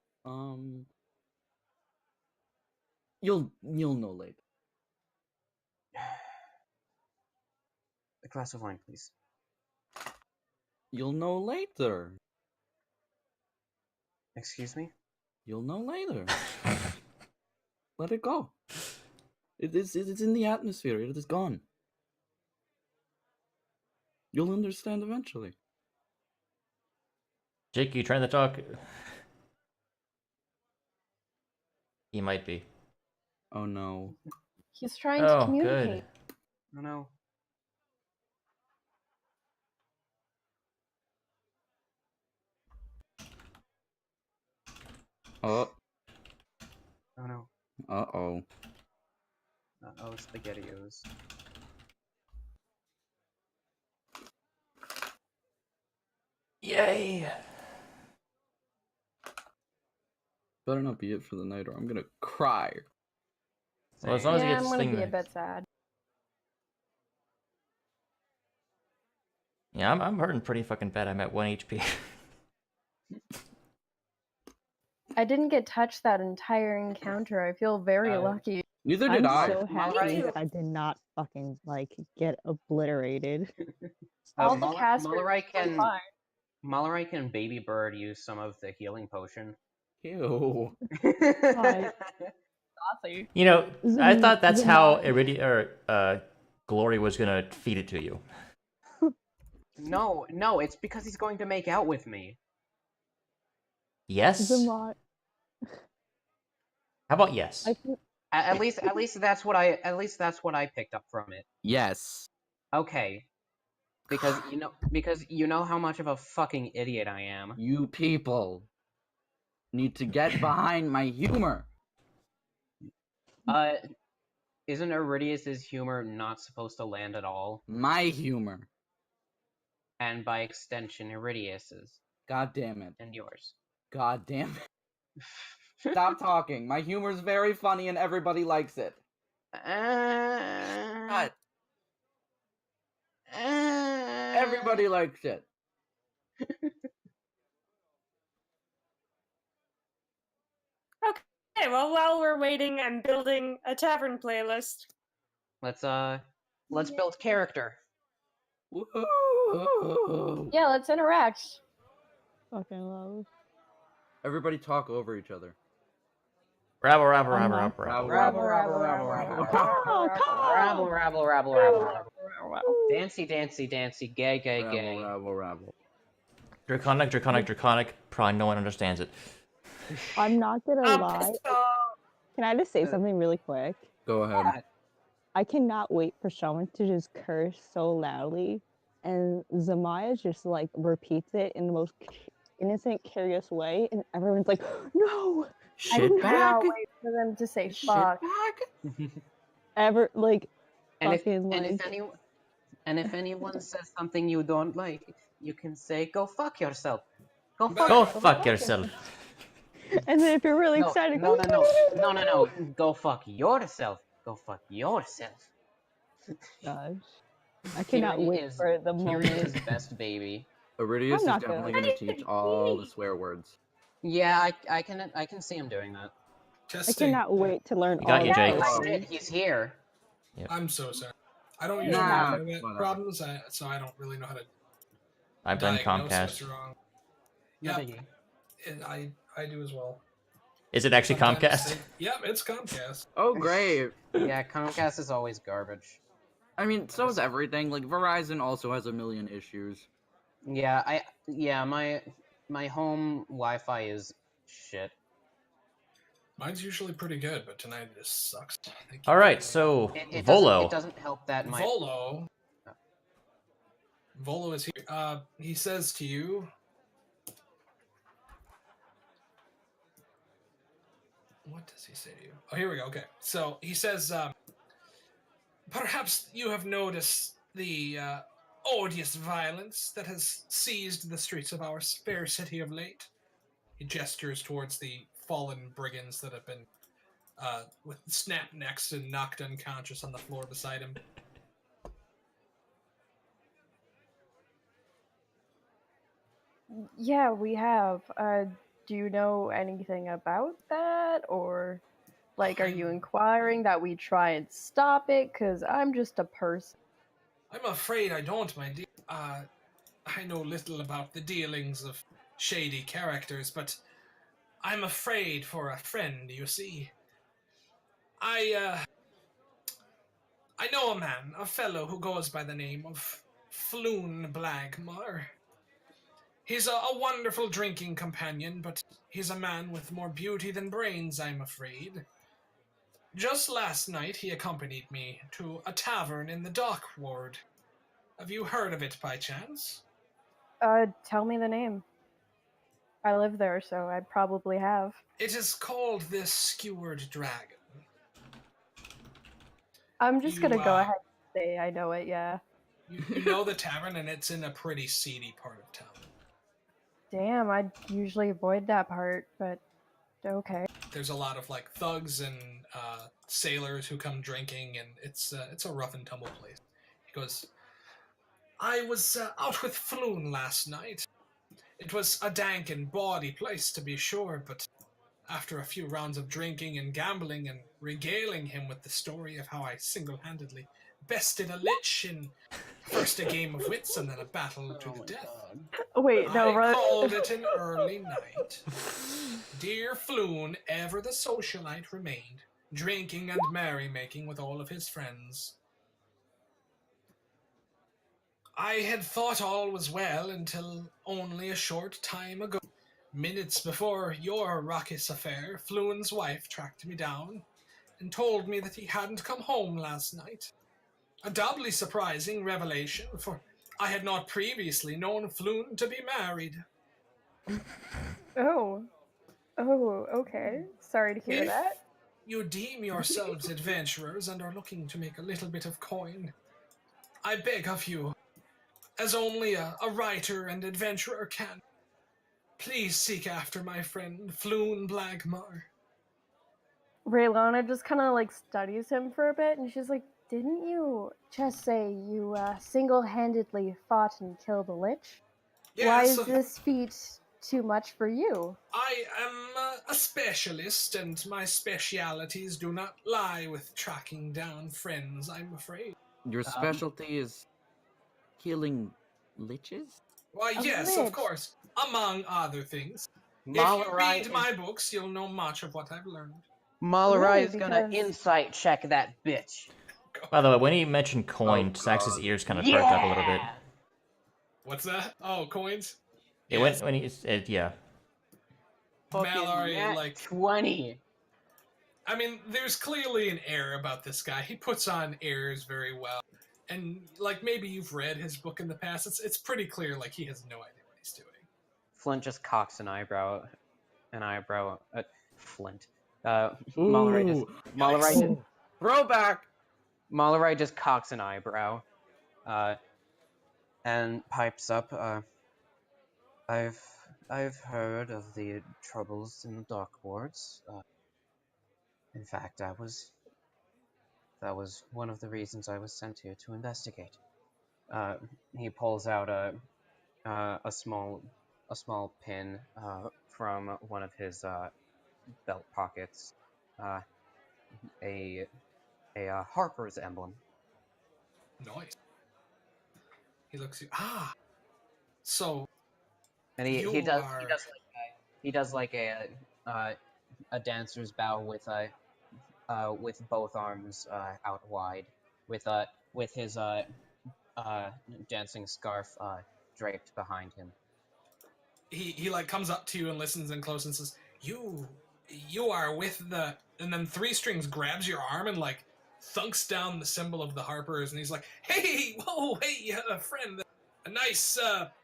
you'll know later. A glass of wine, please. You'll know later. Excuse me? You'll know later. Let it go. It's in the atmosphere. It is gone. You'll understand eventually. Jake, you trying to talk? He might be. Oh no. He's trying to Oh, communicate. good. Oh no. Oh. Oh no. Uh-oh. Uh-oh, SpaghettiOs. Yay! Better not be it for the night or I'm gonna cry. Well, as long as he Yeah, gets I'm gonna sting be a knife. bit sad. Yeah, I'm hurting pretty fucking bad. I'm at 1 HP. I didn't get touched that entire encounter. I feel very lucky. Neither I'm did I. so happy too. I did not fucking get obliterated. All the casters Mallory can Baby Bird use some of the healing potion? Ew. saucy. You know, I thought that's how Zimot. Glory was gonna feed it to you. No, it's because he's going to make out with me. Yes? Zimot. How about yes? At least that's what I picked up from it. Yes. Okay. Because you know how much of a fucking idiot I am. You people need to get behind my humor. Isn't Iridius's humor not supposed to land at all? My humor. And by extension, Iridius's. God damn it. And yours. God damn it. Stop talking. My humor's very funny and everybody likes it. God. Everybody likes it. Okay, well, while we're waiting, I'm building a tavern playlist. Let's build character. Woo! Yeah, let's interact. Fucking love. Everybody talk over each other. Rabble, rabble, rabble, rabble, rabble. Rabble, rabble, rabble, rabble, rabble, rabble, rabble, rabble, rabble, rabble, rabble. wow. Dancy, dancy, dancy, gay, gay, gay. Rabble. Draconic. Probably no one understands it. I'm not gonna lie. Can I just say Uh, something really quick? Go ahead. I cannot wait for someone to just curse so loudly, and Zamaya just like repeats it in the most innocent, curious way, and everyone's like, "No!" I Shit cannot bag? wait for them to say Shit fuck. bag? Ever like and if fucking and like. if anyone says something you don't like, you can say, "Go fuck yourself." Go fuck. Go fuck yourself. And then if you're really No, excited, no, go, no, no, no, no, no. Go fuck yourself. Go fuck yourself. Gosh, I cannot wait for the Kiri moment. is best baby. Iridius is not definitely gonna- going to teach all the swear words. Yeah, I can see him doing that. I cannot wait to learn You got all you, of Jake. those. Oh shit, he's here. I'm so sorry. I don't usually Nah, have internet whatever. problems, so I don't really know how to I blame diagnose Comcast. what's wrong. No Yeah, biggie. I do as well. Is it actually Sometimes Comcast? Yep, it's Comcast. Oh, great. Yeah, Comcast is always garbage. I mean, so is everything. Like, Verizon also has a million issues. Yeah, my home Wi-Fi is shit. Mine's usually pretty good, but tonight it just sucks. All right, so It Volo. doesn't help that my Volo is here. He says to you, what does he say to you? Oh, here we go. Okay, so he says, perhaps you have noticed the odious violence that has seized the streets of our fair city of late. He gestures towards the fallen brigands that have been with snapped necks and knocked unconscious on the floor beside him. Yeah, we have. Do you know anything about that? Or, like, are you inquiring that we try and stop it? Because I'm just a person. I'm afraid I don't, my dear. I know little about the dealings of shady characters, but I'm afraid for a friend, you see. I know a man, a fellow who goes by the name of Floon Blagmar. He's a wonderful drinking companion, but he's a man with more beauty than brains, I'm afraid. Just last night he accompanied me to a tavern in the dock ward. Have you heard of it by chance? Tell me the name. I live there, so I probably have. It is called the Skewered Dragon. I'm just gonna go ahead and say I know it, yeah. You know the tavern, and it's in a pretty seedy part of town. Damn, I'd usually avoid that part, but okay. There's a lot of like thugs and sailors who come drinking, and it's a rough and tumble place. He goes, I was out with Floon last night. It was a dank and bawdy place, to be sure, but after a few rounds of drinking and gambling and regaling him with the story of how I single-handedly bested a lich in first a game of wits and then a battle to the death. Wait, no, I called it an early night. Dear Floon, ever the socialite remained, drinking and merrymaking with all of his friends. I had thought all was well until only a short time ago. Minutes before your raucous affair, Floon's wife tracked me down and told me that he hadn't come home last night. A doubly surprising revelation, for I had not previously known Floon to be married. Oh, okay. Sorry to hear If that. you deem yourselves adventurers and are looking to make a little bit of coin, I beg of you, as only a writer and adventurer can, please seek after my friend Floon Blagmar. Raylana just kind of like studies him for a bit, and she's like, didn't you just say you single-handedly fought and killed a lich? Yes, Why is this feat too much for you? I am a specialist, and my specialities do not lie with tracking down friends, I'm afraid. Your specialty is killing liches? Why, yes, of course, among other things. If you Malarai read my books, you'll know much of what I've learned. Malarai Really, is gonna because- insight check that bitch. By the way, when he mentioned coin, Sax's ears kind of perked up a little bit. What's that? Oh, coins? Yeah, Yes. when he said, yeah. Mallory, nat like 20. I mean, there's clearly an air about this guy. He puts on airs very well. And like maybe you've read his book in the past. It's pretty clear like he has no idea what he's doing. Flint just cocks an eyebrow. Flint. Mallory Throwback. Mallory just cocks an eyebrow. And pipes up. I've heard of the troubles in the Dark Wards. In fact, that was one of the reasons I was sent here to investigate. He pulls out a small pin from one of his belt pockets, a Harper's emblem. Nice. He looks you. So. And he does like a dancer's bow with both arms out wide, with his dancing scarf draped behind him. He like comes up to you and listens in close and says, You are with the, and then Three Strings grabs your arm and like thunks down the symbol of the Harpers, and he's like, Hey, whoa, hey, friend, a nice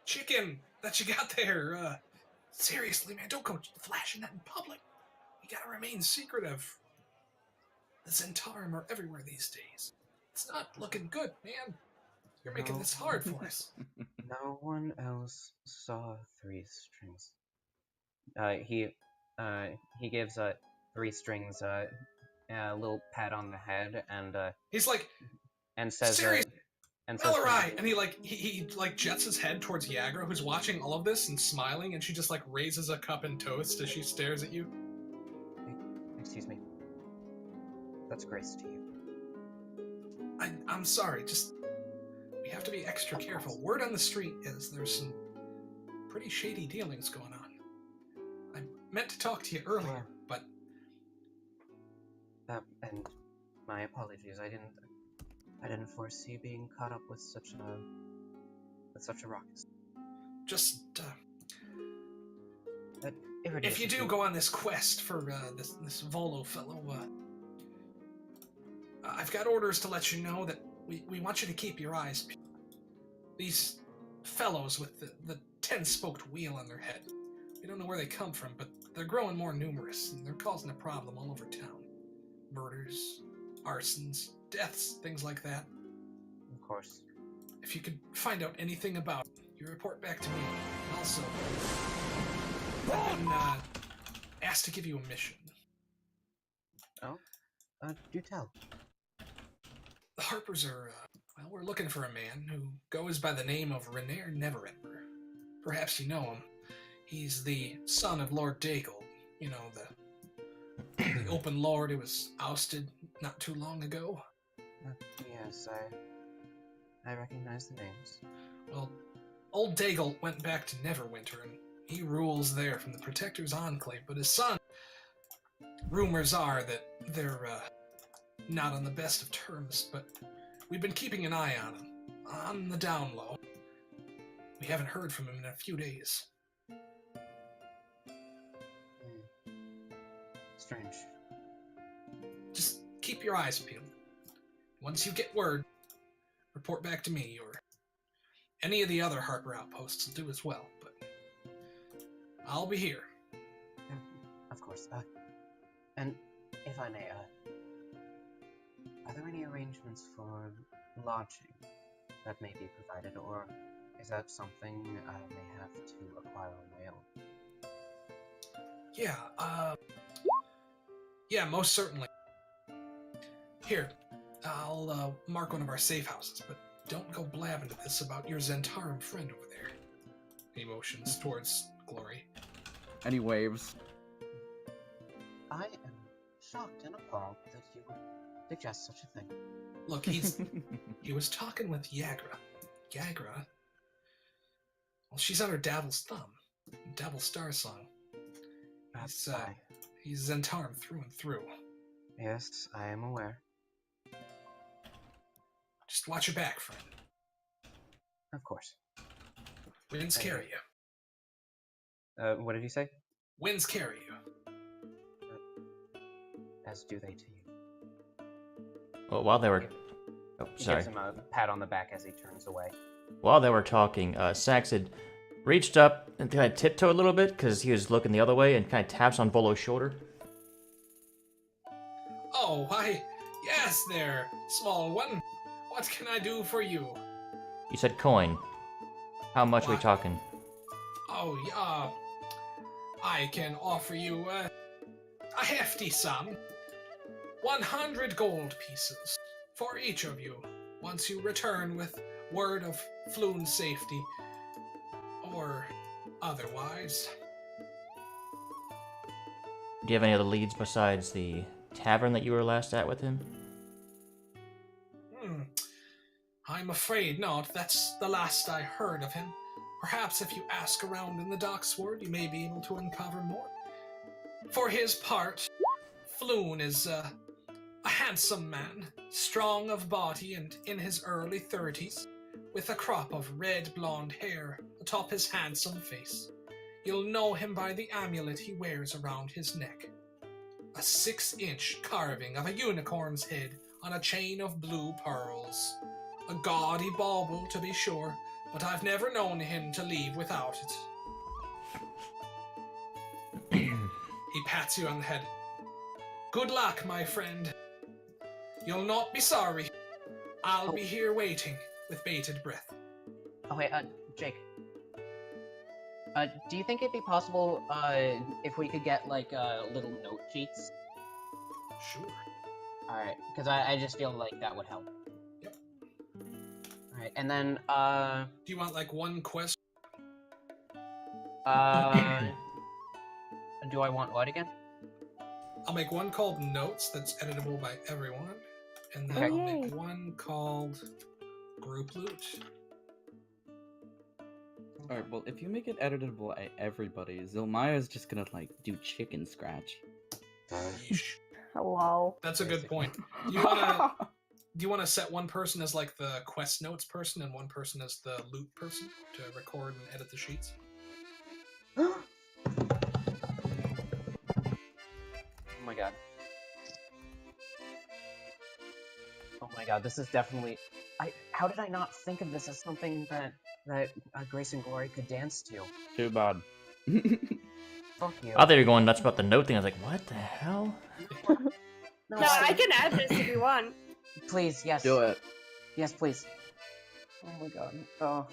chicken that you got there. Seriously, man, don't go flashing that in public. You gotta remain secretive. The Zentarum are everywhere these days. It's not looking good, man. You're making this hard for us. No one else saw Three Strings. He gives Three Strings a little pat on the head, and he's like, and says, seriously, and says, Mallory, and he like jets his head towards Yagra, who's watching all of this and smiling, and she just like raises a cup and toast as she stares at you. Excuse me. That's grace to you. I'm sorry, just we have to be extra careful. Word on the street is there's some pretty shady dealings going on. I meant to talk to you earlier, but and my apologies. I didn't foresee being caught up with such a ruckus. Just If you do go on this quest for this Volo fellow, I've got orders to let you know that we want you to keep your eyes peeled. These fellows with the 10-spoked wheel on their head. We don't know where they come from, but they're growing more numerous, and they're causing a problem all over town. Murders, arsons, deaths, things like that. Of course. If you could find out anything about it, you report back to me. Also, I've been asked to give you a mission. Oh? Do tell. The Harpers are, we're looking for a man who goes by the name of Renair Neverember. Perhaps you know him. He's the son of Lord Daigle. You know, the open lord who was ousted not too long ago. Yes, I recognize the names. Well, old Daigle went back to Neverwinter, and he rules there from the Protector's Enclave, but his son, rumors are that they're not on the best of terms, but we've been keeping an eye on him, on the down low. We haven't heard from him in a few days. Strange. Just keep your eyes peeled. Once you get word, report back to me, or any of the other Harper outposts will do as well, but I'll be here. Of course. And if I may, are there any arrangements for lodging that may be provided, or is that something I may have to acquire on my own? Yeah, most certainly. Here, I'll mark one of our safe houses, but don't go blabbing to this about your Zentarum friend over there. He motions towards Glory. And he waves. I am shocked and appalled that you would suggest such a thing. Look, he was talking with Yagra. Yagra? Well, she's under Davil's thumb. Davil Starsong. He's Zentarum through and through. Yes, I am aware. Just watch your back, friend. Of course. Winds carry you. What did you say? Winds carry you. As do they to you. Well, while they were... Oh, He sorry. gives him a pat on the back as he turns away. While they were talking, Sax had reached up and kind of tiptoed a little bit because he was looking the other way and kind of taps on Volo's shoulder. Oh, why, yes there, small one. What can I do for you? You said coin. How much are we What? talking? Oh, yeah. I can offer you a hefty sum. 100 gold pieces for each of you once you return with word of Floon's safety or otherwise. Do you have any other leads besides the tavern that you were last at with him? I'm afraid not. That's the last I heard of him. Perhaps if you ask around in the Docksward, you may be able to uncover more. For his part, Floon is a handsome man, strong of body and in his early 30s, with a crop of red blonde hair atop his handsome face. You'll know him by the amulet he wears around his neck. A 6-inch carving of a unicorn's head on a chain of blue pearls. A gaudy bauble, to be sure, but I've never known him to leave without it. He pats you on the head. Good luck, my friend. You'll not be sorry. I'll be here waiting with bated breath. Oh wait, Jake. Do you think it'd be possible, if we could get, like, little note sheets? Sure. Alright, because I just feel like that would help. Yep. Alright, and then, Do you want, like, one quest? do I want what again? I'll make one called Notes that's editable by everyone, and then Okay. I'll Yay. make one called Group Loot. Alright, well, if you make it editable by everybody, Zilmaya's just gonna, like, do chicken scratch. Yeesh. Hello. That's a good point. Do you wanna set one person as like the quest notes person and one person as the loot person to record and edit the sheets? Oh my god. Oh my god, this is definitely... How did I not think of this as something that Grace and Glory could dance to? Too bad. Fuck you. I thought you were going nuts about the note thing. I was like, what the hell? No, I can add this if you want. Please, yes. Do it. Yes, please. Oh my god. Oh,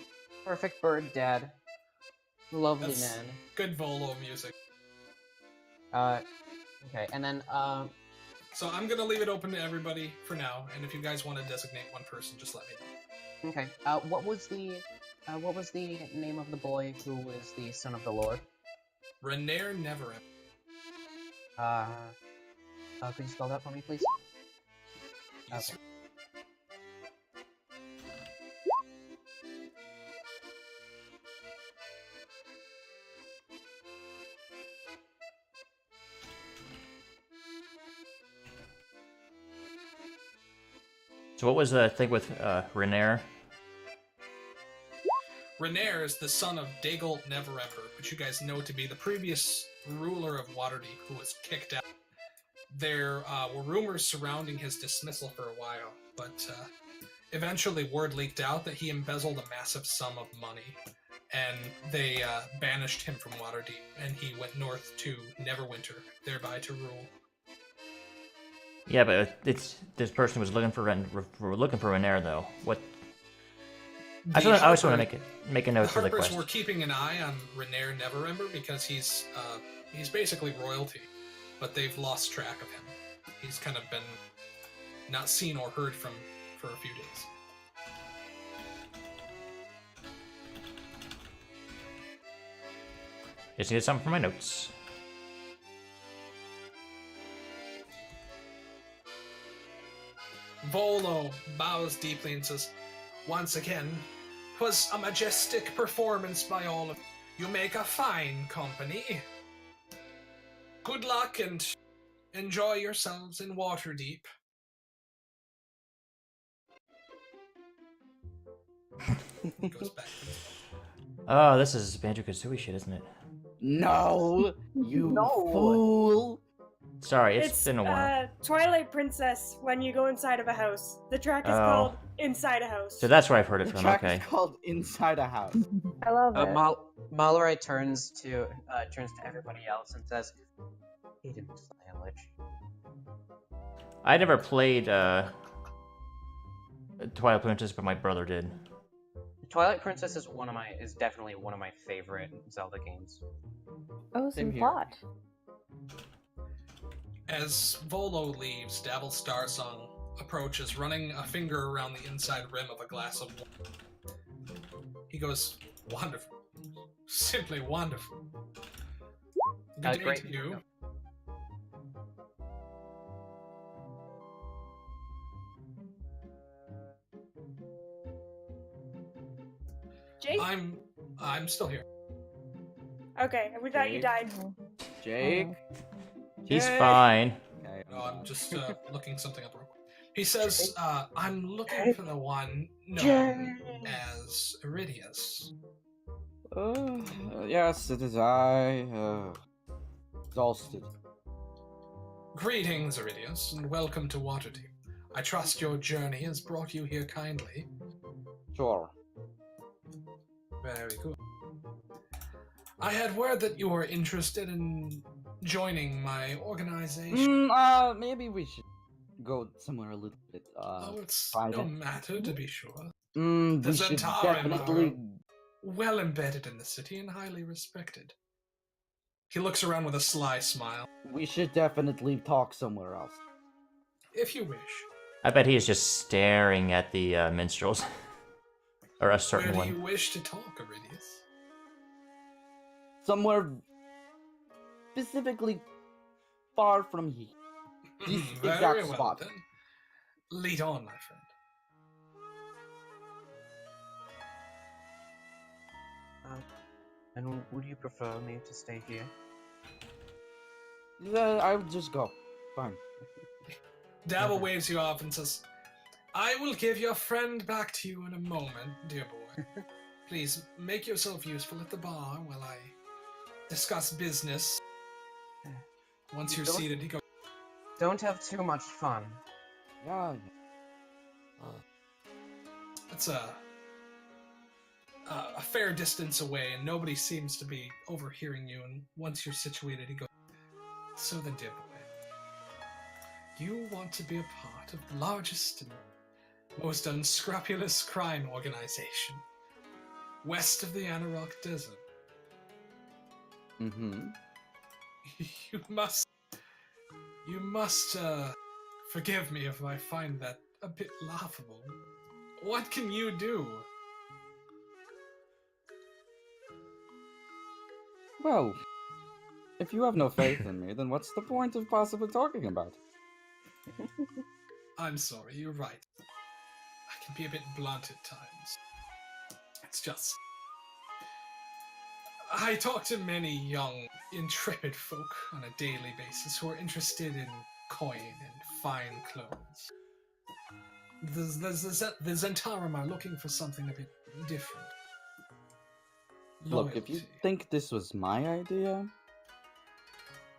perfect bird dad. Lovely That's man. good Volo music. Okay, and then, So I'm gonna leave it open to everybody for now, and if you guys want to designate one person, just let me know. okay. What was the name of the boy who was the son of the Lord? Renair Neverend. Could you spell that for me, please? Yes, Okay. So what was the thing with Renair? Renair is the son of Dagult Neverember, which you guys know to be the previous ruler of Waterdeep, who was kicked out. There were rumors surrounding his dismissal for a while, but eventually word leaked out that he embezzled a massive sum of money, and they banished him from Waterdeep, and he went north to Neverwinter, thereby to rule. Yeah, but this person was looking for Renair though. What? I also want to make a note The for the Harpers quest. were keeping an eye on Renair Neverember because he's basically royalty, but they've lost track of him. He's kind of been not seen or heard from for a few days. Just need something for my notes. Volo bows deeply and says, "Once again, 'twas a majestic performance by all of you. You make a fine company. Good luck and enjoy yourselves in Waterdeep." He goes back. Oh, this is Banjo-Kazooie shit, isn't it? No, you No. fool! Sorry, it's It's been a while. Twilight Princess when you go inside of a house. The track is Oh. called Inside a House. So that's where I've heard it The from. track Okay. is called Inside a House. I love it. Mallory turns to everybody else and says, "Hidden silage." I never played Twilight Princess, but my brother did. Twilight Princess is definitely one of my favorite Zelda games. Oh, Same some here. plot. As Volo leaves, Dabble Starsong approaches, running a finger around the inside rim of a glass of wine. He goes, "Wonderful. Simply wonderful. Good day Great. to you." Jake? I'm still here. Okay, we thought you Jake? died. Jake? He's Jake? fine. Okay, No, I'm just looking something up real quick. He says, "I'm looking for the one known Jake. as Iridius." Yes, it is I. Exhausted. Greetings, Iridius, and welcome to Waterdeep. I trust your journey has brought you here kindly. Sure. Very good. I had word that you were interested in joining my organization. Maybe we should go somewhere a little bit, It's private. no matter, to be sure. We The should Zentarim definitely... are well embedded in the city and highly respected. He looks around with a sly smile. We should definitely talk somewhere else. If you wish. I bet he is just staring at the minstrels. Or a certain Where do one. you wish to talk, Iridius? Somewhere specifically far from here. This Very exact well, spot. then. Lead on, my friend. And would you prefer me to stay here? I would just go. Fine. Dabble waves you off and says, "I will give your friend back to you in a moment, dear boy. Please make yourself useful at the bar while I discuss business." Once you're Don't- seated, he goes, Don't have too much fun. Yeah. "It's a fair distance away, and nobody seems to be overhearing you. And once you're situated, he goes, so then, dear boy, you want to be a part of the largest and most unscrupulous crime organization west of the Anarok Desert. Mm-hmm. You must forgive me if I find that a bit laughable. What can you do?" Well, if you have no faith in me, then what's the point of possibly talking about it? I'm sorry, you're right. I can be a bit blunt at times. It's just... I talk to many young, intrepid folk on a daily basis who are interested in coin and fine clothes. The Zentarim are looking for something a bit different. Look, if you Loyalty. think this was my idea,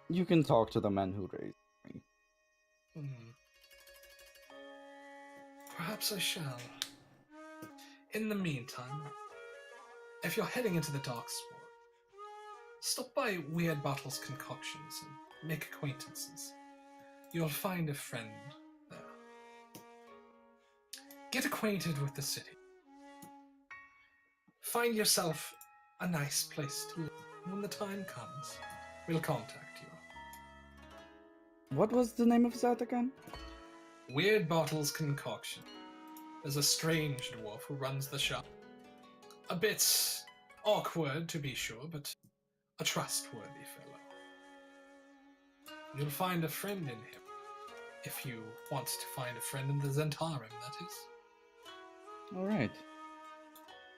you can talk to the men who raised me. Perhaps I shall. In the meantime, if you're heading into the Dark Sword, stop by Weird Bottle's Concoctions and make acquaintances. You'll find a friend there. Get acquainted with the city. Find yourself a nice place to live. When the time comes, we'll contact you. What was the name of that again? Weird Bottle's Concoction. There's a strange dwarf who runs the shop. A bit awkward, to be sure, but a trustworthy fellow. You'll find a friend in him. If you want to find a friend in the Zentarim, that is. Alright.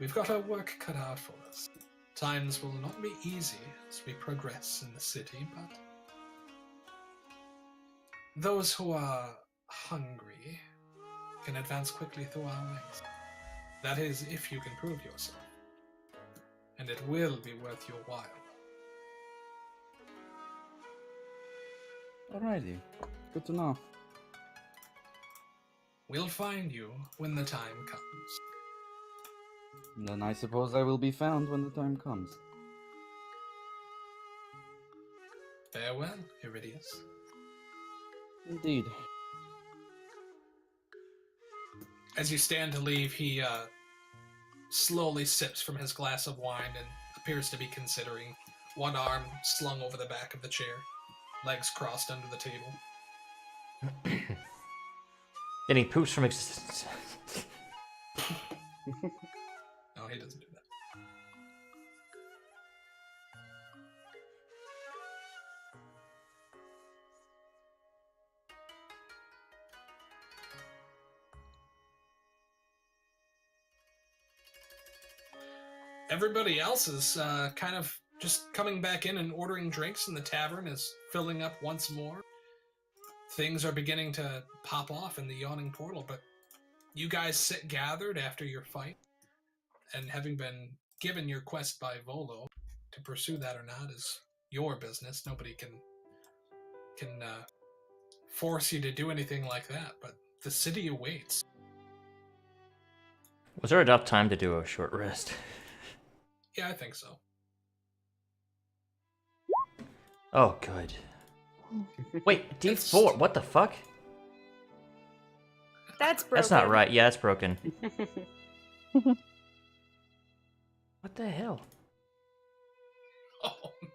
We've got our work cut out for us. Times will not be easy as we progress in the city, but those who are hungry can advance quickly through our ranks. That is, if you can prove yourself. And it will be worth your while. Alrighty. Good to know. We'll find you when the time comes. Then I suppose I will be found when the time comes. Farewell, Iridius. Indeed. As you stand to leave, he slowly sips from his glass of wine and appears to be considering, one arm slung over the back of the chair, legs crossed under the table. Then he poops from existence. No, he doesn't do that. Everybody else is kind of just coming back in and ordering drinks, and the tavern is filling up once more. Things are beginning to pop off in the yawning portal, but you guys sit gathered after your fight, and having been given your quest by Volo, to pursue that or not is your business. Nobody can force you to do anything like that, but the city awaits. Was there enough time to do a short rest? Yeah, I think so. Oh, good. Wait, D4, what the fuck? That's broken. That's not right. Yeah, that's broken. What the hell? Oh, man.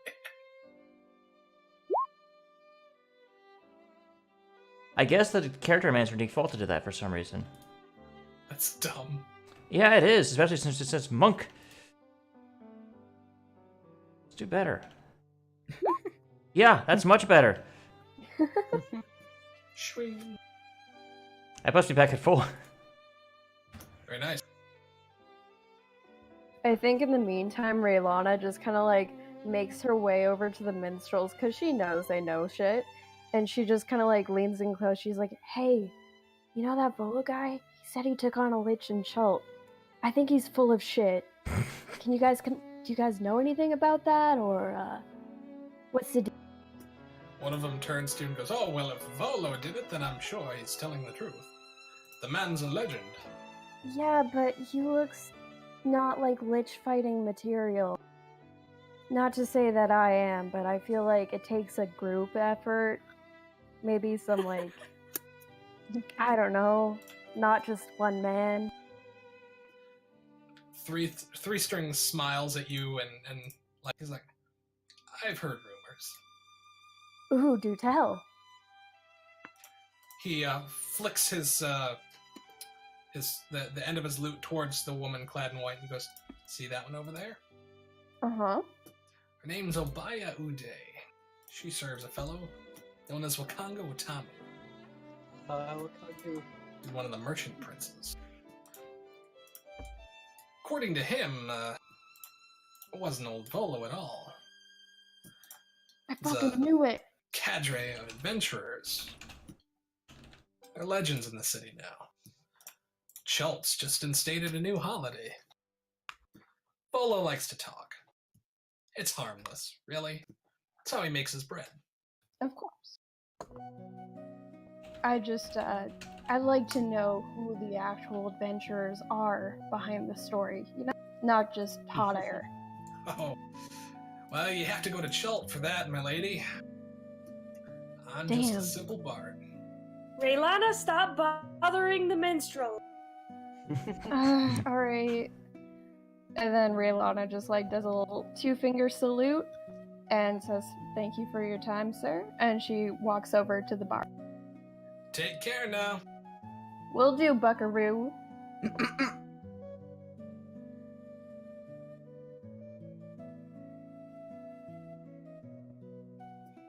I guess the character manager defaulted to that for some reason. That's dumb. Yeah, it is, especially since it says monk. Let's do better. Yeah, that's much better. Swing. I must be back at full. Very nice. I think in the meantime, Raylana just kind of like makes her way over to the minstrels because she knows they know shit. And she just kind of like leans in close. She's like, hey, you know that Volo guy? He said he took on a lich in Chult. I think he's full of shit. Do you guys know anything about that? Or what's the deal? One of them turns to you and goes, oh, well, if Volo did it, then I'm sure he's telling the truth. The man's a legend. Yeah, but he looks not like lich fighting material. Not to say that I am, but I feel like it takes a group effort. Maybe some like, I don't know, not just one man. Three Strings smiles at you and like he's like, I've heard rumors. Ooh, do tell. He flicks his the end of his lute towards the woman clad in white and goes, see that one over there? Uh-huh. Her name's Obaya Uday. She serves a fellow known as Wakanga Watamu. Wakaku. He's one of the merchant princes. According to him, it wasn't old Volo at all. I It's fucking knew it. Cadre of adventurers. They're legends in the city now. Chult's just instated a new holiday. Volo likes to talk. It's harmless, really. That's how he makes his bread. Of course. I'd like to know who the actual adventurers are behind the story, you know? Not just hot air. Oh, well, you have to go to Chult for that, my lady. I'm just Damn. a simple bard. Raylana, stop bothering the minstrel. Alright. And then Raylana just like does a little 2-finger salute and says, thank you for your time, sir. And she walks over to the bar. Take care now. Will do, buckaroo.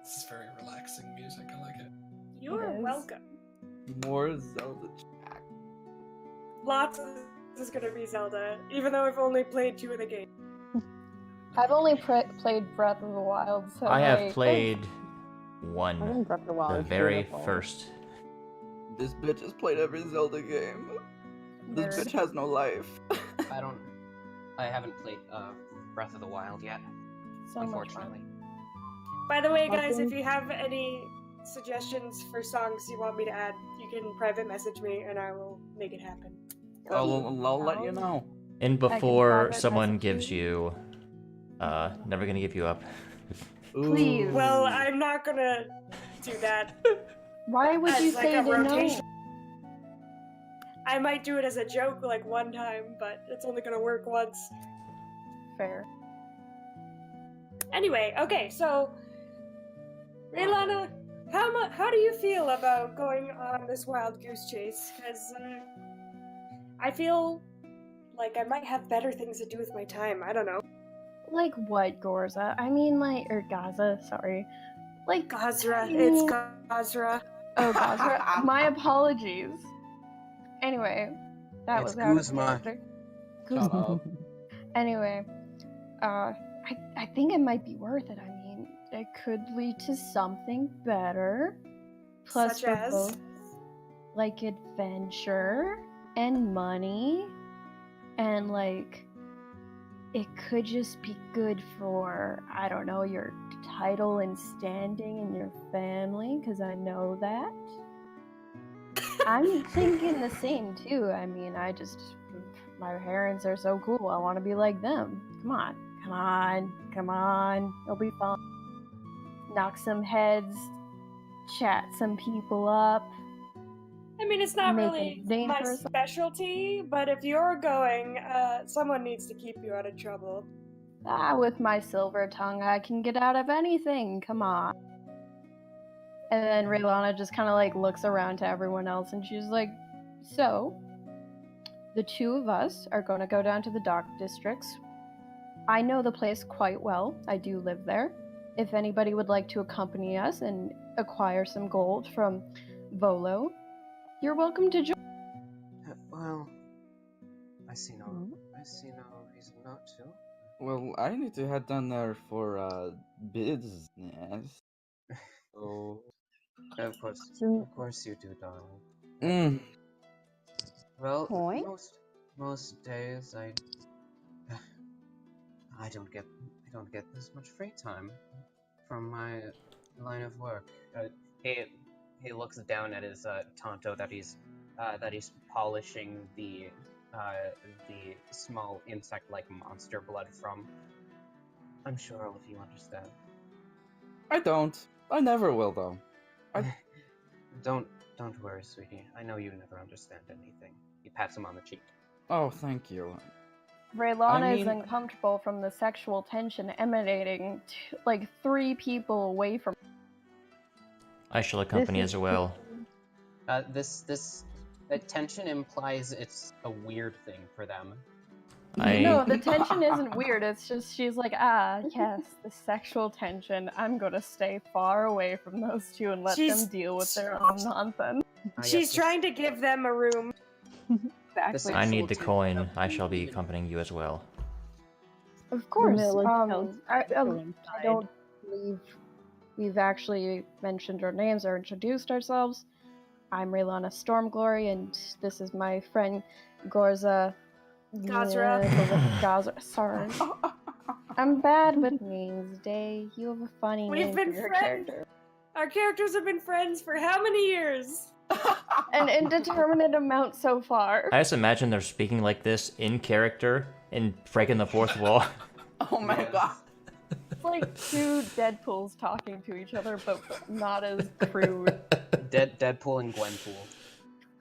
This is very relaxing music. I like it. You're Yes. welcome. More Zelda chat. Lots of this is gonna be Zelda, even though I've only played 2 of the games. I've only played Breath of the Wild, so I have like, played I one, think Breath of the Wild the is very beautiful. first. This bitch has played every Zelda game. This Nerd. bitch has no life. I haven't played Breath of the Wild yet, So much unfortunately. fun. By the way, guys, if Nothing. you have any suggestions for songs you want me to add, you can private message me and I will make it happen. I'll let you know. And can before private someone message gives you. you, never gonna give you up. Please. Well, Ooh. I'm not gonna do that Why would you as like say a to rotation. no? I might do it as a joke like one time, but it's only gonna work once. Fair. Anyway, okay, so Raylana, how do you feel about going on this wild goose chase? Because I feel like I might have better things to do with my time. I don't know. Like what, Gorza? I mean, like, or Gaza, sorry. Like, Gazra, I it's mean- Gazra. Oh, Gazra. My apologies. Anyway, that It's was out of Guzma. character. Shut up. Anyway, I think it might be worth it. I mean, it could lead to something better. Plus, Such as? both like adventure and money, and like it could just be good for, I don't know, your title and standing in your family, because I know that. I'm thinking the same too. I mean, my parents are so cool. I want to be like them. Come on. It'll be fun. Knock some heads, chat some people up. I mean, it's not Make a really name my for yourself. specialty, but if you're going, someone needs to keep you out of trouble. With my silver tongue, I can get out of anything. Come on. And then Raylana just kind of like looks around to everyone else and she's like, so, the two of us are going to go down to the dock districts. I know the place quite well. I do live there. If anybody would like to accompany us and acquire some gold from Volo, you're welcome to join. Well, I see no reason not to. Well, I need to head down there for business. So. Of course you do, Mm. darling. Well, Point? most days I don't get this much free time from my line of work. He looks down at his Tonto that he's polishing the small insect-like monster blood from. I'm sure all of you understand. I don't. I never will, though. Don't worry, sweetie. I know you never understand anything. He pats him on the cheek. Oh, thank you. Raylana is uncomfortable from the sexual tension emanating like 3 people away from. I shall accompany as well. This tension implies it's a weird thing for them. No, the tension isn't weird. It's just she's like, yes, the sexual tension. I'm gonna stay far away from those two and let them deal with their own nonsense. She's trying to give them a room. Exactly. I need the coin. I shall be accompanying you as well. Of course. Vanilla I Toast don't believe we've actually mentioned our names or introduced ourselves. I'm Raylana Stormglory, and this is my friend Gorza. Gazra. Gazra. Sorry. I'm bad with names, Day. You have a funny We've name been for your friends. character. Our characters have been friends for how many years? An indeterminate amount so far. I just imagine they're speaking like this in character and breaking the fourth wall. Oh my god. It's like 2 Deadpools talking to each other, but not as crude. Deadpool and Gwenpool.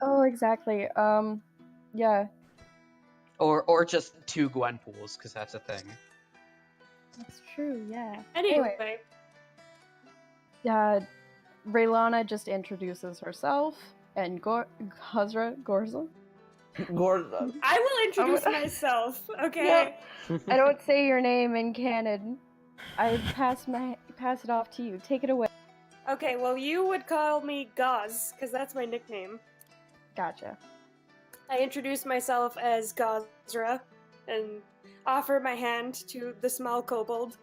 Oh, exactly. Yeah. Or just 2 Gwenpools, because that's a thing. That's true, yeah. Anyway. Raylana just introduces herself, and Gorza. Gorza. I will introduce myself, okay? Yep. I don't say your name in canon. I pass it off to you. Take it away. Okay, well, you would call me Gaz, because that's my nickname. Gotcha. I introduce myself as Gazra and offer my hand to the small kobold.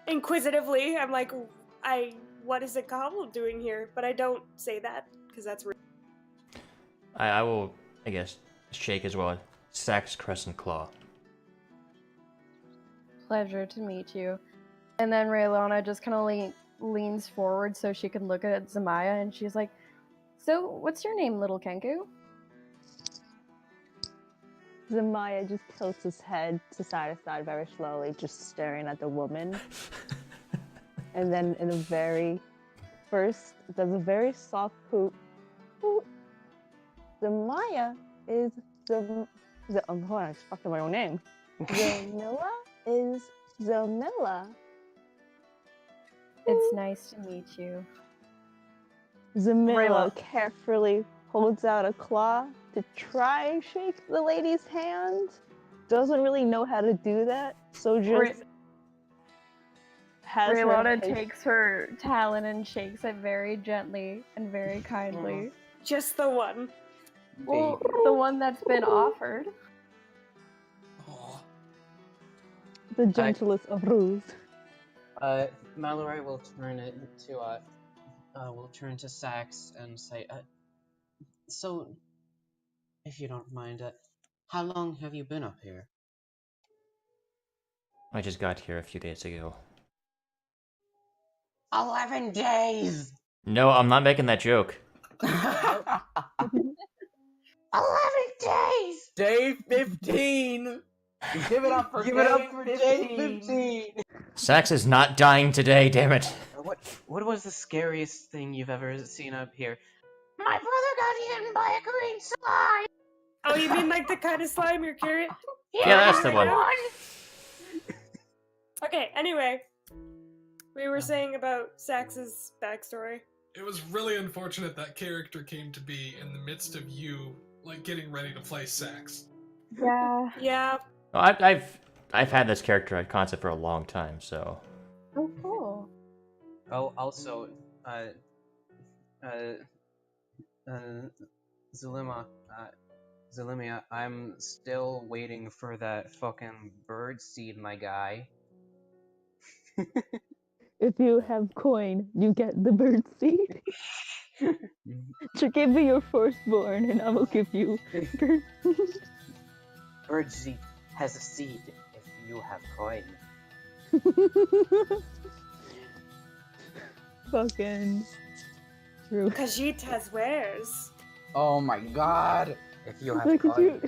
Inquisitively, I'm like, what is a kobold doing here? But I don't say that, because that's rude. I will, I guess, shake as well. Sax Crescent Claw. Pleasure to meet you. And then Raylona just kind of leans forward so she can look at Zamaya, and she's like, "So, what's your name, little Kenku?" Zamaya just tilts his head to side very slowly, just staring at the woman. And then does a very soft poop. Zamaya is hold on, I just fucked up my own name. Zamilla is Zamilla. It's nice to meet you. Zamilla carefully holds out a claw to try and shake the lady's hand. Doesn't really know how to do that, so just has Raylona her takes her talon and shakes it very gently and very kindly. Just the one. Well, the one that's been offered. the gentlest of rules. Mallory will turn to Sax and say, so, if you don't mind, how long have you been up here? I just got here a few days ago. 11 days! No, I'm not making that joke. 11 days! Day 15! Give it up for day 15! Sax is not dying today, damn it. What was the scariest thing you've ever seen up here? My brother got eaten by a green slime! Oh, you mean like the kind of slime you're carrying? Yeah, that's the one. Okay, anyway. We were saying about Sax's backstory. It was really unfortunate that character came to be in the midst of you, like, getting ready to play Sax. Yeah. Yeah. Well, I've had this character concept for a long time, so. Oh, cool. Oh, also, Zalimia, I'm still waiting for that fucking bird seed, my guy. If you have coin, you get the bird seed. To give me your firstborn, and I will give you bird seed. Bird seed has a seed if you have coin. Fucking true. Khajiit has wares. Oh my god! If you have Look at coin. you.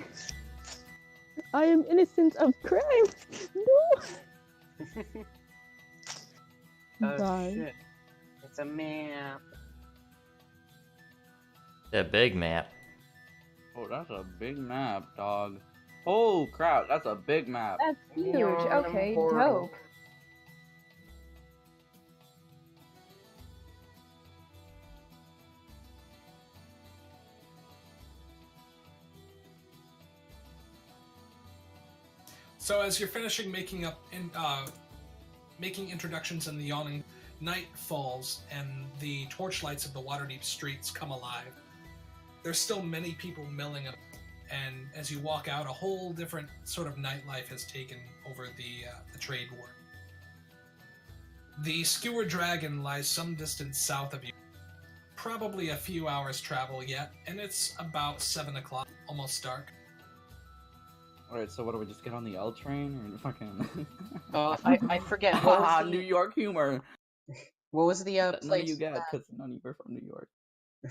I am innocent of crime. No. Oh Die. shit. It's a map. A big map. Oh, that's a big map, dog. Oh crap, that's a big map. That's huge. Okay, dope. So as you're finishing making introductions in the yawning, night falls and the torchlights of the Waterdeep streets come alive. There's still many people milling up, and as you walk out, a whole different sort of nightlife has taken over the trade war. The Skewer Dragon lies some distance south of you, probably a few hours travel yet, and it's about 7 o'clock, almost dark. Alright, so what do we just get on the L train or fucking? I forget. What was the... New York humor. What was the None place? of you get because none of you are from New York.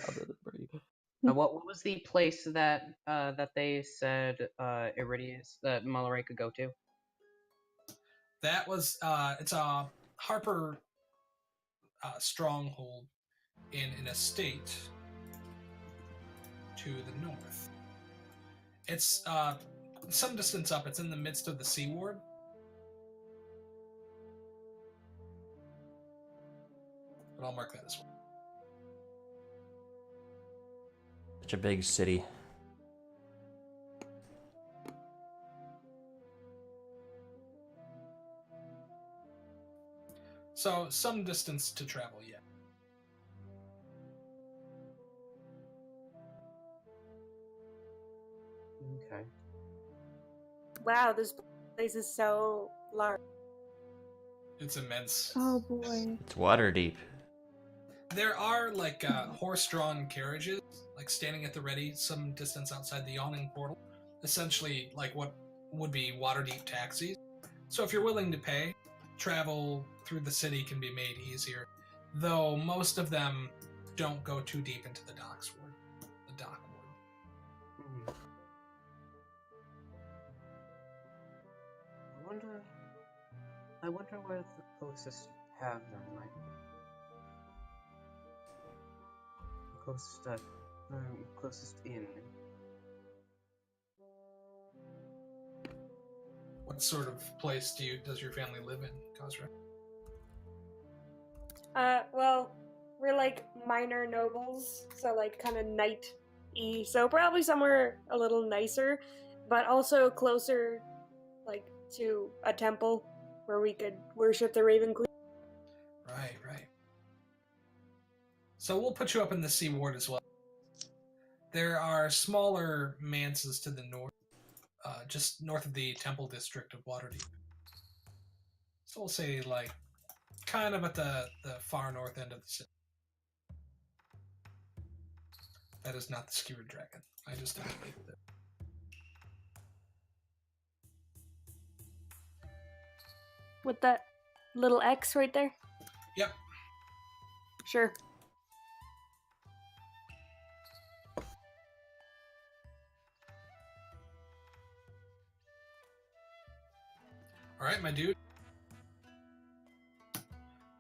Other than Brady. What was the place that that they said Iridius that Mallory could go to? That was it's a Harper stronghold in an estate to the north. It's some distance up. It's in the midst of the Sea Ward. But I'll mark that as well. Such a big city. So, some distance to travel yet. Okay. Wow, this place is so large. It's immense. Oh boy. It's Waterdeep. There are like horse-drawn carriages, like standing at the ready, some distance outside the yawning portal. Essentially, like what would be Waterdeep taxis. So if you're willing to pay, travel through the city can be made easier. Though most of them don't go too deep into the dock ward. I wonder where the closest tavern might be. Closest inn. What sort of place does your family live in, Khosra? Well, we're like minor nobles, so like kind of knight-y, so probably somewhere a little nicer, but also closer, like, to a temple where we could worship the Raven Queen. Right. So we'll put you up in the Sea Ward as well. There are smaller manses to the north, just north of the Temple District of Waterdeep. So we'll say, like, kind of at the far north end of the city. That is not the Skewered Dragon. I just activated it. With that little X right there? Yep. Sure. Alright, my dude.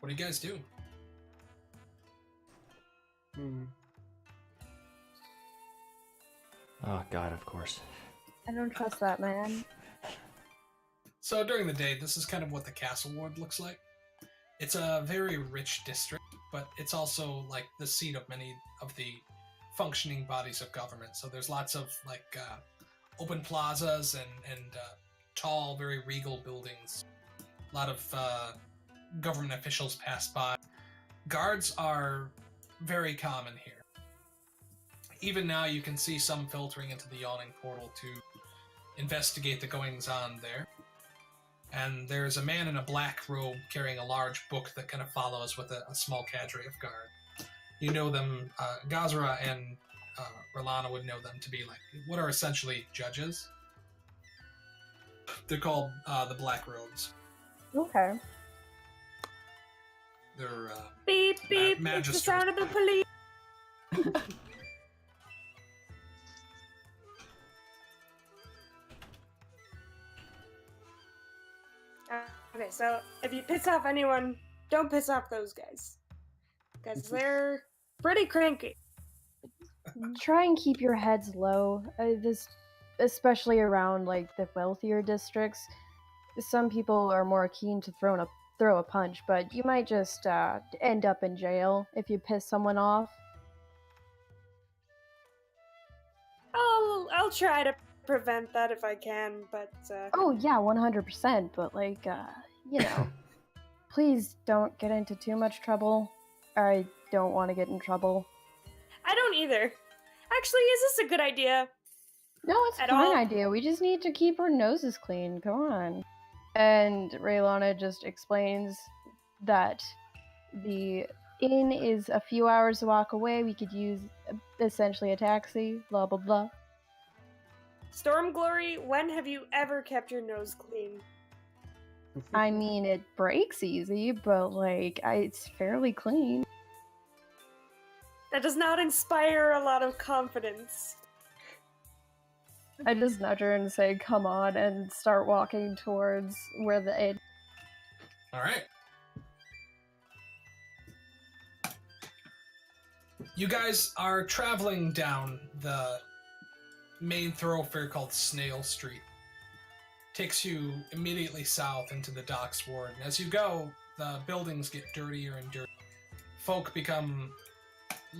What do you guys do? Oh god, of course. I don't trust that man. So during the day, this is kind of what the Castle Ward looks like. It's a very rich district, but it's also like the seat of many of the functioning bodies of government. So there's lots of like open plazas and tall, very regal buildings. A lot of government officials pass by. Guards are very common here. Even now, you can see some filtering into the yawning portal to investigate the goings-on there. And there's a man in a black robe carrying a large book that kind of follows with a small cadre of guard. You know them, Gazra and Rolana would know them to be like what are essentially judges. They're called the Black Robes. Okay. They're beep beep. It's the sound of the police. Okay, so if you piss off anyone, don't piss off those guys, because they're pretty cranky. Try and keep your heads low. Especially around like the wealthier districts. Some people are more keen to throw a punch, but you might just end up in jail if you piss someone off. I'll try to prevent that if I can, but Oh yeah, 100%. But like, you know, please don't get into too much trouble. I don't want to get in trouble. I don't either. Actually, is this a good idea? No, it's a fine idea. We just need to keep our noses clean. Come on. And Raylana just explains that the inn is a few hours walk away. We could use essentially a taxi. Blah blah blah. Stormglory, when have you ever kept your nose clean? I mean, it breaks easy, but like, it's fairly clean. That does not inspire a lot of confidence. I just nudge her and say, come on, and start walking towards where the inn. Alright. You guys are traveling down the main thoroughfare called Snail Street. Takes you immediately south into the docks ward. And as you go, the buildings get dirtier and dirtier. Folk become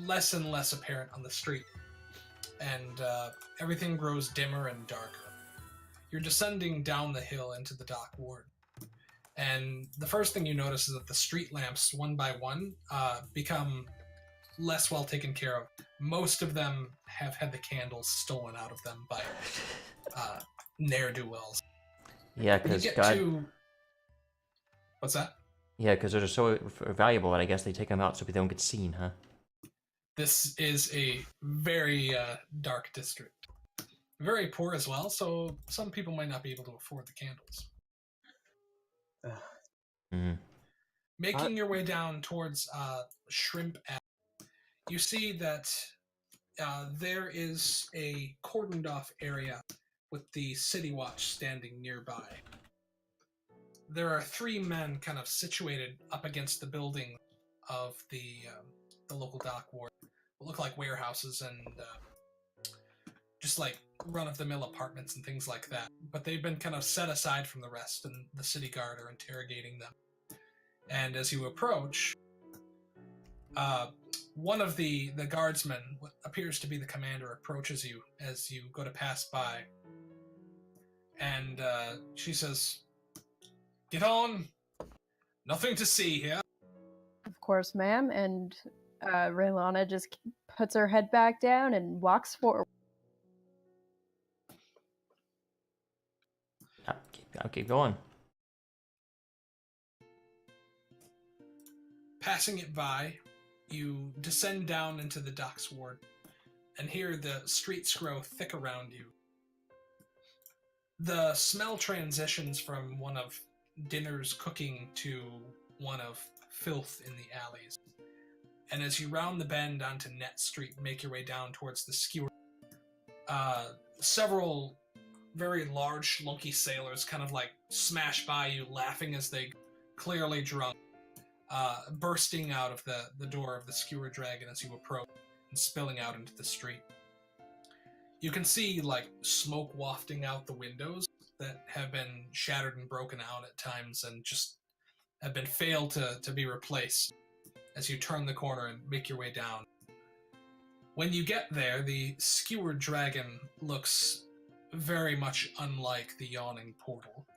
less and less apparent on the street. And everything grows dimmer and darker. You're descending down the hill into the dock ward. And the first thing you notice is that the street lamps, one by one, become less well taken care of. Most of them have had the candles stolen out of them by ne'er-do-wells. Yeah, because God... What's that? Yeah, because they're so valuable that I guess they take them out so they don't get seen, huh? This is a very dark district. Very poor as well, so some people might not be able to afford the candles. Mm. Making your way down towards Shrimp Alley, you see that there is a cordoned off area with the City Watch standing nearby. There are 3 men kind of situated up against the building of the local dock ward. What look like warehouses and just like run-of-the-mill apartments and things like that. But they've been kind of set aside from the rest, and the city guard are interrogating them. And as you approach, one of the guardsmen, what appears to be the commander, approaches you as you go to pass by. And she says, "Get on! Nothing to see here." Of course, ma'am. And Raylana just puts her head back down and walks forward. I'll keep going. Passing it by, you descend down into the docks ward, and here the streets grow thick around you. The smell transitions from one of dinner's cooking to one of filth in the alleys. And as you round the bend onto Net Street, make your way down towards the skewer, several very large, schlunky sailors kind of like smash by you, laughing as they clearly drunk, bursting out of the door of the Skewer Dragon as you approach and spilling out into the street. You can see like smoke wafting out the windows that have been shattered and broken out at times and just have been failed to be replaced as you turn the corner and make your way down. When you get there, the Skewer Dragon looks very much unlike the Yawning Portal.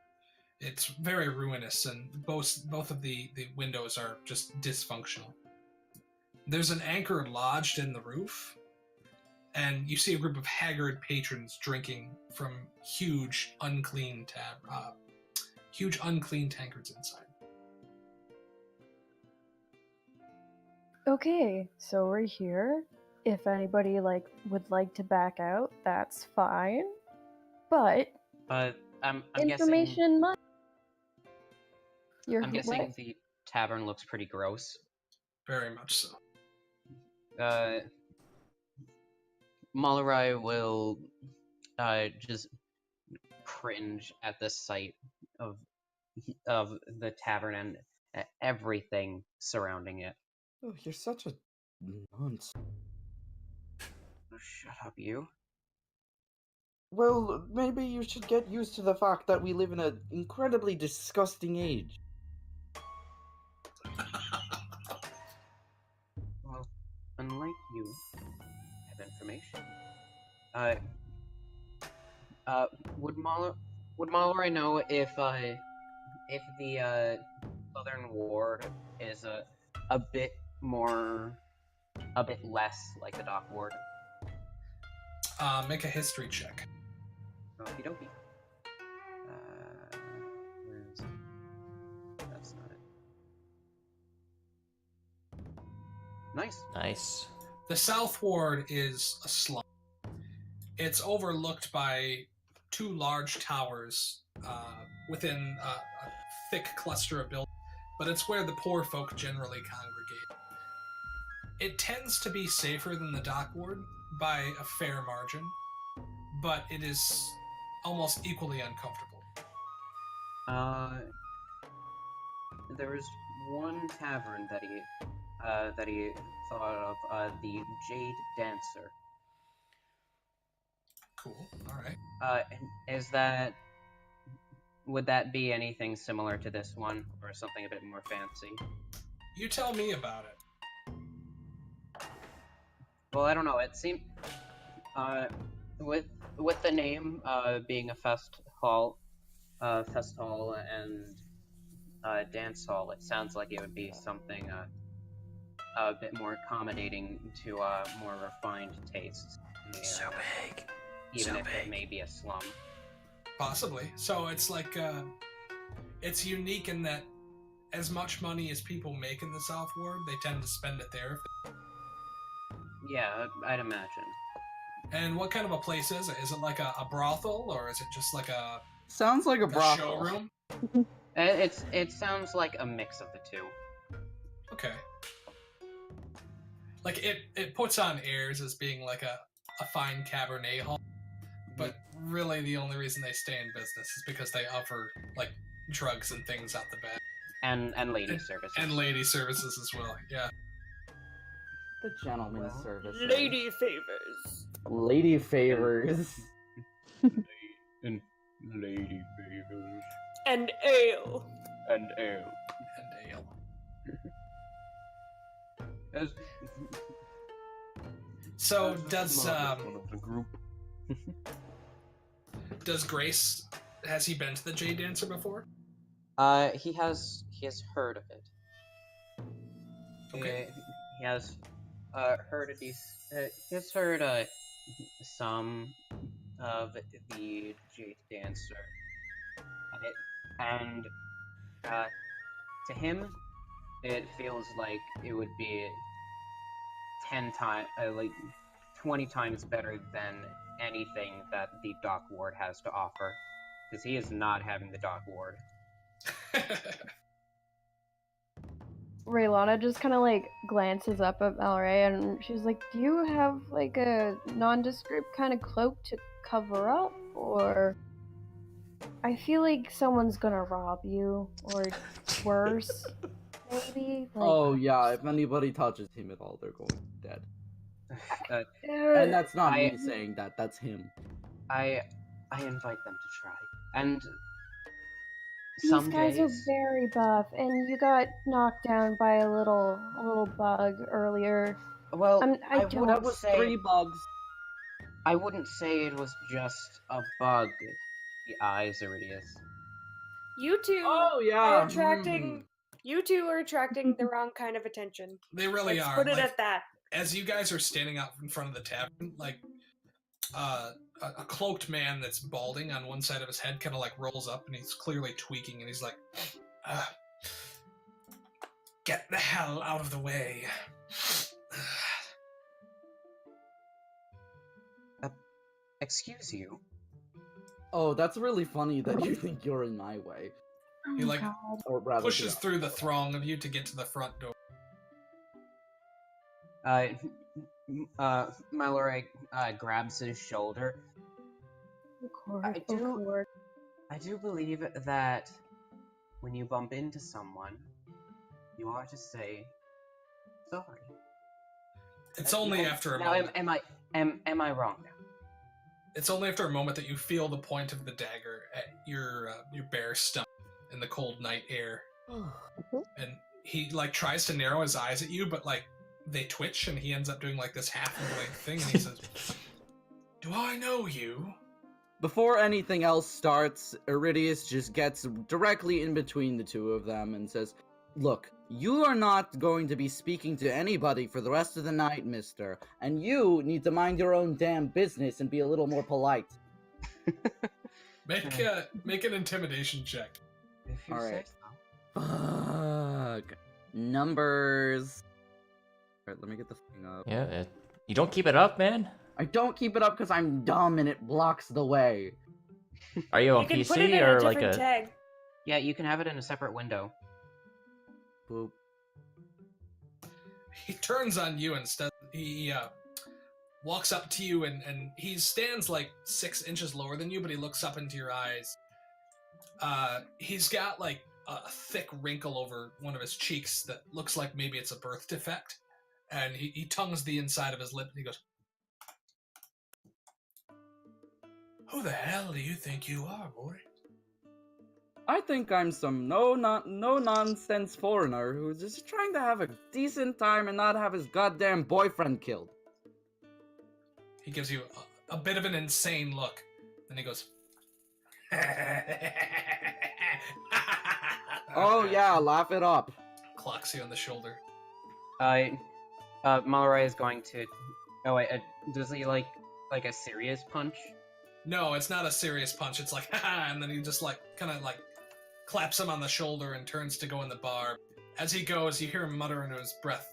It's very ruinous, and both of the windows are just dysfunctional. There's an anchor lodged in the roof, and you see a group of haggard patrons drinking from huge unclean tankards inside. Okay, so we're here. If anybody would like to back out, that's fine. But I'm information money. I'm guessing the tavern looks pretty gross. Very much so. Malarai will just cringe at the sight of the tavern and everything surrounding it. Oh, you're such a nonce. Oh, shut up, you. Well, maybe you should get used to the fact that we live in an incredibly disgusting age. Well, unlike you, I have information. Would Malarai know if the Southern Ward is a bit less like the Dock Ward? Make a history check. Okie dokie. Where is it? That's not it. Nice. Nice. The South Ward is a slum. It's overlooked by 2 large towers within a thick cluster of buildings, but it's where the poor folk generally congregate. It tends to be safer than the Dock Ward by a fair margin, but it is almost equally uncomfortable. There was one tavern that he thought of, the Jade Dancer. Cool. All right. Would that be anything similar to this one, or something a bit more fancy? You tell me about it. Well, I don't know. It seemed, with the name being a fest hall and dance hall, it sounds like it would be something a bit more accommodating to more refined tastes. So big. Even if it may be a slum. Possibly. So it's like, it's unique in that as much money as people make in the South Ward, they tend to spend it there. Yeah, I'd imagine. And what kind of a place is it? Is it like a brothel, or is it just like a Sounds like a brothel. showroom? It sounds like a mix of the two. Okay. Like it puts on airs as being like a fine cabernet hall, but really the only reason they stay in business is because they offer like drugs and things out the back. And lady services. And lady services as well, yeah. The gentleman's service. Lady favors. Lady favors. And lady favors. And ale. And ale. And ale. So does the group. does Grace, has he been to the Jade Dancer before? He has heard of it. Okay. He has heard of these. He has heard some of the Jade Dancer, and to him, it feels like it would be 10 times, like 20 times better than anything that the Dock Ward has to offer, because he is not having the Dock Ward. Raylana just kind of like glances up at Mallory and she's like, do you have like a nondescript kind of cloak to cover up? Or I feel like someone's gonna rob you, or worse, maybe? Like, Oh yeah, if anybody touches him at all, they're going dead. And that's not me saying that, that's him. I invite them to try. And these some guys days, are very buff, and you got knocked down by a little bug earlier. well, I I don't wouldn't was say 3 bugs. I wouldn't say it was just a bug. The eyes, Iridius. You two Oh yeah. are attracting. You two are attracting the wrong kind of attention. They really Let's are. put it Like, at that. as you guys are standing out in front of the tavern, like a cloaked man that's balding on one side of his head kind of like rolls up, and he's clearly tweaking, and he's like, "Get the hell out of the way." Excuse you. Oh, that's really funny that you think you're in my way. He like Or rather, pushes through the throng of you to get to the front door. Mallory grabs his shoulder. I do believe that when you bump into someone, you ought to say sorry. It's only after a now, moment. am I wrong now? It's only after a moment that you feel the point of the dagger at your bare stomach in the cold night air, and he like tries to narrow his eyes at you, but like they twitch, and he ends up doing like this half-blink thing, and he says, "Do I know you?" Before anything else starts, Iridius just gets directly in between the two of them and says, "Look, you are not going to be speaking to anybody for the rest of the night, mister. And you need to mind your own damn business and be a little more polite." Make an intimidation check. If you say Alright. so. Fuck. Numbers. Alright, let me get the thing up. Yeah, you don't keep it up, man. I don't keep it up because I'm dumb and it blocks the way. Are you on You can put it PC in or a like different a? tag. Yeah, you can have it in a separate window. Boop. He turns on you instead. He walks up to you, and he stands like 6 inches lower than you, but he looks up into your eyes. He's got like a thick wrinkle over one of his cheeks that looks like maybe it's a birth defect, and he tongues the inside of his lip, and he goes, "Who the hell do you think you are, boy?" I think I'm some no-nonsense foreigner who's just trying to have a decent time and not have his goddamn boyfriend killed. He gives you a bit of an insane look, and he goes, Oh yeah, laugh it up. clocks you on the shoulder. Mallory is going to. Oh wait, does he like a serious punch? No, it's not a serious punch. It's like, haha, and then he just like kind of like claps him on the shoulder and turns to go in the bar. As he goes, you hear him mutter into his breath,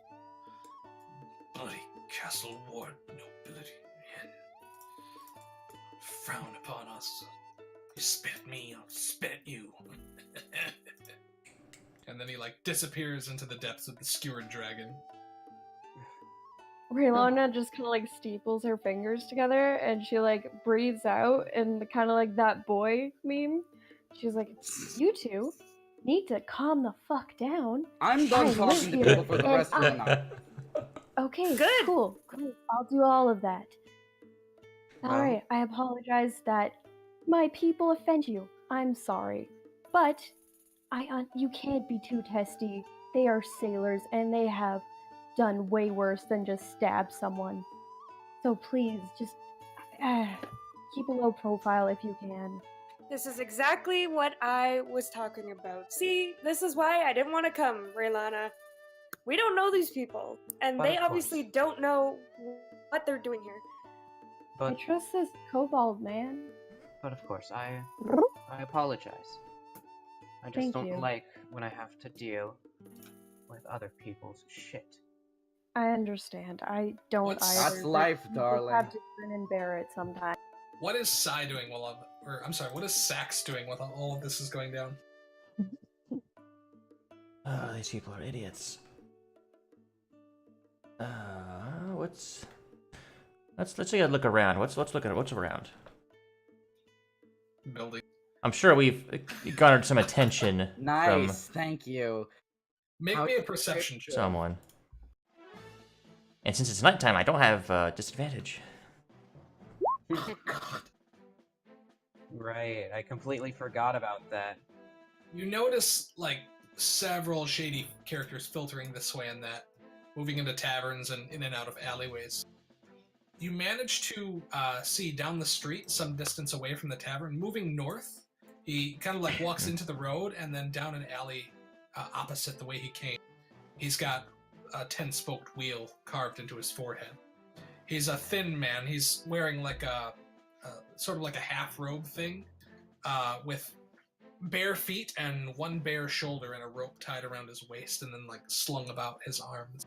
"Bloody castle ward nobility and frown upon us. You spit at me, I'll spit at you. And then he like disappears into the depths of the skewered dragon. Raylana just kind of like steeples her fingers together and she like breathes out and kind of like that boy meme. She's like, "You two need to calm the fuck down. I'm I done live talking to here, people for the and rest of the night. Okay, Good. cool. I'll do all of that. Well- Alright, I apologize that my people offend you. I'm sorry. But you can't be too testy. They are sailors and they have done way worse than just stab someone. So please, just keep a low profile if you can. This is exactly what I was talking about. See, this is why I didn't want to come, Raylana. We don't know these people, and But they of obviously course. don't know what they're doing here. I But trust this kobold man. of course, I apologize. I just Thank don't you. like when I have to deal with other people's shit. I understand. I don't What's- either. That's but life, you just darling. have to grin and bear it sometimes. What is Sai doing what is Sax doing while all of this is going down? Oh, these people are idiots. Let's take a look around. Let's look at what's around. Building. I'm sure we've garnered some attention Nice, thank you. Make How- me a perception check. from someone. And since it's nighttime, I don't have disadvantage. Oh god. Right, I completely forgot about that. You notice like several shady characters filtering this way and that, moving into taverns and in and out of alleyways. You manage to see down the street, some distance away from the tavern, moving north. He kind of like walks into the road and then down an alley opposite the way he came. He's got a 10-spoked wheel carved into his forehead. He's a thin man. He's wearing like a sort of like a half robe thing with bare feet and one bare shoulder and a rope tied around his waist and then like slung about his arms.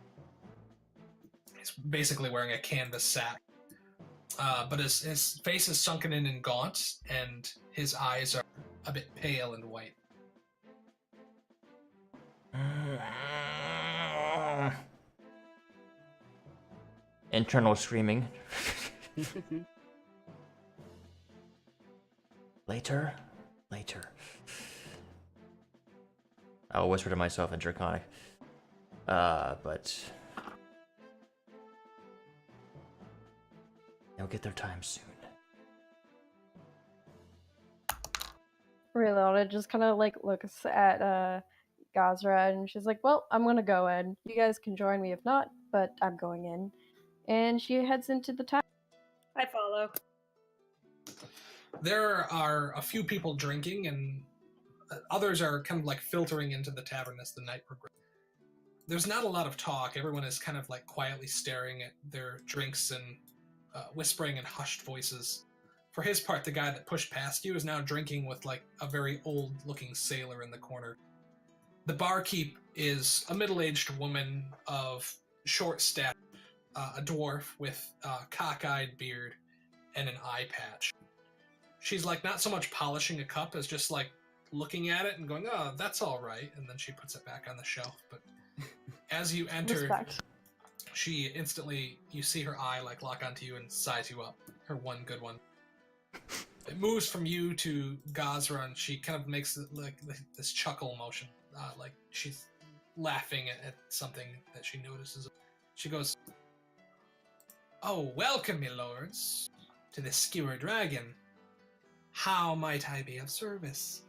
He's basically wearing a canvas sack. But his face is sunken in and gaunt, and his eyes are a bit pale and white. Internal screaming. Later. I'll whisper to myself in Draconic. But they'll get their time soon. Reloaded just kind of like looks at Gazra and she's like, "Well, I'm gonna go in. You guys can join me if not, but I'm going in." And she heads into the town. I follow. There are a few people drinking, and others are kind of like filtering into the tavern as the night progresses. There's not a lot of talk. Everyone is kind of like quietly staring at their drinks and whispering in hushed voices. For his part, the guy that pushed past you is now drinking with like a very old-looking sailor in the corner. The barkeep is a middle-aged woman of short stature, a dwarf with a cockeyed beard and an eye patch. She's like not so much polishing a cup as just like looking at it and going, "Oh, that's all right," and then she puts it back on the shelf. But as you enter, Respect. she instantly, you see her eye like lock onto you and size you up. Her one good one. It moves from you to Gazra, and she kind of makes like this chuckle motion, like she's laughing at something that she notices. She goes, "Oh, welcome, me lords, to the Skewer Dragon. How might I be of service?"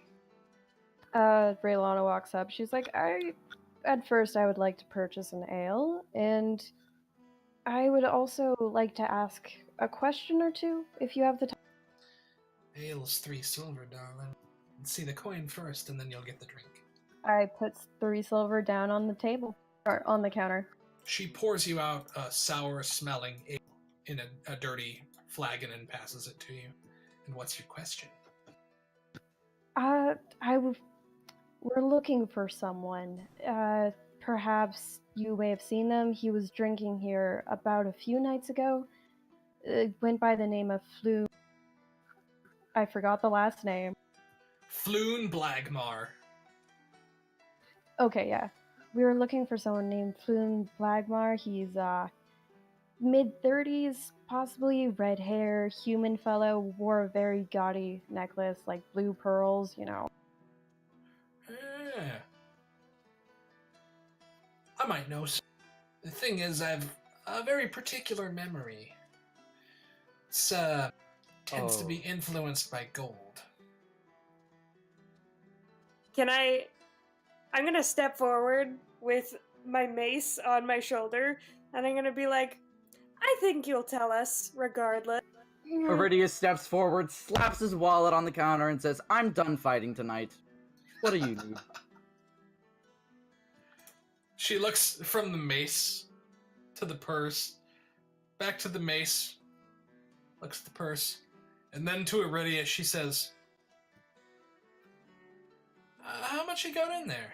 Raylana walks up. She's like, at first I would like to purchase an ale, and I would also like to ask a question or two, if you have the time." "Ale's 3 silver, darling. See the coin first, and then you'll get the drink." I put 3 silver down on the table, or on the counter. She pours you out a sour-smelling ale in a dirty flagon and passes it to you. "And what's your question?" We're looking for someone. perhaps you may have seen them. He was drinking here about a few nights ago. It went by the name of Flume. I forgot the last name. Floon Blagmar. Okay, yeah. We were looking for someone named Flume Blagmar. He's mid-30s, possibly red hair, human fellow, wore a very gaudy necklace, like blue pearls, you know. I might know. The thing is, I have a very particular memory. It's tends to be influenced by gold. I'm gonna step forward with my mace on my shoulder, and I'm gonna be like, I think you'll tell us, regardless. Iridius steps forward, slaps his wallet on the counter, and says, I'm done fighting tonight. What do you need? She looks from the mace to the purse, back to the mace, looks at the purse, and then to Iridia. She says, how much you got in there?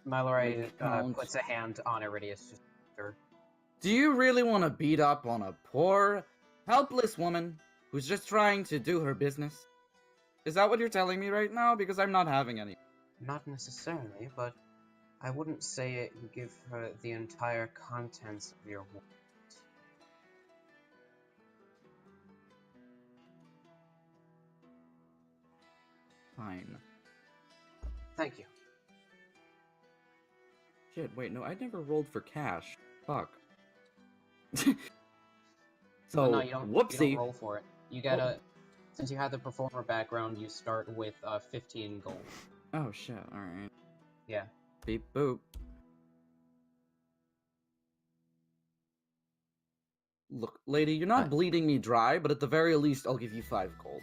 Mallory puts a hand on Iridius. Do you really want to beat up on a poor, helpless woman who's just trying to do her business? Is that what you're telling me right now? Because I'm not having any. Not necessarily, but I wouldn't say it and give her the entire contents of your wallet. Fine. Thank you. Shit, wait, no, I never rolled for cash. Fuck. So, no, you don't, whoopsie. You don't roll for it. You gotta, since you have the performer background, you start with 15 gold. Oh shit, alright. Yeah. Beep boop. Look, lady, you're not bleeding me dry, but at the very least, I'll give you 5 gold.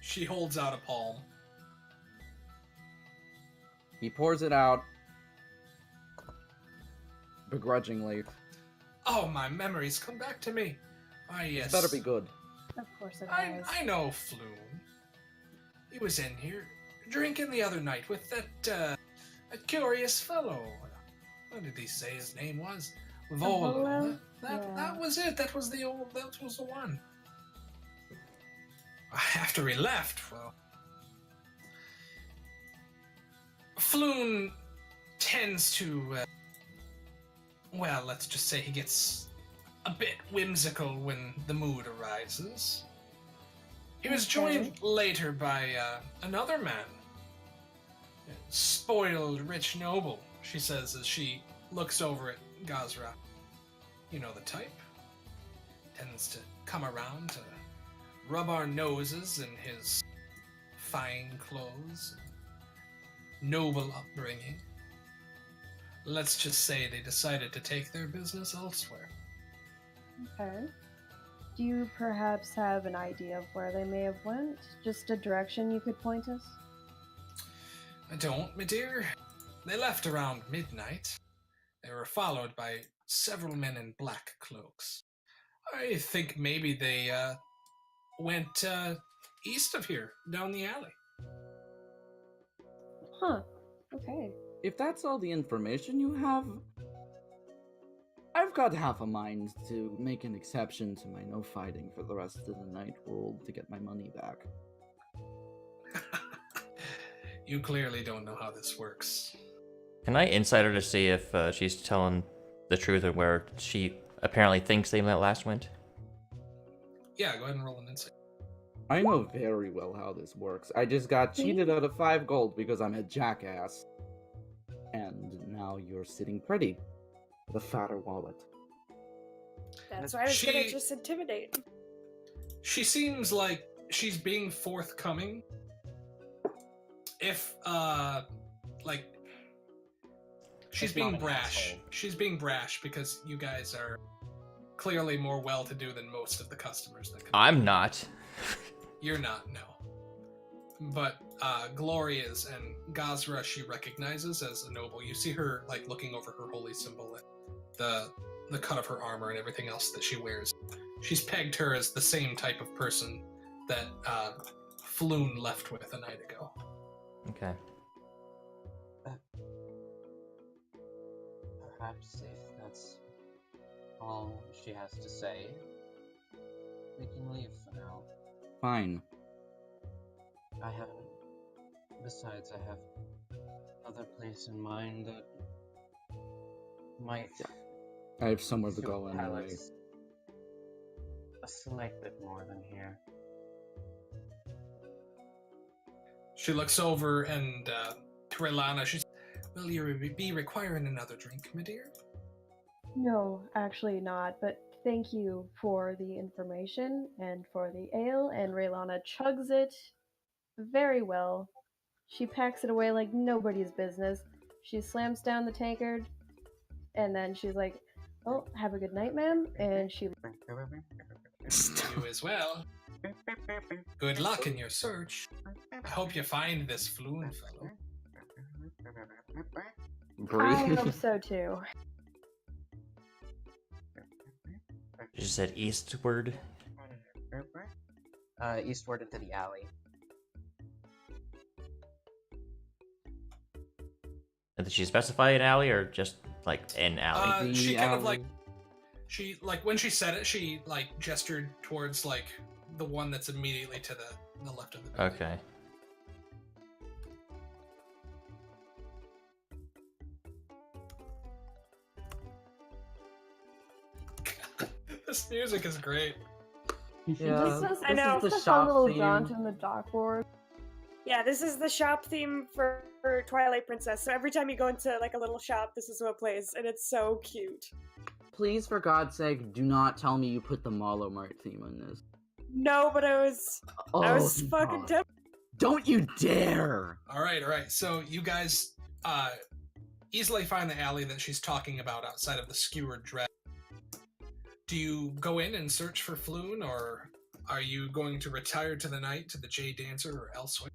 She holds out a palm. He pours it out. Begrudgingly. Oh, my memories come back to me. Ah, yes. This better be good. Of course it is. I know Flume. He was in here drinking the other night with that curious fellow. What did he say his name was? Volo. That was it. That was the one. After he left, well, Floon tends to, well, let's just say he gets a bit whimsical when the mood arises. He was joined later by another man. Spoiled rich noble, she says as she looks over at Gazra. You know the type. Tends to come around to rub our noses in his fine clothes, noble upbringing. Let's just say they decided to take their business elsewhere. Okay. Do you perhaps have an idea of where they may have went? Just a direction you could point us? I don't, my dear. They left around midnight. They were followed by several men in black cloaks. I think maybe they went east of here, down the alley. Huh. Okay. If that's all the information you have, I've got half a mind to make an exception to my no fighting for the rest of the night rule to get my money back. You clearly don't know how this works. Can I insight her to see if she's telling the truth or where she apparently thinks they last went? Yeah, go ahead and roll an insight. I know very well how this works. I just got cheated out of 5 gold because I'm a jackass. And now you're sitting pretty with a fatter wallet. That's why I was gonna just intimidate. She seems like she's being forthcoming. If, she's being brash. She's being brash because you guys are clearly more well-to-do than most of the customers that come. I'm not. You're not, no. But Glory is, and Gazra she recognizes as a noble. You see her like looking over her holy symbol and the cut of her armor and everything else that she wears. She's pegged her as the same type of person that Floon left with a night ago. Okay. Perhaps if that's all she has to say, we can leave for now. Fine. Besides, I have another place in mind that might I have somewhere to suit go anyway. palates a slight bit more than here. She looks over and to Relana, she's, will you be requiring another drink, my dear? No, actually not, but thank you for the information and for the ale, and Raylana chugs it very well. She packs it away like nobody's business. She slams down the tankard, and then she's like, well, have a good night, ma'am, and she... You as well. Good luck in your search. I hope you find this Floon fellow. I hope so too. She said eastward. Eastward into the alley. Did she specify an alley or just like an alley? She kind of like, she like when she said it, she like gestured towards like the one that's immediately to the left of the building. Okay. This music is great. Yeah, I know. This Just is a the fun shop little theme. jaunt in the dockboard. Yeah, this is the shop theme for Twilight Princess. So every time you go into like a little shop, this is what plays, and it's so cute. Please, for God's sake, do not tell me you put the Malo Mart theme on this. No, but I was fucking God. tempted. Don't you dare! All right. So you guys easily find the alley that she's talking about outside of the Skewered Dragon. Do you go in and search for Floon, or are you going to retire to the night to the Jade Dancer or elsewhere?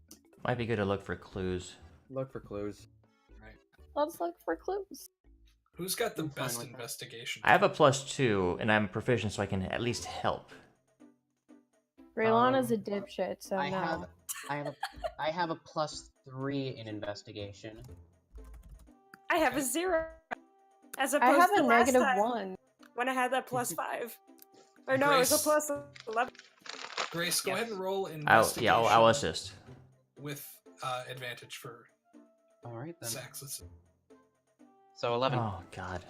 Might be good to look for clues. Look for clues. Right. Let's look for clues. Who's got the I'm fine best with that. investigation? I have a +2, and I'm proficient, so I can at least help. Raylana's a dipshit, so I no. have a +3 in investigation. I have a 0. As I opposed have to a last negative time 1. when I had that +5. Or no, it was a Grace. +11. Grace, go ahead and roll I'll investigation. I'll assist. With advantage for All right then. Sax. Let's see. So 11. Oh God.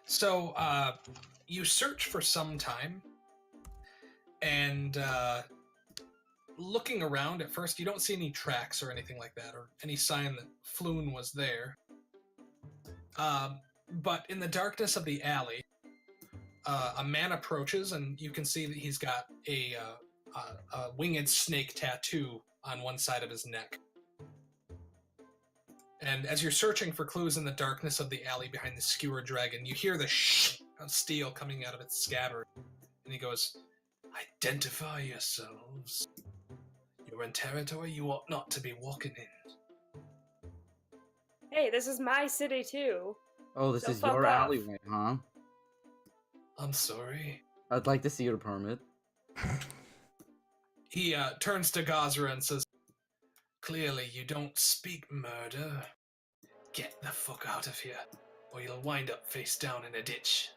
So you search for some time, and looking around at first, you don't see any tracks or anything like that, or any sign that Floon was there. But in the darkness of the alley, a man approaches, and you can see that he's got a winged snake tattoo on one side of his neck. And as you're searching for clues in the darkness of the alley behind the Skewered Dragon, you hear the shh of steel coming out of its scabbard. And he goes, "Identify yourselves. You're in territory you ought not to be walking in." Hey, this is my city too. Oh, this So is fuck your off. alleyway, huh? I'm sorry. I'd like to see your permit. He turns to Gazra and says, "Clearly you don't speak murder. Get the fuck out of here, or you'll wind up face down in a ditch."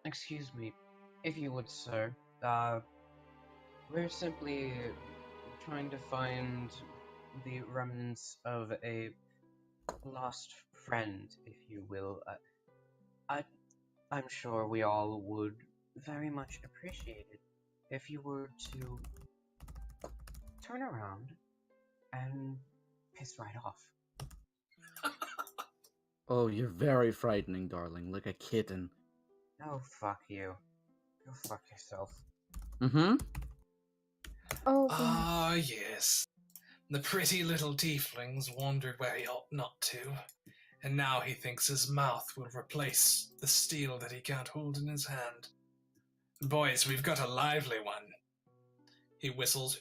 Excuse me, if you would, sir. We're simply trying to find the remnants of a lost friend, if you will. I'm sure we all would very much appreciate it if you were to turn around and piss right off. Oh, you're very frightening, darling, like a kitten. Oh, fuck you. Go fuck yourself. Mm-hmm. Oh, Ah, yes. The pretty little tiefling's wandered where he ought not to, and now he thinks his mouth will replace the steel that he can't hold in his hand. Boys, we've got a lively one. He whistles,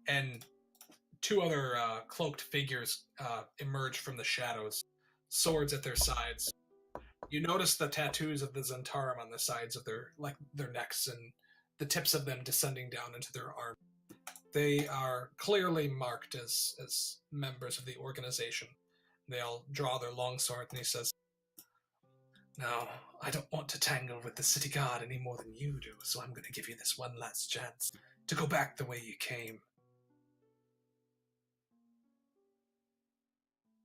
and two other cloaked figures emerge from the shadows, swords at their sides. You notice the tattoos of the Zentarum on the sides of their necks and the tips of them descending down into their arms. They are clearly marked as members of the organization. They all draw their long sword, and he says, "Now, I don't want to tangle with the city guard any more than you do, so I'm going to give you this one last chance to go back the way you came."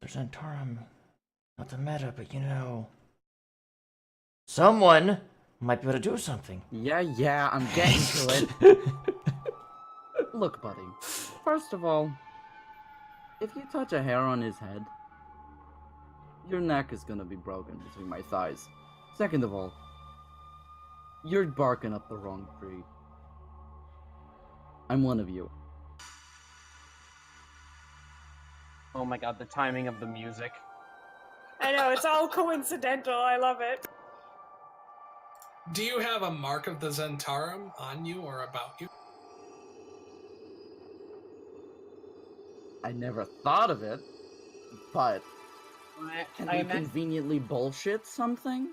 There's Antarum. Not the meta, but someone might be able to do something. Yeah, I'm getting to it. Look, buddy. First of all, if you touch a hair on his head, your neck is gonna be broken between my thighs. Second of all, you're barking up the wrong tree. I'm one of you. Oh my god, the timing of the music. I know, it's all coincidental. I love it. Do you have a mark of the Zentarum on you or about you? I never thought of it, but can we imagine- conveniently bullshit something?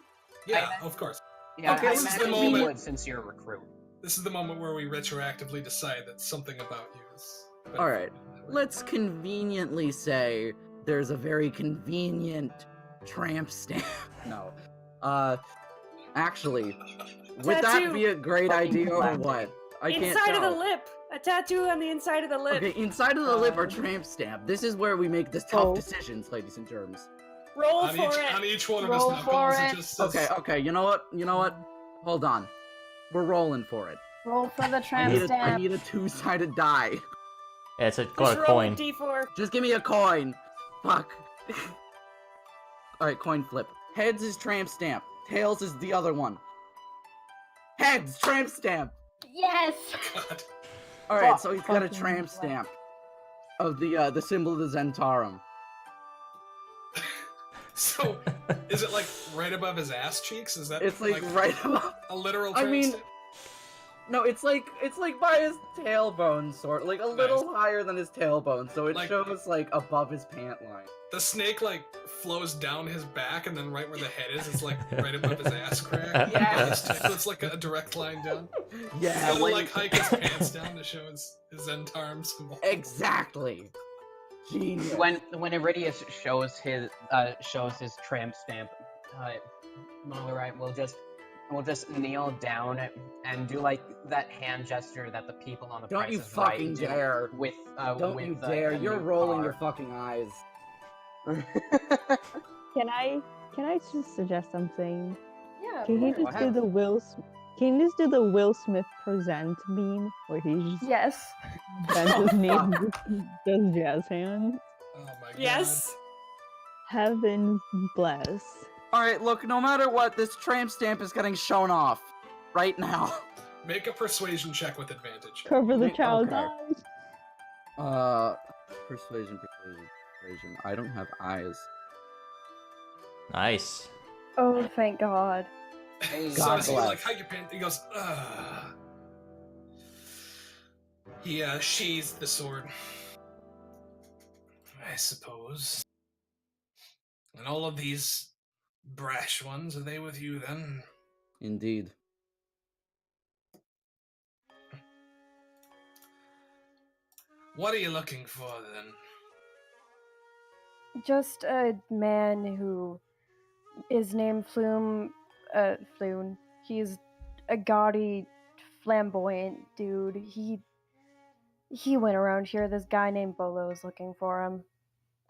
Yeah, of course. Yeah, Okay, I this is the imagine you moment. would since you're a recruit. This is the moment where we retroactively decide that something about you is... Alright, let's conveniently say there's a very convenient tramp stamp. No. Actually, would that Tattoo. be a great idea or what? I can't Inside tell. of the lip. A tattoo on the inside of the lip. Okay, inside of the lip or tramp stamp. This is where we make the tough decisions, ladies and germs. Roll on for it. On each one of Roll his for knuckles, it. it just says... Okay, you know what? Hold on. We're rolling for it. Roll for the I tramp need stamp. a two-sided die. Yeah, it's Just got a roll coin. a d4. Just give me a coin. Fuck. Alright, coin flip. Heads is tramp stamp. Tails is the other one. Heads, tramp stamp. Yes! God. Alright, so he's got a Fucking tramp wow. stamp of the symbol of the Zentarum. So, is it like right above his ass cheeks? Is that It's like right above. a literal I mean, tramp no, it's like by his tailbone, sort, like a little Nice. higher than his tailbone, so it Like- shows like above his pant line. The snake like flows down his back, and then right where the head is like right above his ass crack. Yes. So it's like a direct line down. Yeah, He's gonna when- like hike his pants down to show his Zentarum symbol. exactly. Genius. When Iridius shows his tramp stamp, Mallory will just kneel down and do like that hand gesture that the people on the Don't Price you is Right fucking do dare. with Don't with you the dare! You're new rolling car. your fucking eyes. Can I just suggest something? Yeah, Can he Go just do ahead. the Can you just do the Will Smith present meme where he just Yes. bends his knee and does jazz hands? Oh my god. Yes. Heavens bless. Alright, look, no matter what, this tramp stamp is getting shown off. Right now. Make a persuasion check with advantage. Cover the Okay. child's eyes. Persuasion. I don't have eyes. Nice. Oh, thank God. So God as you bless. like hike your pants, he goes, ugh. He sheathes the sword. I suppose. And all of these brash ones, are they with you then? Indeed. What are you looking for then? Just a man who is named Floon. He's a gaudy, flamboyant dude. He went around here. This guy named Bolo is looking for him,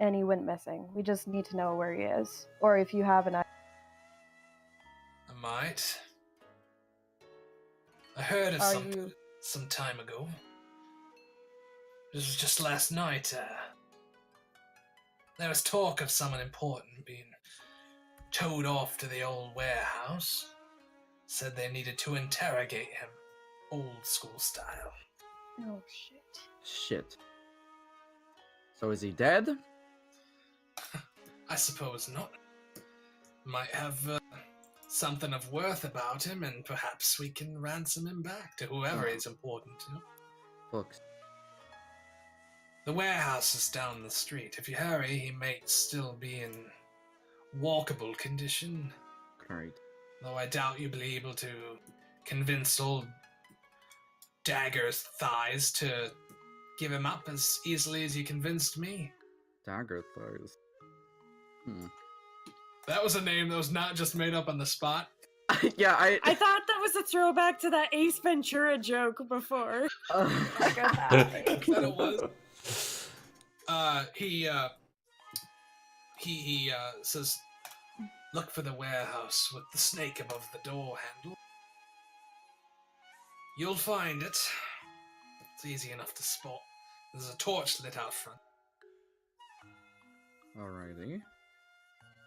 and he went missing. We just need to know where he is, or if you have an idea. I might. I heard of Are something you- some time ago. This was just last night. There was talk of someone important being towed off to the old warehouse. Said they needed to interrogate him, old school style. Oh shit. Shit. So is he dead? I suppose not. Might have something of worth about him, and perhaps we can ransom him back to whoever is important to. Books. The warehouse is down the street. If you hurry, he may still be in walkable condition. Great. Though I doubt you'll be able to convince old dagger's thighs to give him up as easily as you convinced me. Dagger thighs. That was a name that was not just made up on the spot. Yeah, I thought that was a throwback to that Ace Ventura joke before. That it was. He says, "Look for the warehouse with the snake above the door handle. You'll find it. It's easy enough to spot. There's a torch lit out front." Alrighty.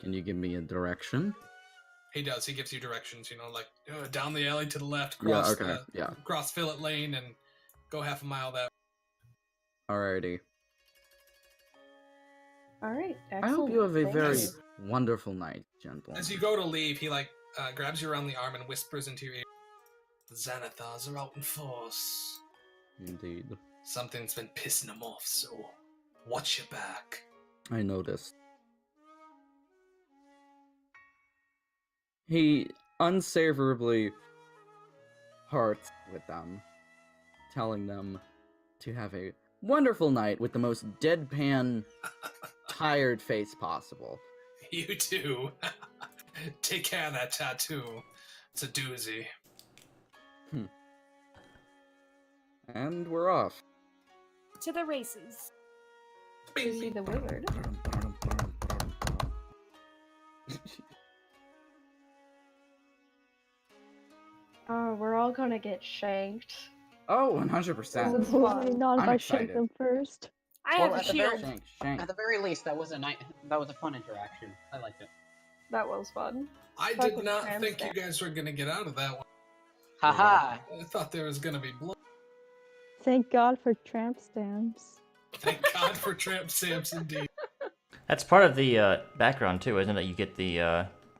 Can you give me a direction? He does. He gives you directions. Like down the alley to the left, Yeah, okay, yeah. Cross Fillet Lane, and go half a mile that way. Alrighty. All right. I Excellent. hope you have a Thank very you. wonderful night, gentlemen. As you go to leave, he grabs you around the arm and whispers into your ear, "The Xanathars are out in force. Indeed. Something's been pissing them off, so watch your back." I noticed. He unsavourably parts with them, telling them to have a wonderful night with the most deadpan, tired face possible. You too. Take care of that tattoo. It's a doozy. And we're off. To the races. To see the wizard. Oh, we're all gonna get shanked. Oh, 100%. This is fun. Not if I'm I shake excited. them first. I Well, have a at the shield. very- Shank. At the very least, that was a fun interaction. I liked it. That was fun. I did Fucking not tramp think you stamp. guys were gonna get out of that one. Haha. I thought there was gonna be blood. Thank God for tramp stamps. Thank God for tramp stamps, indeed. That's part of the background too, isn't it? You get the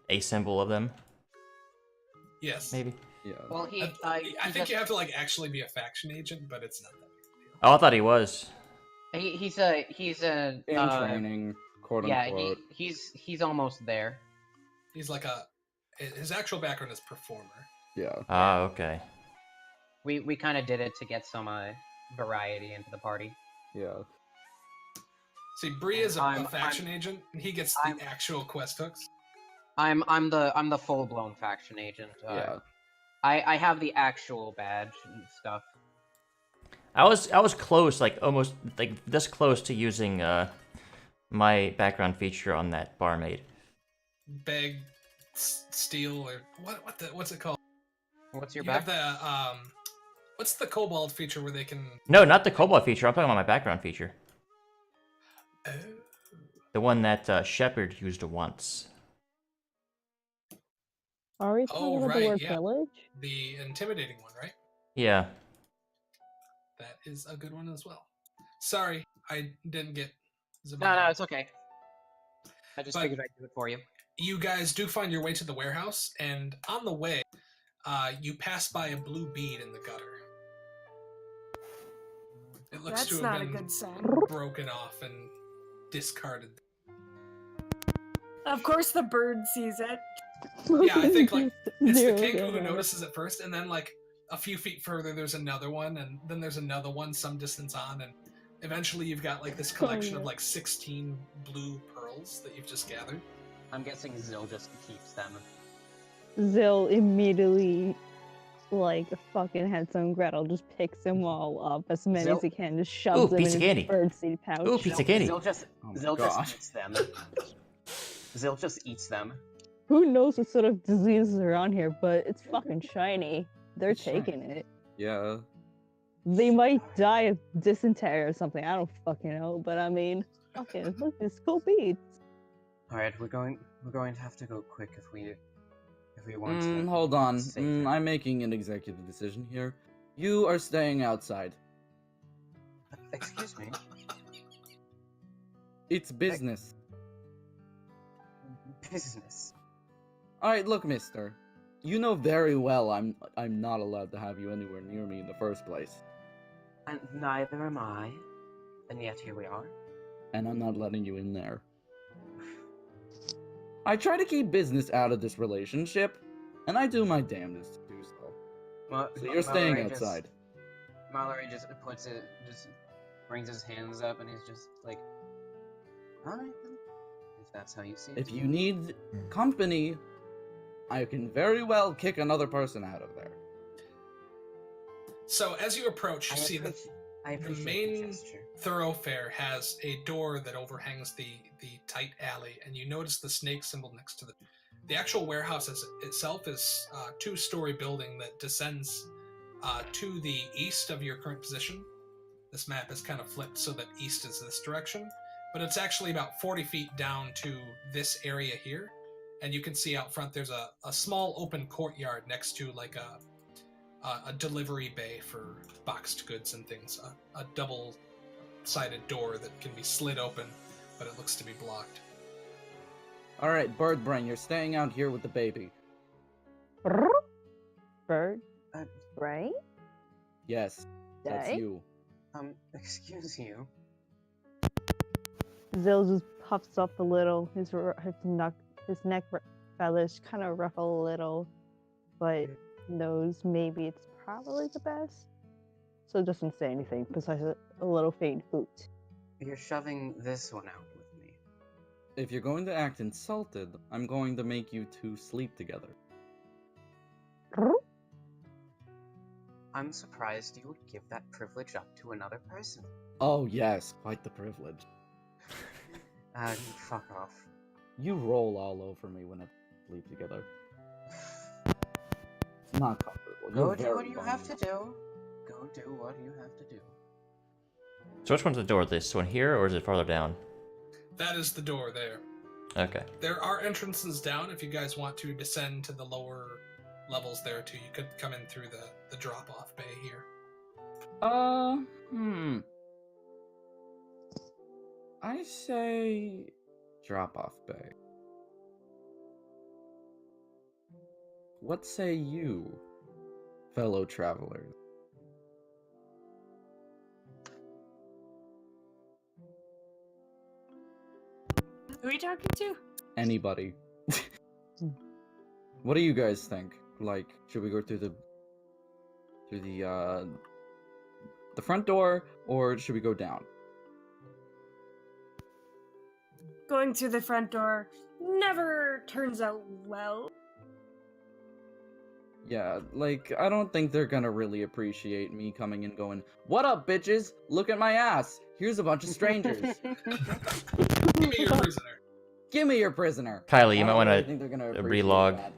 a symbol of them, Yes. maybe. Yeah. Well, I think you have to actually be a faction agent, but it's not that big a deal. Oh, I thought he was. he's a In training, quote yeah, unquote. he's almost there. He's his actual background is performer. Yeah. Ah, okay. We kind of did it to get some variety into the party. Yeah. See, Bree is a I'm- faction agent, and he gets the actual quest hooks. I'm the full blown faction agent. Yeah. I have the actual badge and stuff. I was close, almost this close to using my background feature on that barmaid. Beg, steal, or what's it called? What's your You have the what's the kobold feature where they can? No, not the Cobalt feature. I'm talking about my background feature. Oh. The one that Shepard used once. Are we talking about the word village? The intimidating one, right? Yeah. That is a good one as well. Sorry, I didn't get. No, it's okay. I just But- figured I'd do it for you. You guys do find your way to the warehouse, and on the way, you pass by a blue bead in the gutter. It looks That's to have not a been good sign. broken off and discarded. Of course the bird sees it. Yeah, I think it's the Zero king who damage. notices it first, and then a few feet further, there's another one, and then there's another one some distance on, and eventually you've got this collection of 16 blue pearls that you've just gathered. I'm guessing Zill just keeps them. Zill immediately, like a fucking Hansel and Gretel, just picks them all up as many as he can, just shoves Ooh, them piece in of his candy. birdseed pouch. Ooh, pizza candy. Zill just Oh my Zill gosh. just eats them. Zill just eats them. Who knows what sort of diseases are on here, but it's fucking shiny. They're It's shiny. taking it. Yeah. They might die of dysentery or something. I don't fucking know, but I mean, fucking look, it's cool beads. All right, we're going to have to go quick if we want to. Hold on. save it. I'm making an executive decision here. You are staying outside. Excuse me. It's business. Business. Alright, look, mister. You know very well I'm not allowed to have you anywhere near me in the first place. And neither am I. And yet here we are. And I'm not letting you in there. I try to keep business out of this relationship, and I do my damnedest to do so. Well, So you're staying outrageous. outside. Mallory just puts it, just brings his hands up, and he's just like, "All right, then, if that's how you see it." If you need company, I can very well kick another person out of there. So as you approach, you see that I the appreciate main gesture. thoroughfare has a door that overhangs the tight alley, and you notice the snake symbol next to the actual warehouse itself is a 2-story building that descends to the east of your current position. This map is kind of flipped so that east is this direction, but it's actually about 40 feet down to this area here, and you can see out front there's a small open courtyard next to like a delivery bay for boxed goods and things, a double-sided door that can be slid open, but it looks to be blocked. Alright, Bird Brain, you're staying out here with the baby. Bird? Right? Yes, that's Day? you. Excuse you. Zill just puffs up a little. His neck feathers kind of ruffle a little, but knows maybe it's probably the best. So doesn't say anything besides a little faint hoot. You're shoving this one out with me. If you're going to act insulted, I'm going to make you two sleep together. I'm surprised you would give that privilege up to another person. Oh yes, quite the privilege. Fuck off. You roll all over me when I sleep together. It's not comfortable. Go You're do very what you have bony. to do. Go do what you have to do. So which one's the door? This one here, or is it farther down? That is the door there. Okay. There are entrances down if you guys want to descend to the lower levels there too. You could come in through the drop-off bay here. I say drop-off bay. What say you, fellow travelers? Who are you talking to? Anybody. What do you guys think? Like, should we go through the front door, or should we go down? Going through the front door never turns out well. Yeah, like, I don't think they're gonna really appreciate me coming and going, "What up, bitches? Look at my ass! Here's a bunch of strangers. Give me your prisoner. Give me your prisoner!" Kylie, you I might don't want really to think they're gonna appreciate relog. that.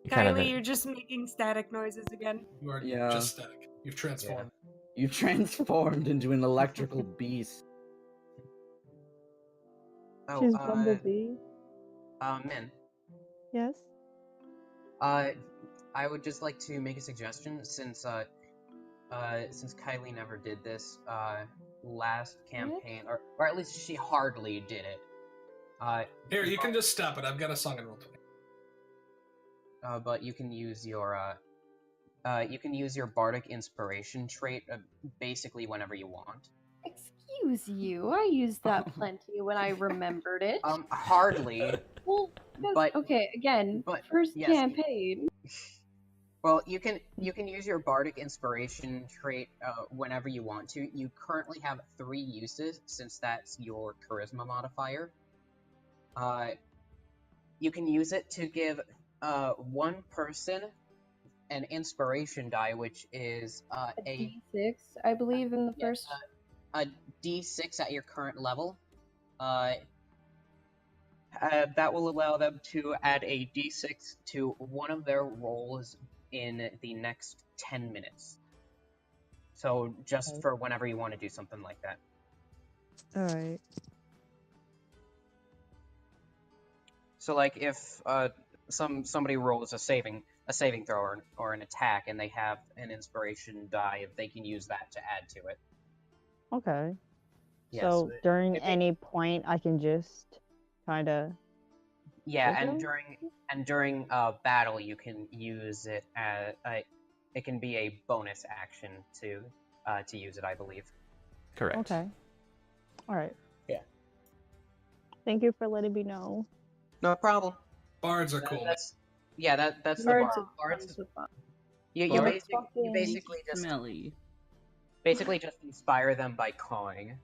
Kylie, you're just making static noises again. You are Yeah. just static. You've transformed. You transformed into an electrical beast. Oh, She's Bumblebee. Min. Yes? I would just like to make a suggestion since Kylie never did this, last campaign, or at least she hardly did it. Here, you can just stop it. I've got a song in roleplay. But you can use your bardic inspiration trait basically whenever you want. Excuse you, I used that plenty when I remembered it. Hardly. Well, but okay, again, first yes. campaign. Well, you can use your bardic inspiration trait whenever you want to. You currently have 3 uses since that's your charisma modifier. You can use it to give one person an inspiration die, which is a D6, I believe, in the first. A D6 at your current level. That will allow them to add a D6 to one of their rolls in the next 10 minutes. So just for whenever you want to do something like that. Alright. So like if somebody rolls a saving throw or an attack and they have an inspiration die, they can use that to add to it. Okay. Yes, So during any point, I can just kind of. Yeah, and during battle, you can use it as it can be a bonus action to use it, I believe. Correct. Okay. All right. Yeah. Thank you for letting me know. No problem. Bards are cool. That's the Bards bard. are fun. You But- basically just Smelly. just inspire them by cawing.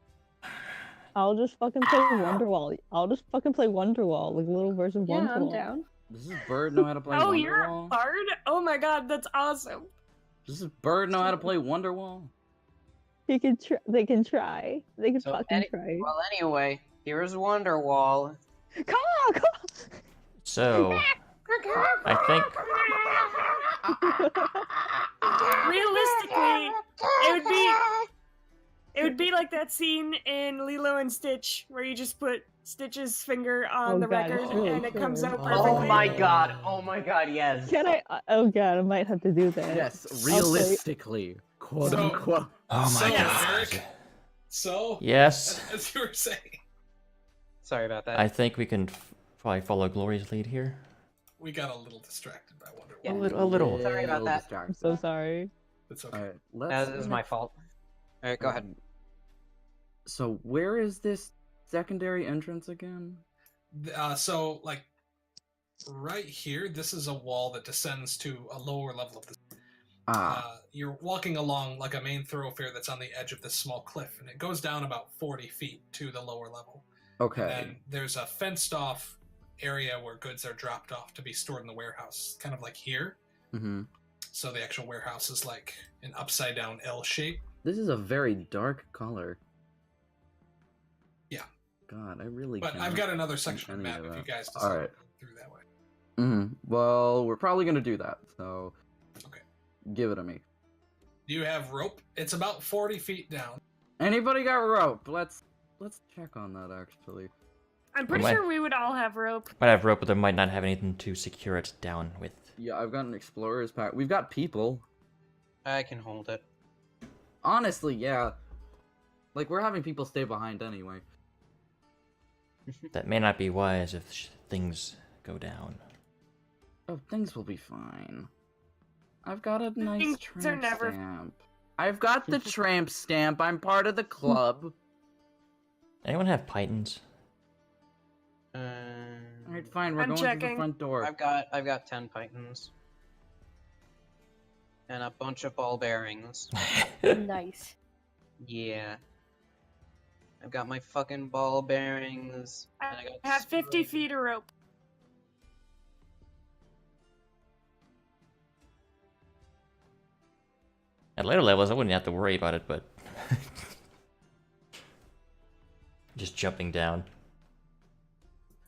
I'll just fucking play Wonderwall. I'll just fucking play Wonderwall, like a little version of Yeah, I'm Wonderwall. down. Does this bird know how to play Oh, you're a Wonderwall? bard? Oh my god, that's awesome. Does this bird know how to play Wonderwall? He can try. They can try. They can So fucking try. Well, anyway, here's Wonderwall. Come on, come on. So, I think Realistically, it would be like that scene in Lilo and Stitch where you just put Stitch's finger on Oh the god, record it's really and it comes true. out perfectly. Oh my god, yes. Can I? Oh god, I might have to do that. Yes, I'll play- realistically, quote So- unquote. Oh my so, god. Eric, so, Yes, as you were saying, Sorry about that. I think we can probably follow Glory's lead here. we got a little distracted by Wonderwall. Yeah. A little. Sorry about that. I'm so sorry. It's okay. Alright, let's. That is my fault. Alright, go ahead. So where is this secondary entrance again? So, like, right here, this is a wall that descends to a lower level of the. You're walking along like a main thoroughfare that's on the edge of this small cliff, and it goes down about 40 feet to the lower level. Okay. And then there's a fenced-off area where goods are dropped off to be stored in the warehouse, kind of like here. Mm-hmm. So the actual warehouse is like an upside-down L shape. This is a very dark color. Yeah. God, I really. But can't I've got another section of any map of if you that. guys decide Alright. to go through that way. Mm-hmm. Well, we're probably gonna do that. So. Okay. Give it to me. Do you have rope? It's about 40 feet down. Anybody got rope? Let's check on that actually. I'm pretty might- sure we would all have rope. Might have rope, but they might not have anything to secure it down with. Yeah, I've got an explorer's pack. We've got people. I can hold it. Honestly, yeah. Like we're having people stay behind anyway. That may not be wise if things go down. Oh, things will be fine. I've got a nice Things are tramp never- stamp. I've got the tramp stamp. I'm part of the club. Anyone have pythons? Alright, fine. We're I'm going through the checking. front door. I've got 10 pythons. And a bunch of ball bearings. Nice. Yeah. I've got my fucking ball bearings. And I got I have 50 screws. feet of rope. At later levels, I wouldn't have to worry about it, but just jumping down.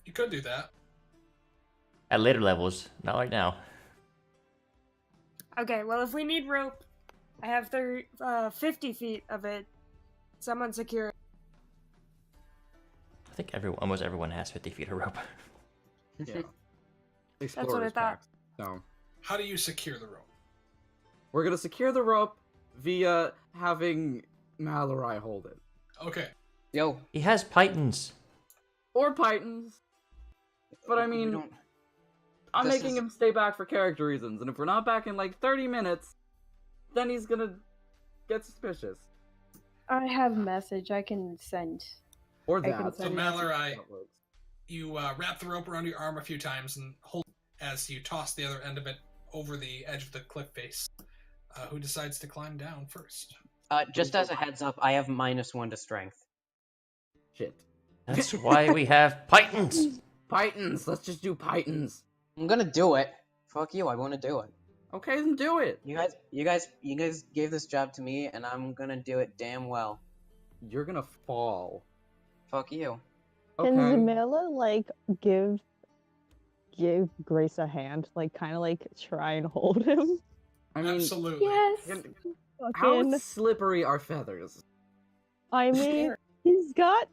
You could do that. At later levels, not right now. Okay, well, if we need rope, I have 50 feet of it. Someone secure it. I think almost everyone has 50 feet of rope. Yeah. That's what I Explorer's thought. packs. So How do you secure the rope? we're gonna secure the rope via having Mallory hold it. Okay. Yo. He has pythons. Or pythons. But I we mean, don't- I'm this making is- him stay back for character reasons, and if we're not back in like 30 minutes, then he's gonna get suspicious. I have a message I can send. Or I can that. So send Mallory, you wrap the rope around your arm a few times and hold it as you toss the other end of it over the edge of the cliff face. Who decides to climb down first? Just as a heads up, I have -1 to strength. Shit. That's why we have pythons. Pythons! Let's just do pythons. I'm gonna do it. Fuck you, I wanna do it. Okay, then do it. You guys gave this job to me, and I'm gonna do it damn well. You're gonna fall. Fuck you. Can Okay. Zamila like give Grace a hand, like kind of like try and hold him? I mean, Absolutely. Yes. how Fucking, slippery are feathers? I mean,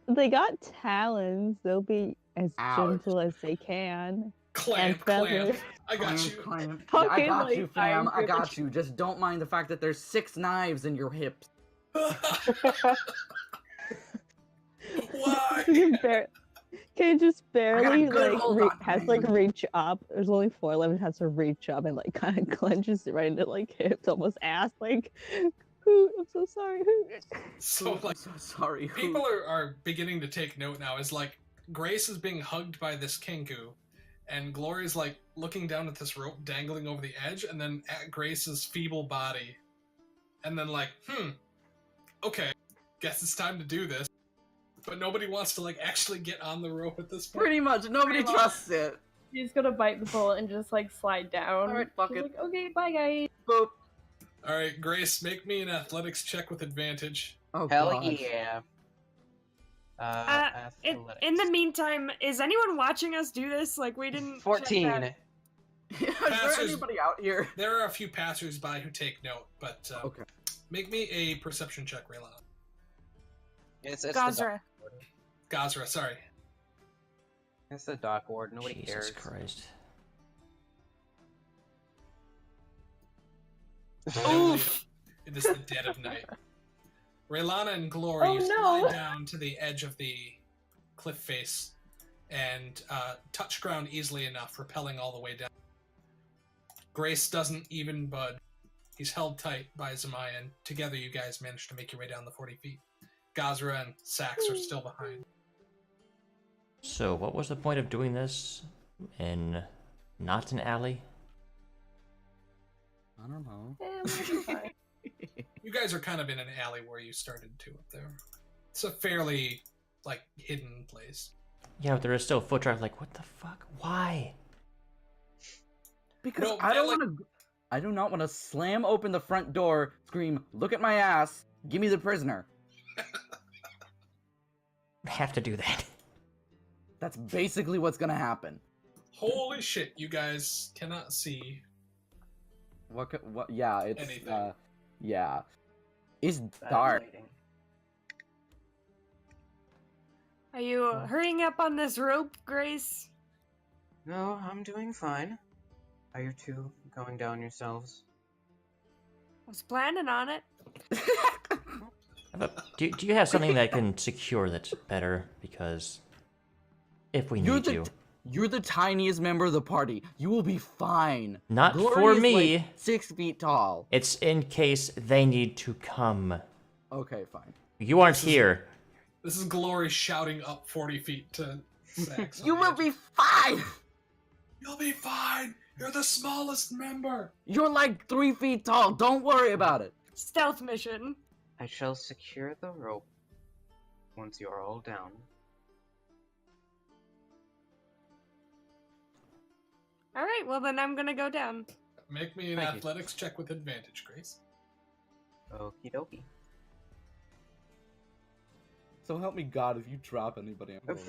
they got talons. They'll be as Ouch. gentle as they can. Clamp, feathers. clamp. I got you. Clamp. I Fucking, got like, you, fam. iron I got grip. you. Just don't mind the fact that there's 6 knives in your hips. Why? Can just barely good like hold on, has like reach up. There's only 4 left. Has to reach up and like kind of clenches it right into like hips, almost ass. Like, Hoot, I'm so sorry. Hoot. So I'm like so sorry. people are beginning to take note now. Is like Grace is being hugged by this Kenku, and Glory's like looking down at this rope dangling over the edge, and then at Grace's feeble body, and then like, okay, guess it's time to do this. But nobody wants to like actually get on the rope at this point. Pretty much, nobody trusts it. She's gonna bite the bullet and just like slide down. Alright, fuck She's it. like, okay, bye guys. Boop. All right, Grace, make me an athletics check with advantage. Oh, Hell God. yeah. In the meantime, is anyone watching us do this? Like, we didn't. check 14. that. Is there anybody out here? There are a few passers-by who take note, but Okay. make me a perception check, Raylana. It's the Gazra. Gazra, sorry. It's the dock ward. Nobody Jesus cares. Christ. Oof! It is the dead of night. Raylana and Glory slide down to the edge of the cliff face and touch ground easily enough, rappelling all the way down. Grace doesn't even bud. He's held tight by Zemaya, and together you guys manage to make your way down the 40 feet. Gazra and Sax are still behind. So, what was the point of doing this in not an alley? I don't know. You guys are kind of in an alley where you started to up there. It's a fairly, like, hidden place. Yeah, but there is still foot traffic. Like, what the fuck? Why? Because No, I don't like- want to. I do not want to slam open the front door, scream, "Look at my ass! Give me the prisoner!" Have to do that. That's basically what's gonna happen. Holy shit, you guys cannot see. What? What? Yeah, it's Anything. yeah, it's Bad dark. lighting. Are you hurrying up on this rope, Grace? No, I'm doing fine. Are you two going down yourselves? I was planning on it. Do you have something that can secure that better? Because if we need to. You're the tiniest member of the party. You will be fine. Not Glory for is, me. like, 6 feet tall. It's in case they need to come. Okay, fine. You aren't here. This is Glory shouting up 40 feet to Sax. You will be fine. You'll be fine. You're the smallest member. You're like 3 feet tall. Don't worry about it. Stealth mission. I shall secure the rope once you are all down. All right, well then I'm gonna go down. Make me an Thank you. athletics check with advantage, Grace. Okie dokie. So help me God, if you drop anybody, I'm going.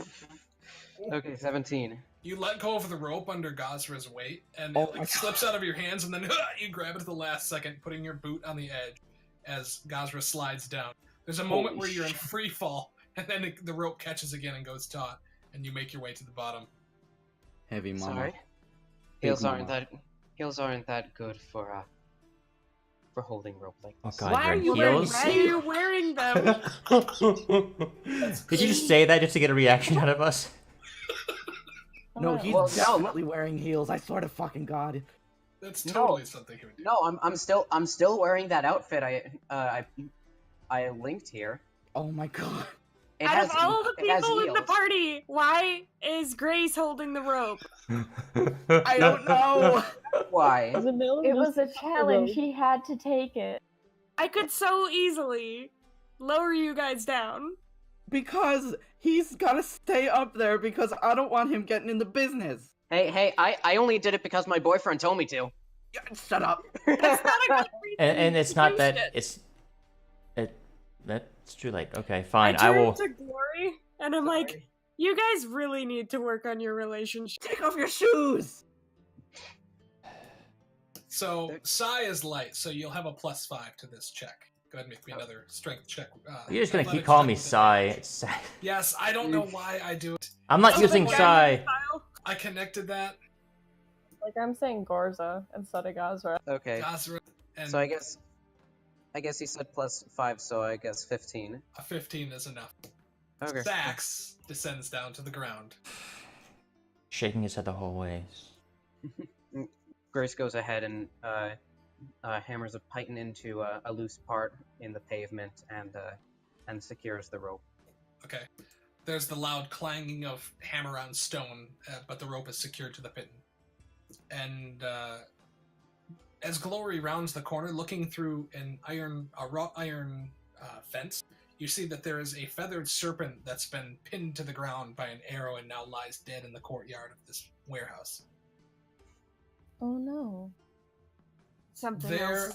Okay, 17. You let go of the rope under Gazra's weight, and Oh it my like, slips out of your hands, and then you grab it at the last second, putting your boot on the edge as Gazra slides down. There's a moment where you're in free fall, and then the rope catches again and goes taut, and you make your way to the bottom. Heavy mama. Sorry. Big Heels aren't mama. that good for holding rope like Oh this. god, Why are you're you in wearing? heels? Why are you wearing them? Did you just say that just to get a reaction out of us? No, he's Well, no. definitely wearing heels. I swear to fucking God. That's No. totally something he would do. No, I'm still wearing that outfit I linked here. Oh my God. It Out has of all the it has people in the heels. party, why is Grace holding the rope? I don't know. Why? It was a challenge. He had to take it. I could so easily lower you guys down. Because he's gotta stay up there because I don't want him getting in the business. Hey, I only did it because my boyfriend told me to. Yeah, shut up. That's not a good reason And it's to not do that shit. that's too late. Okay, fine. I I turned will. to Glory, and I'm like, you guys really need to work on your relationship. Take off your shoes. So, Psi is light, so you'll have a +5 to this check. Go ahead and make me another strength check. You're just gonna keep athletics calling check me with Psy. advantage. It's Psy. Yes, I don't know why I do it. I'm not Something using like Psy. Style. I connected that. Like I'm saying Gorza instead of Gazra. Okay. Gazra, and So I guess he said +5, so I guess 15. a 15 is enough. Okay. Sax descends down to the ground. Shaking his head the whole way. Grace goes ahead and hammers a python into a loose part in the pavement and secures the rope. Okay. There's the loud clanging of hammer on stone, but the rope is secured to the pit. And as Glory rounds the corner, looking through a wrought iron fence, you see that there is a feathered serpent that's been pinned to the ground by an arrow and now lies dead in the courtyard of this warehouse. Oh no. Something else.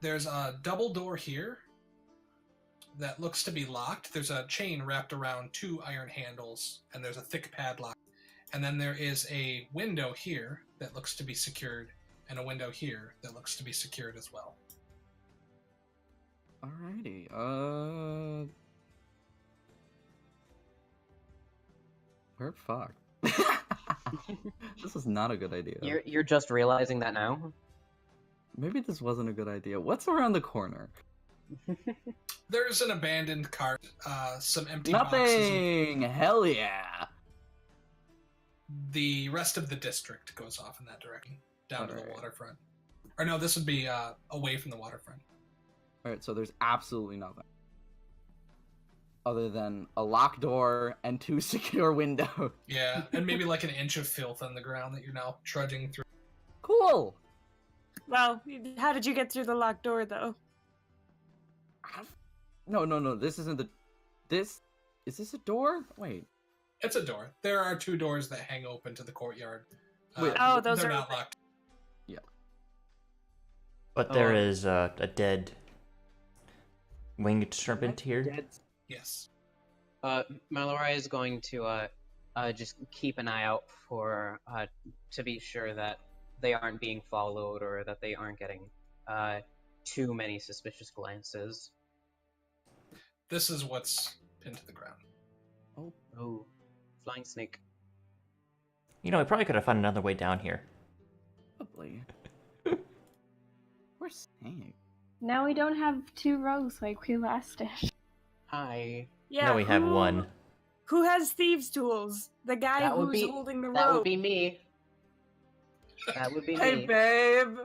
There's a double door here that looks to be locked. There's a chain wrapped around 2 iron handles, and there's a thick padlock. And then there is a window here that looks to be secured, and a window here that looks to be secured as well. Alrighty. We're fucked. This is not a good idea. You're just realizing that now? Maybe this wasn't a good idea. What's around the corner? There's an abandoned cart, some empty boxes. Nothing! Hell yeah! The rest of the district goes off in that direction, down to the waterfront. Or no, this would be away from the waterfront. Alright, so there's absolutely nothing. Other than a locked door and 2 secure windows. Yeah, and maybe like an inch of filth on the ground that you're now trudging through. Cool! Well, how did you get through the locked door, though? No, this isn't the... Is this a door? Wait. It's a door. There are 2 doors that hang open to the courtyard. Wait, those they're are not locked. Yeah. But there is a dead winged serpent here. Yes. Mallory is going to just keep an eye out for to be sure that they aren't being followed or that they aren't getting too many suspicious glances. This is what's pinned to the ground. Oh, flying snake. You know, we probably could have found another way down here. Probably. We're snake. Now we don't have 2 rows like we last did. Hi. Yeah. Now we have 1. Who has thieves' tools? The guy That would who's be- holding the rope. That would be me. That would be Hey, me. babe!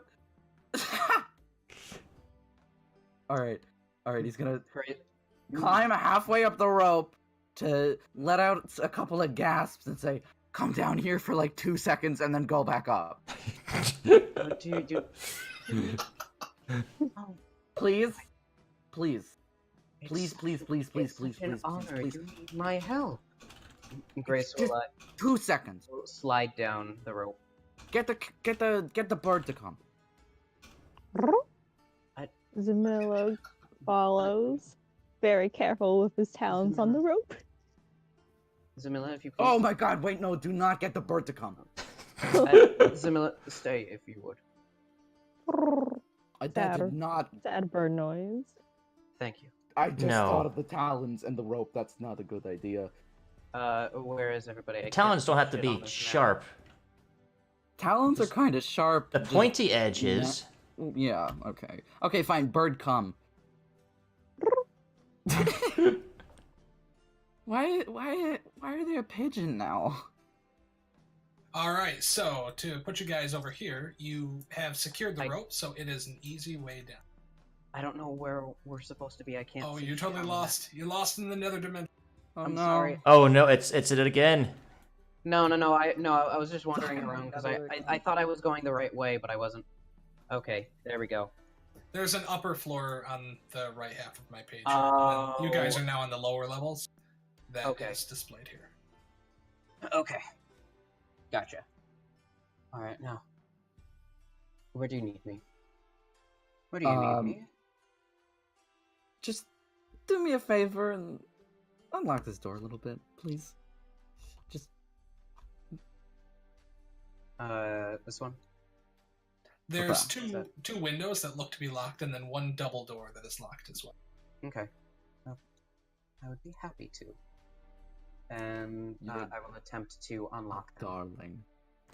Alright, he's gonna climb halfway up the rope to let out a couple of gasps and say, come down here for like 2 seconds and then go back up. Dude. Please? Please. It's Please. an honor. You need my help. Grace will 2 seconds. slide down the rope. Get the bird to come. Zamilla follows, very careful with his talons on the rope. Zamilla, if you please. Oh my god, wait, no, do not get the bird to come. Zamilla, stay if you would. That did not... Sad bird noise. Thank you. I just thought of the talons and the rope. That's not a good idea. Where is everybody? The talons don't have to be sharp. Talons are kind of sharp. The pointy edges. Yeah, okay. Okay, fine, bird come. Why are they a pigeon now? Alright, so to put you guys over here, you have secured the rope, so it is an easy way down. I don't know where we're supposed to be. I can't. Oh, see you're totally lost. You're lost in the nether dimension. Oh, I'm no. sorry. Oh no, it's it again. No. I was just wandering around because I thought I was going the right way, but I wasn't. Okay, there we go. There's an upper floor on the right half of my page. Oh. And you guys are now on the lower levels. That is displayed here. Okay. Gotcha. Alright, now. Where do you need me? Where do you need me? Just do me a favor and unlock this door a little bit, please. Just... This one? There's two windows that look to be locked, and then one double door that is locked as well. Okay. Well, I would be happy to. And I will attempt to unlock them. Darling.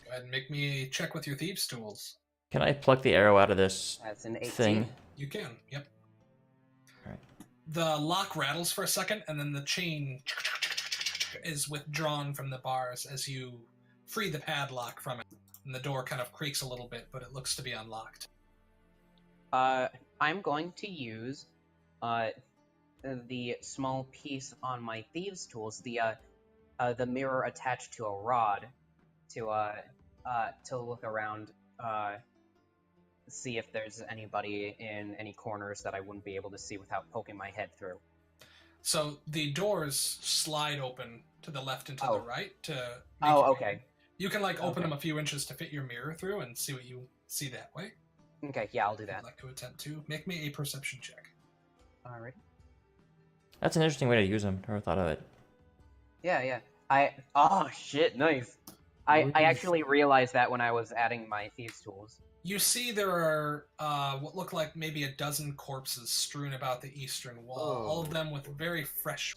Go ahead and make me a check with your thieves' tools. Can I pluck the arrow out of this That's an 18. thing? You can, yep. Alright. The lock rattles for a second, and then the chain is withdrawn from the bars as you free the padlock from it. And the door kind of creaks a little bit, but it looks to be unlocked. I'm going to use the small piece on my thieves' tools, the mirror attached to a rod, to look around, see if there's anybody in any corners that I wouldn't be able to see without poking my head through. So the doors slide open to the left and to the right to make okay. You can open them a few inches to fit your mirror through and see what you see that way. Okay, yeah, I'll do that. I'd like to attempt to make me a perception check. Alright. That's an interesting way to use them. Never thought of it. Yeah. Oh shit, nice. I actually realized that when I was adding my thieves' tools. You see there are what look like maybe a dozen corpses strewn about the eastern wall, all of them with very fresh,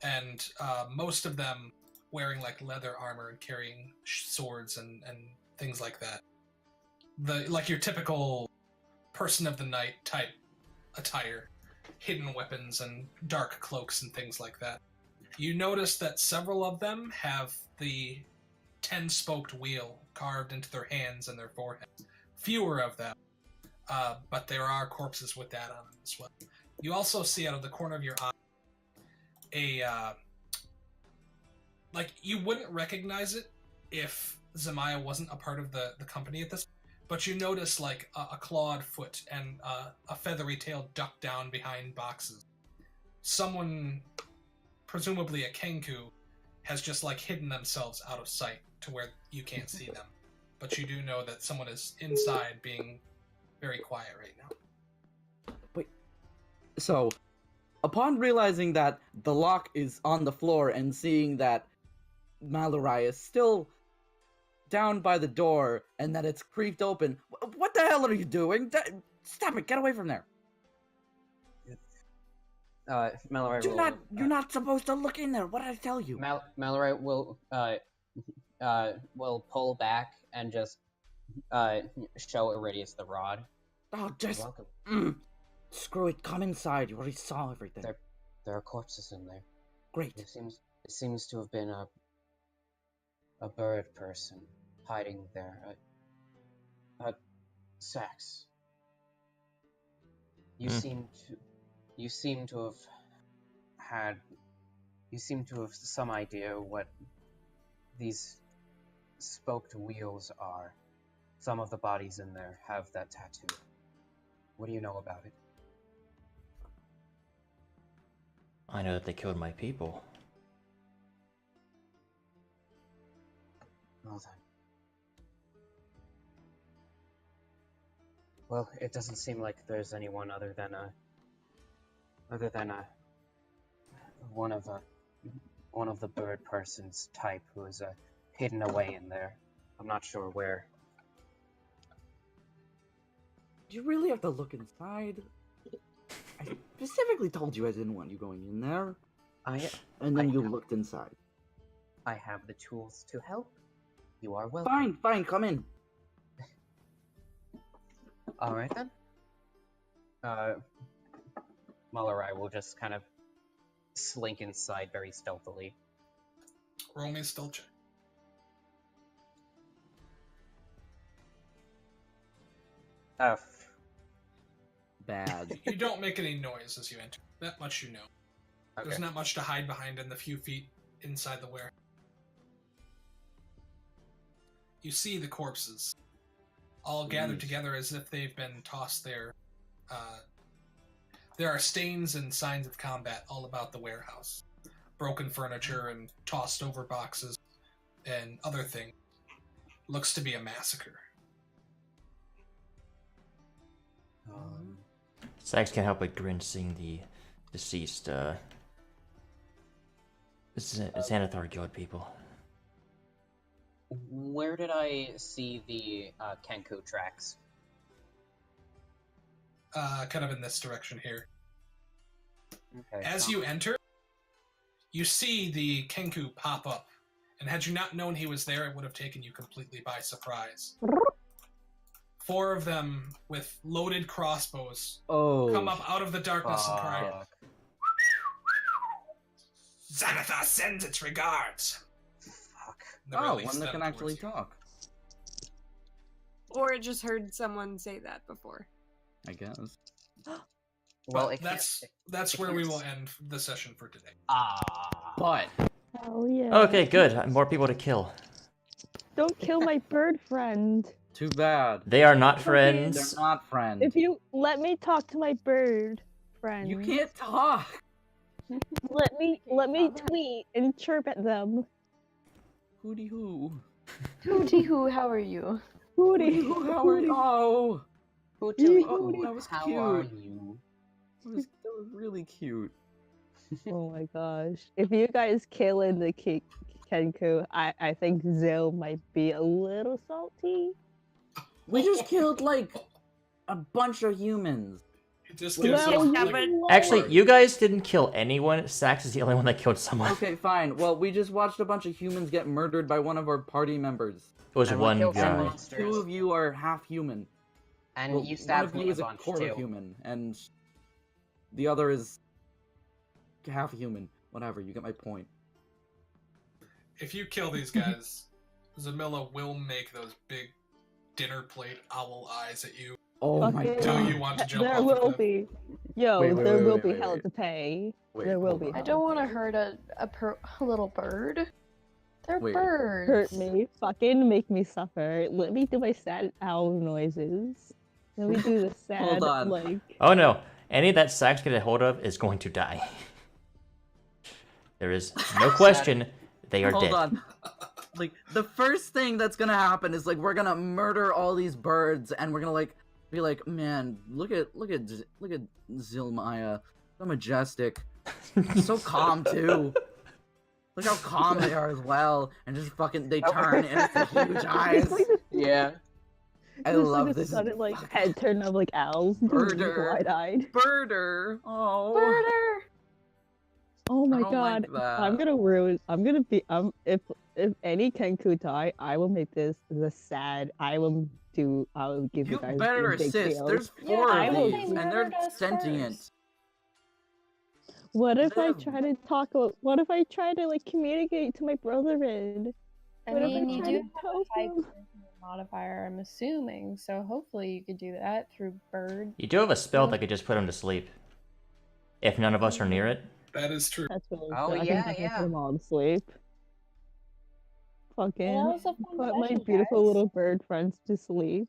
and most of them wearing leather armor and carrying swords and things like that. Your typical person of the night type attire, hidden weapons and dark cloaks and things like that. You notice that several of them have the 10-spoked wheel carved into their hands and their foreheads. Fewer of them, but there are corpses with that on them as well. You also see out of the corner of your eye you wouldn't recognize it if Zemaya wasn't a part of the company at this, but you notice a clawed foot and a feathery tail ducked down behind boxes. Someone, presumably a Kenku, has just hidden themselves out of sight to where you can't see them. But you do know that someone is inside being very quiet right now. Wait. So, upon realizing that the lock is on the floor and seeing that Mallory is still down by the door and that it's creaked open, what the hell are you doing? Stop it! Get away from there! Mallory You're not supposed to look in there. What did I tell you? Mallory will pull back and just show Iridius the rod. Oh, just screw it. Come inside. You already saw everything. There are corpses in there. Great. It seems to have been a bird person hiding there. Sax. You seem to have some idea what these spoked wheels are. Some of the bodies in there have that tattoo. What do you know about it? I know that they killed my people. Well then. Well, it doesn't seem like there's anyone other than one of the bird person's type who is hidden away in there. I'm not sure where. Do you really have to look inside? I specifically told you I didn't want you going in there. And then you looked inside. I have the tools to help. You are welcome. Fine, come in. Alright then. Malarai will just kind of slink inside very stealthily. Roll me a stealth check. Bad. You don't make any noise as you enter. That much you know. Okay. There's not much to hide behind in the few feet inside the warehouse. You see the corpses all gathered together as if they've been tossed there. There are stains and signs of combat all about the warehouse. Broken furniture and tossed over boxes and other things. Looks to be a massacre. Sax can't help but grin seeing the deceased, Xanathar Guild people. Where did I see the Kenku tracks? Kind of in this direction here. Okay. As you enter, you see the Kenku pop up. And had you not known he was there, it would have taken you completely by surprise. 4 of them with loaded crossbows come up out of the darkness and cry, Xanathar sends its regards. Fuck. One that can actually talk. Or it just heard someone say that before. I guess. Well, But that's where we will end the session for today. But Oh yeah. Okay, good. More people to kill. Don't kill my bird friend. Too bad. They are not Okay. friends. They're not friends. If you let me talk to my bird friend. You can't talk. Let me tweet and chirp at them. Hooty hoo. Hooty hoo, how are you? Hooty Hoo, how are you? Oh, Hooty, that was how cute. are you? that was really cute. Oh my gosh. If you guys kill in the Kenku, I think Zil might be a little salty. We just killed like a bunch of humans. It just Well, gives us, yeah, like, but- Actually, you guys didn't kill anyone. Sax is the only one that killed someone. Okay, fine. Well, we just watched a bunch of humans get murdered by one of our party members. It was And we one killed some guy. monsters. Two of you are half human. And Well, you one stabbed of me you a is a bunch quarter too. human, and the other is half human. Whatever, you get my point. if you kill these guys, Zamilla will make those big dinner plate owl eyes at you. Oh my Okay. Do god. you want to jump There off the will cliff? be. Yo, Wait, there will wait, be wait, hell wait. to pay. Wait, there will hold be. on. I don't want to hurt a little bird. They're Wait. birds. Hurt me. Fucking make me suffer. Let me do my sad owl noises. Let me do the sad, Hold on. like... Oh no. Any that Sax get a hold of is going to die. There is no question they are Hold dead. on. Like, the first thing that's gonna happen is, like, we're gonna murder all these birds, and we're gonna, like, be like, man, look at Zilmaya. So majestic. So calm, too. Look how calm they are as well. And just fucking, they turn, and it's the huge eyes. Yeah. I Just love like a this. sudden, like, head turn of, like, owls. Murder. Wide-eyed. Birder. Oh. Birder. Oh my I don't god. like that. I'm gonna ruin... I'm gonna be... if any Kenku die, I will make this the sad... I will give you You guys better a big assist. deal. There's Yeah, four I of will- these, They and they're murdered us sentient. first. What if I Them. try to talk? What if I try to like communicate to my brethren? I What if mean, I you try do to have help a high them? charisma modifier, I'm assuming, so hopefully you could do that through bird. You do have a spell that could just put him to sleep. If none of us are near it. That is true. That's what Oh, I yeah, think I can yeah. put them all to sleep. Fucking Well, that was a fun put my session, beautiful guys. little bird friends to sleep.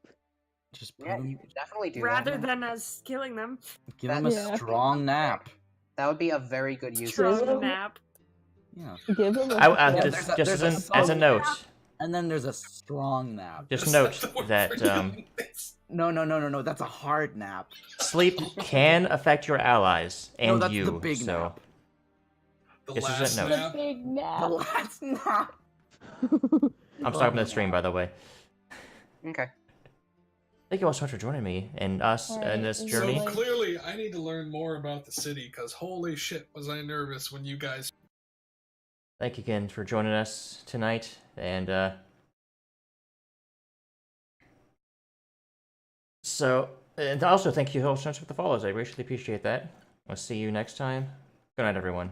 Just put Yeah, them, you could definitely do Rather that. than us killing them. give them a Yeah. strong nap. That would be a very good use Give of Strong them- nap. Yeah. Give them. Just there's as a note, And then there's a strong nap. just Is note the word that for doing this? No. That's a hard nap. sleep can affect your allies and no, that's you. the big so nap. The This is a last note. nap? Big The nap. last nap. I'm stopping the stream, by the way. Okay. Thank you all so much for joining me and us in Alright, this is So journey. Really? clearly, I need to learn more about the city, because holy shit was I nervous when you guys... Thank you again for joining us tonight, and and also thank you all so much for the follows. I greatly appreciate that. I'll see you next time. Good night, everyone.